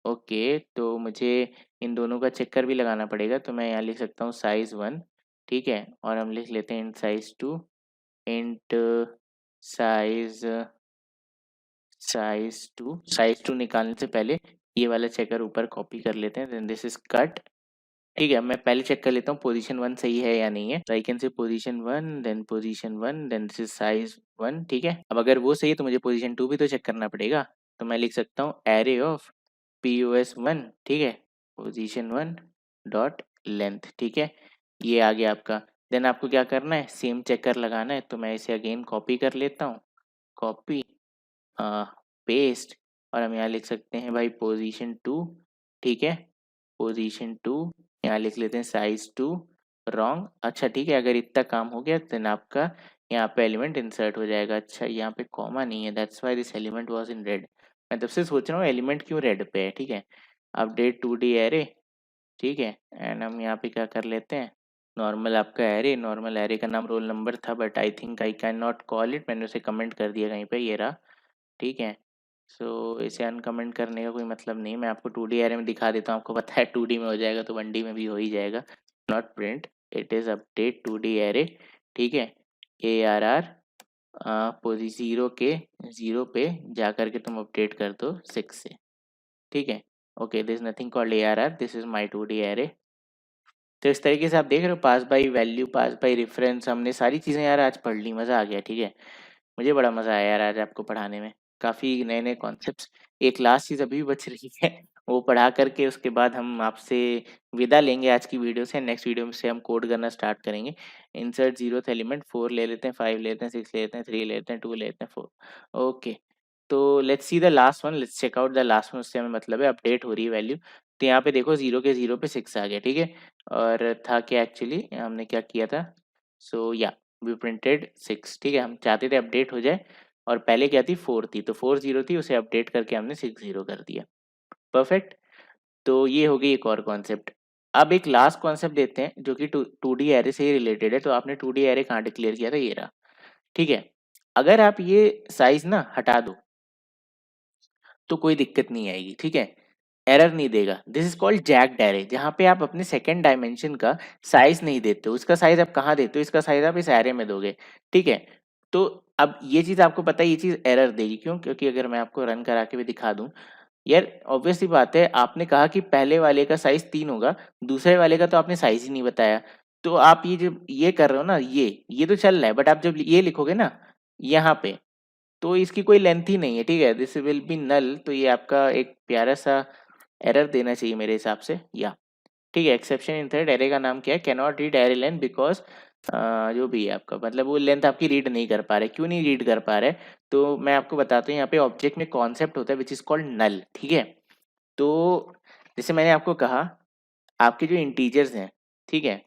Okay तो मुझे इन दोनों का चक्कर भी लगाना पड़ेगा, तो मैं यहाँ लिख सकता हूँ size 1, ठीक है। और हम लिख लेते हैं int size 2, int size size 2 निकालने से पहले ये वाला चेकर ऊपर कॉपी कर लेते हैं, देन दिस इज कट, ठीक है। मैं पहले चेक कर लेता हूँ पोजीशन 1 सही है या नहीं है, तो I can say position 1 then this is size 1, ठीक है। अब अगर वो सही है तो मुझे पोजीशन 2 भी तो चेक करना पड़ेगा, तो मैं लिख सकता हूँ एरे ऑफ POS 1, ठीक है, पोजीशन 1 डॉट लेंथ, ठीक है। ये आ गया आपका। देन आपको क्या करना है, सेम चेकर लगाना है, तो मैं इसे अगेन कॉपी कर लेता हूँ, कॉपी पेस्ट, और हम यहाँ लिख सकते हैं भाई पोजीशन 2, ठीक है। पोजीशन 2 यहाँ लिख लेते हैं size 2 रॉन्ग, अच्छा ठीक है। अगर इतना काम हो गया देन आपका यहाँ पे एलिमेंट इंसर्ट हो जाएगा। अच्छा यहाँ पे कॉमा नहीं है, that's why this element was in red. मैं तब से सोच रहा हूँ एलिमेंट क्यों रेड पे है, ठीक है। अपडेट 2D एरे, ठीक है। एंड हम यहाँ पे क्या कर लेते हैं, नॉर्मल आपका एरे, नॉर्मल एरे का नाम रोल नंबर था, but I think I can not call it, मैंने उसे कमेंट कर दिया कहीं पे, ये रहा, ठीक है। सो इसे अनकमेंट करने का कोई मतलब नहीं, मैं आपको 2D एरे में दिखा देता हूँ, आपको पता है 2D में हो जाएगा तो 1D में भी हो ही जाएगा। Not print, it is update 2D array, ठीक है। ARR पोजी 0 पे जा करके तुम अपडेट कर दो 6 से, ठीक है। Okay this nothing called ARR, this is my 2D array. तो इस तरीके से आप देख रहे हो, pass by value, pass by reference, हमने सारी चीज़ें यार आज पढ़ ली, मज़ा आ गया, ठीक है। मुझे बड़ा मज़ा आया यार आज आपको पढ़ाने में, काफ़ी नए नए कॉन्सेप्ट्स। एक लास्ट चीज़ अभी भी बच रही है वो पढ़ा करके उसके बाद हम आपसे विदा लेंगे आज की वीडियो से। नेक्स्ट वीडियो से हम कोड करना स्टार्ट करेंगे। इंसर्ट जीरोथ एलिमेंट, 4 ले लेते हैं, 5 ले लेते हैं, 6 ले लेते हैं, 3 ले लेते हैं, 2 ले लेते हैं, 4। ओके, तो let's see the last one, let's check out the last one. उससे हमें मतलब है अपडेट हो रही है वैल्यू। तो यहाँ पे देखो 0 के 0 पे 6 आ गया, ठीक है। और था क्या एक्चुअली, हमने क्या किया था, सो या वी प्रिंटेड 6, ठीक है। हम चाहते थे अपडेट हो जाए, और पहले क्या थी 4 थी, तो 4 0 थी, उसे अपडेट करके हमने 6 0 कर दिया। परफेक्ट। तो ये हो गई एक और कॉन्सेप्ट। अब एक लास्ट कॉन्सेप्ट देते हैं जो कि टू डी एरे से ही रिलेटेड है। तो आपने टू डी एरे कहाँ डिक्लेयर किया था, ये रहा, ठीक है। अगर आप ये साइज ना हटा दो तो कोई दिक्कत नहीं आएगी, ठीक है, एरर नहीं देगा। This is called jagged array, जहाँ पे आप अपने सेकेंड डायमेंशन का साइज नहीं देते हो। इसका साइज आप कहाँ देते हो, इसका साइज आप इस एरे में दोगे, ठीक है। तो अब ये चीज आपको पता है, ये चीज एरर देगी, क्यों? क्योंकि अगर मैं आपको रन करा के भी दिखा दूं, यार ऑब्वियस सी बात है, आपने कहा कि पहले वाले का साइज 3 होगा, दूसरे वाले का तो आपने साइज ही नहीं बताया। तो आप ये जो ये कर रहे हो ना, ये तो चल रहा है, बट आप जब ये लिखोगे ना यहाँ पे, तो इसकी कोई लेंथ ही नहीं है, ठीक है। This will be null. तो ये आपका एक प्यारा सा एरर देना चाहिए मेरे हिसाब से, या ठीक है। एक्सेप्शन इन थ्रेड, एरे का नाम क्या है, can not read array length because जो भी है आपका मतलब वो लेंथ आपकी रीड नहीं कर पा रहे। क्यों नहीं रीड कर पा रहे, तो मैं आपको बताता हूँ। यहाँ पे ऑब्जेक्ट में कॉन्सेप्ट होता है विच इज कॉल्ड नल, ठीक है। तो जैसे मैंने आपको कहा, आपके जो इंटीजर्स हैं, ठीक है,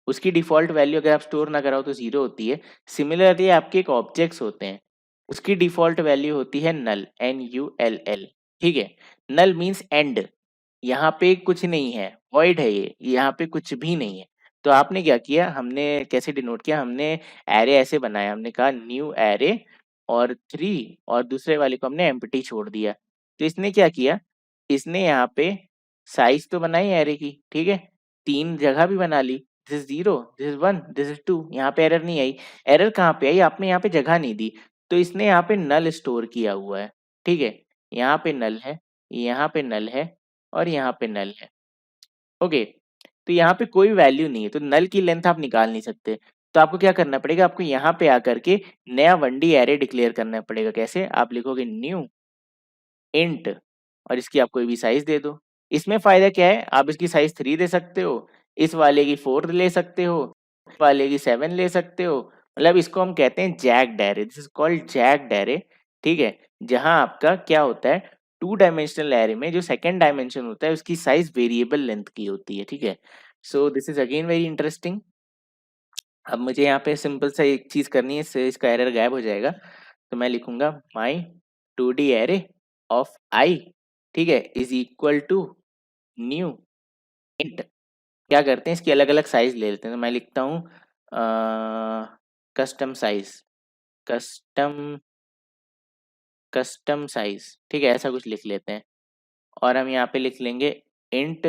उसकी डिफ़ॉल्ट वैल्यू अगर आप स्टोर ना कराओ तो 0 होती है। सिमिलरली आपके एक ऑब्जेक्ट्स होते हैं, उसकी डिफ़ॉल्ट वैल्यू होती है नल, NULL, ठीक है। नल मीन्स एंड, यहाँ पे कुछ नहीं है, वॉइड है ये, यहाँ पे कुछ भी नहीं है। तो आपने क्या किया, हमने कैसे डिनोट किया, हमने एरे ऐसे बनाया, हमने कहा न्यू एरे और 3, और दूसरे वाले को हमने एम्प्टी छोड़ दिया। तो इसने क्या किया, इसने यहाँ पे साइज तो बनाई एरे की, ठीक है, 3 जगह भी बना ली। This is 0, this is 1, this is 2। यहाँ पे एरर नहीं आई। एरर कहाँ पे आई, आपने यहाँ पे जगह नहीं दी। तो इसने यहाँ पे नल स्टोर किया हुआ है, ठीक है। यहाँ पे नल है, यहाँ पे नल है, और यहाँ पे नल है, ओके। तो यहाँ पे कोई वैल्यू नहीं है, तो नल की लेंथ आप निकाल नहीं सकते। तो आपको क्या करना पड़ेगा, आपको यहाँ पे आकर के नया 1D एरे डिक्लेयर करना पड़ेगा। कैसे, आप लिखोगे न्यू इंट, और इसकी आप कोई भी साइज दे दो। इसमें फायदा क्या है, आप इसकी साइज 3 दे सकते हो, इस वाले की 4 ले सकते हो, इस वाले की 7 ले सकते हो। मतलब इसको हम कहते हैं jacked array, this is called jagged array, ठीक है। जहां आपका क्या होता है, 2 डायमेंशनल एरे में जो सेकंड डायमेंशन होता है उसकी साइज वेरिएबल लेंथ की होती है, ठीक है। So this is again very interesting. अब मुझे यहाँ पे सिंपल सा एक चीज करनी है, इससे इसका एरर गायब हो जाएगा। तो मैं लिखूंगा माई 2D एरे ऑफ आई, ठीक है, is equal to new int. क्या करते हैं, इसकी अलग अलग साइज ले लेते हैं। तो मैं लिखता हूँ custom size, custom custom size, ठीक है, ऐसा कुछ लिख लेते हैं। और हम यहाँ पे लिख लेंगे int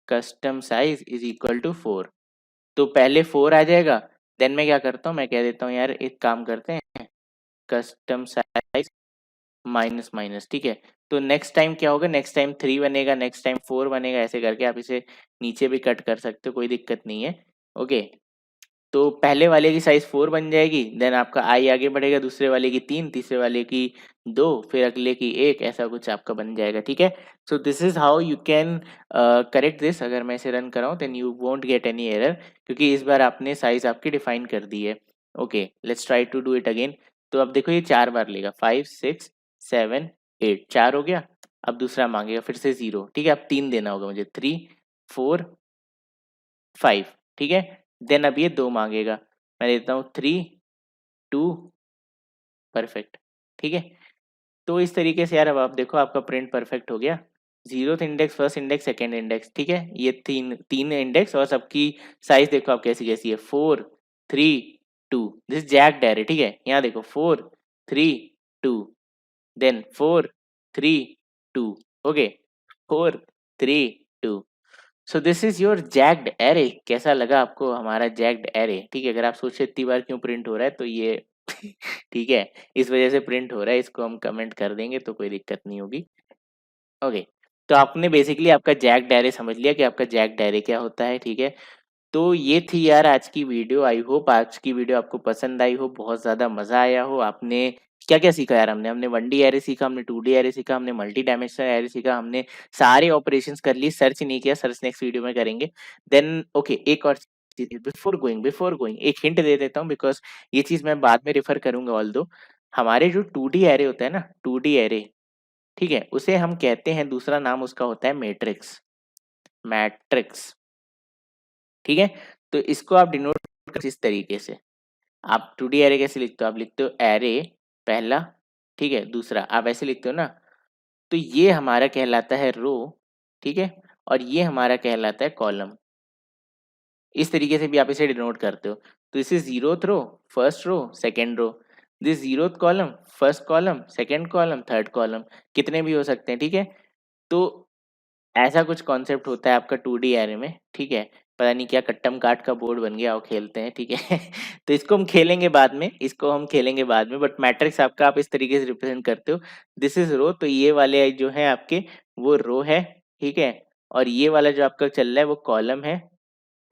custom size is equal to 4। तो पहले 4 आ जाएगा, देन मैं क्या करता हूँ, मैं कह देता हूँ यार एक काम करते हैं, कस्टम साइज माइनस माइनस, ठीक है। तो नेक्स्ट टाइम क्या होगा, नेक्स्ट टाइम 3 बनेगा, नेक्स्ट टाइम 4 बनेगा, ऐसे करके आप इसे नीचे भी कट कर सकते हो, कोई दिक्कत नहीं है, ओके। तो पहले वाले की साइज 4 बन जाएगी, देन आपका आई आगे बढ़ेगा, दूसरे वाले की 3, तीसरे वाले की 2, फिर अगले की 1, ऐसा कुछ आपका बन जाएगा, ठीक है। So this is how you can correct this. अगर मैं इसे रन कराऊं then you won't get any error, क्योंकि इस बार आपने साइज आपकी डिफाइन कर दी है। Okay, let's try to do it again. तो अब देखो ये 4 बार लेगा, 5 6 7 8, 4 हो गया। अब दूसरा मांगेगा फिर से 0, ठीक है। अब 3 देना होगा मुझे, 3 4 5, ठीक है। देन अब ये 2 मांगेगा, मैं देता हूँ 3 2, परफेक्ट, ठीक है। तो इस तरीके से यार अब आप देखो आपका प्रिंट परफेक्ट हो गया। 0th index, first index, second index, ठीक है। ये तीन तीन इंडेक्स, और सबकी साइज देखो आप कैसी कैसी है, 4 3 2। दिस जैक्ड एरे, ठीक है। यहाँ देखो 4 3 2, then 4 3 2, okay, 4 3 2। So this is your jagged array. कैसा लगा आपको हमारा जैक्ड एरे, ठीक है। अगर आप सोचे इतनी बार क्यों प्रिंट हो रहा है, तो ये ठीक है, इस वजह से प्रिंट हो रहा है। इसको हम कमेंट कर देंगे तो कोई दिक्कत नहीं होगी, ओके। तो आपने बेसिकली आपका जैक्ड एरे समझ लिया कि आपका जैक्ड एरे क्या होता है, ठीक है। तो ये थी यार आज की वीडियो। आई होप आज की वीडियो आपको पसंद आई हो, बहुत ज़्यादा मज़ा आया हो, आपने क्या-क्या सीखा यार हमने? हमने 1D एरे सीखा, हमने 2D एरे सीखा, हमने मल्टी डायमेंशनल एरे सीखा, हमने सारे ऑपरेशंस कर लिए, सर्च नहीं किया, सर्च नेक्स्ट वीडियो में करेंगे। देन ओके, एक और चीज़ बिफोर गोइंग एक हिंट दे देता हूँ बिकॉज़ ये चीज़ मैं बाद में रेफर करूँगा ऑल्दो हमारे जो 2D एरे होता है ना, 2D एरे, ठीक है? उसे हम कहते हैं दूसरा नाम उसका होता है मैट्रिक्स, मैट्रिक्स, ठीक है? तो इसको आप डिनोट कर इस तरीके से, आप 2D एरे कैसे लिखते हो? आप लिखते हो एरे पहला, ठीक है? दूसरा, आप ऐसे लिखते हो ना? तो ये हमारा कहलाता है रो, ठीक है? और ये हमारा कहलाता है कॉलम। इस तरीके से भी आप इसे डिनोट करते हो। तो this is zeroth row, first row, second row. This zeroth column, first column, second column, third column, कितने भी हो सकते हैं, ठीक है? तो ऐसा कुछ कॉन्सेप्ट होता है आपका 2D एरे में, ठीक है? पता नहीं क्या कट्टम काट का बोर्ड बन गया, आओ खेलते हैं, ठीक है? तो इसको हम खेलेंगे बाद में, इसको हम खेलेंगे बाद में, बट मैट्रिक्स आपका आप इस तरीके से रिप्रेज़ेंट करते हो। दिस इज़ रो, तो ये वाले जो हैं आपके वो रो है, ठीक है? और ये वाला जो आपका चल रहा है वो कॉलम है,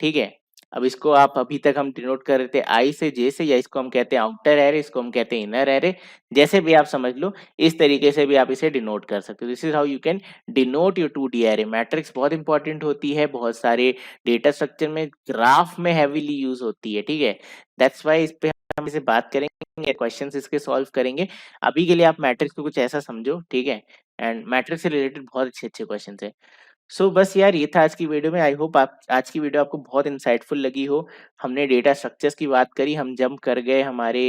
ठीक है? अब इसको आप अभी तक हम डिनोट कर रहे थे आई से जे से, या इसको हम कहते हैं आउटर एरे, इसको हम कहते हैं इनर एरे, जैसे भी आप समझ लो, इस तरीके से भी आप इसे डिनोट कर सकते हो। This is how you can denote your 2D array. Matrix बहुत इंपॉर्टेंट होती है, बहुत सारे डेटा स्ट्रक्चर में, ग्राफ में हेवीली यूज़ होती है, ठीक है? दैट्स व्हाई इस पे हम इसे बात करेंगे, क्वेश्चन्स इसके सॉल्व करेंगे। अभी के लिए आप मैट्रिक्स को कुछ ऐसा समझो, ठीक है? एंड मैट्रिक्स से रिलेटेड बहुत अच्छे-अच्छे क्वेश्चन्स हैं। बस यार ये था आज की वीडियो में। आई होप आप आज की वीडियो आपको बहुत इंसाइटफुल लगी हो। हमने डेटा स्ट्रक्चर्स की बात करी, हम जंप कर गए हमारे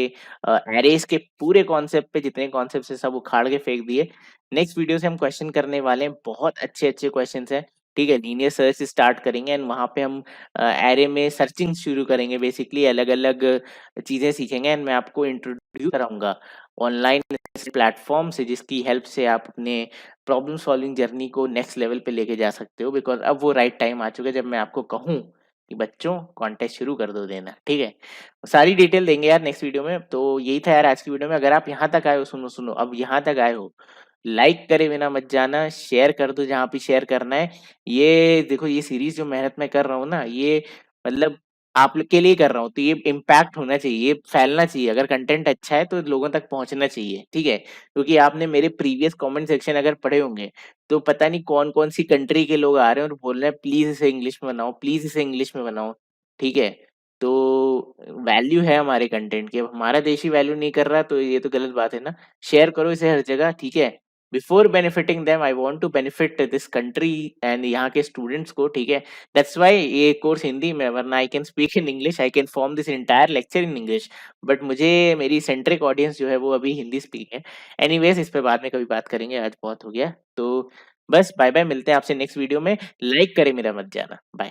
एरेज़ के पूरे कॉन्सेप्ट पे, जितने कॉन्सेप्ट्स हैं सब उखाड़ के फेंक दिए। नेक्स्ट वीडियो से हम क्वेश्चन करने वाले हैं, बहुत अच्छे-अच्छे क्वेश्चन्स हैं, ठीक है? लीनियर सर्च से स्टार्ट करेंगे एंड वहाँ पे हम एरे में सर्चिंग शुरू करेंगे, बेसिकली अलग-अलग चीज़ें सीखेंगे एंड मैं आपको इंट्रोड्यूस कराऊँगा ऑनलाइन प्लेटफ़ॉर्म से, जिसकी हेल्प से आप अपने प्रॉब्लम सॉल्विंग जर्नी को नेक्स्ट लेवल पे लेके जा सकते हो, बिकॉज़ अब वो राइट टाइम आ चुका है जब मैं आपको कहूँ कि बच्चों कॉन्टेस्ट शुरू कर दो देना, ठीक है? सारी डिटेल देंगे यार नेक्स्ट वीडियो में। तो यही था यार आज की वीडियो में। अगर आप यहाँ तक आए हो, सुनो, अब यहाँ तक आए हो, लाइक करे बिना मत जाना, शेयर कर दो जहाँ पे शेयर करना है। ये देखो, ये सीरीज़ जो मेहनत मैं कर रहा हूँ ना, ये मतलब आप लोग के लिए कर रहा हूँ, तो ये इम्पैक्ट होना चाहिए, ये फैलना चाहिए। अगर कंटेंट अच्छा है तो लोगों तक पहुँचना चाहिए, ठीक है? क्योंकि आपने मेरे प्रीवियस कमेंट सेक्शन अगर पढ़े होंगे, तो पता नहीं कौन-कौन सी कंट्री के लोग आ रहे हैं और बोल रहे हैं प्लीज़ इसे इंग्लिश में बनाओ, प्लीज़ इसे इंग्लिश में बनाओ, ठीक है? तो वैल्यू है हमारे कंटेंट की, अब हमारा देश ही वैल्यू नहीं कर रहा तो ये तो गलत बात है ना। शेयर करो इसे हर जगह, ठीक है? Before benefiting them I want to benefit this country and यहाँ के स्टूडेंट्स को, ठीक है? दैट्स व्हाई ये कोर्स हिंदी में, वरना I can speak in English, I can form this entire lecture in English, but मुझे मेरी सेंट्रिक ऑडियंस जो है वो अभी हिंदी स्पीक है। एनीवेज़ इस पे बाद में कभी बात करेंगे, आज बहुत हो गया। तो बस बाय-बाय, मिलते हैं आपसे नेक्स्ट वीडियो में। लाइक करे मेरा मत जाना। बाय।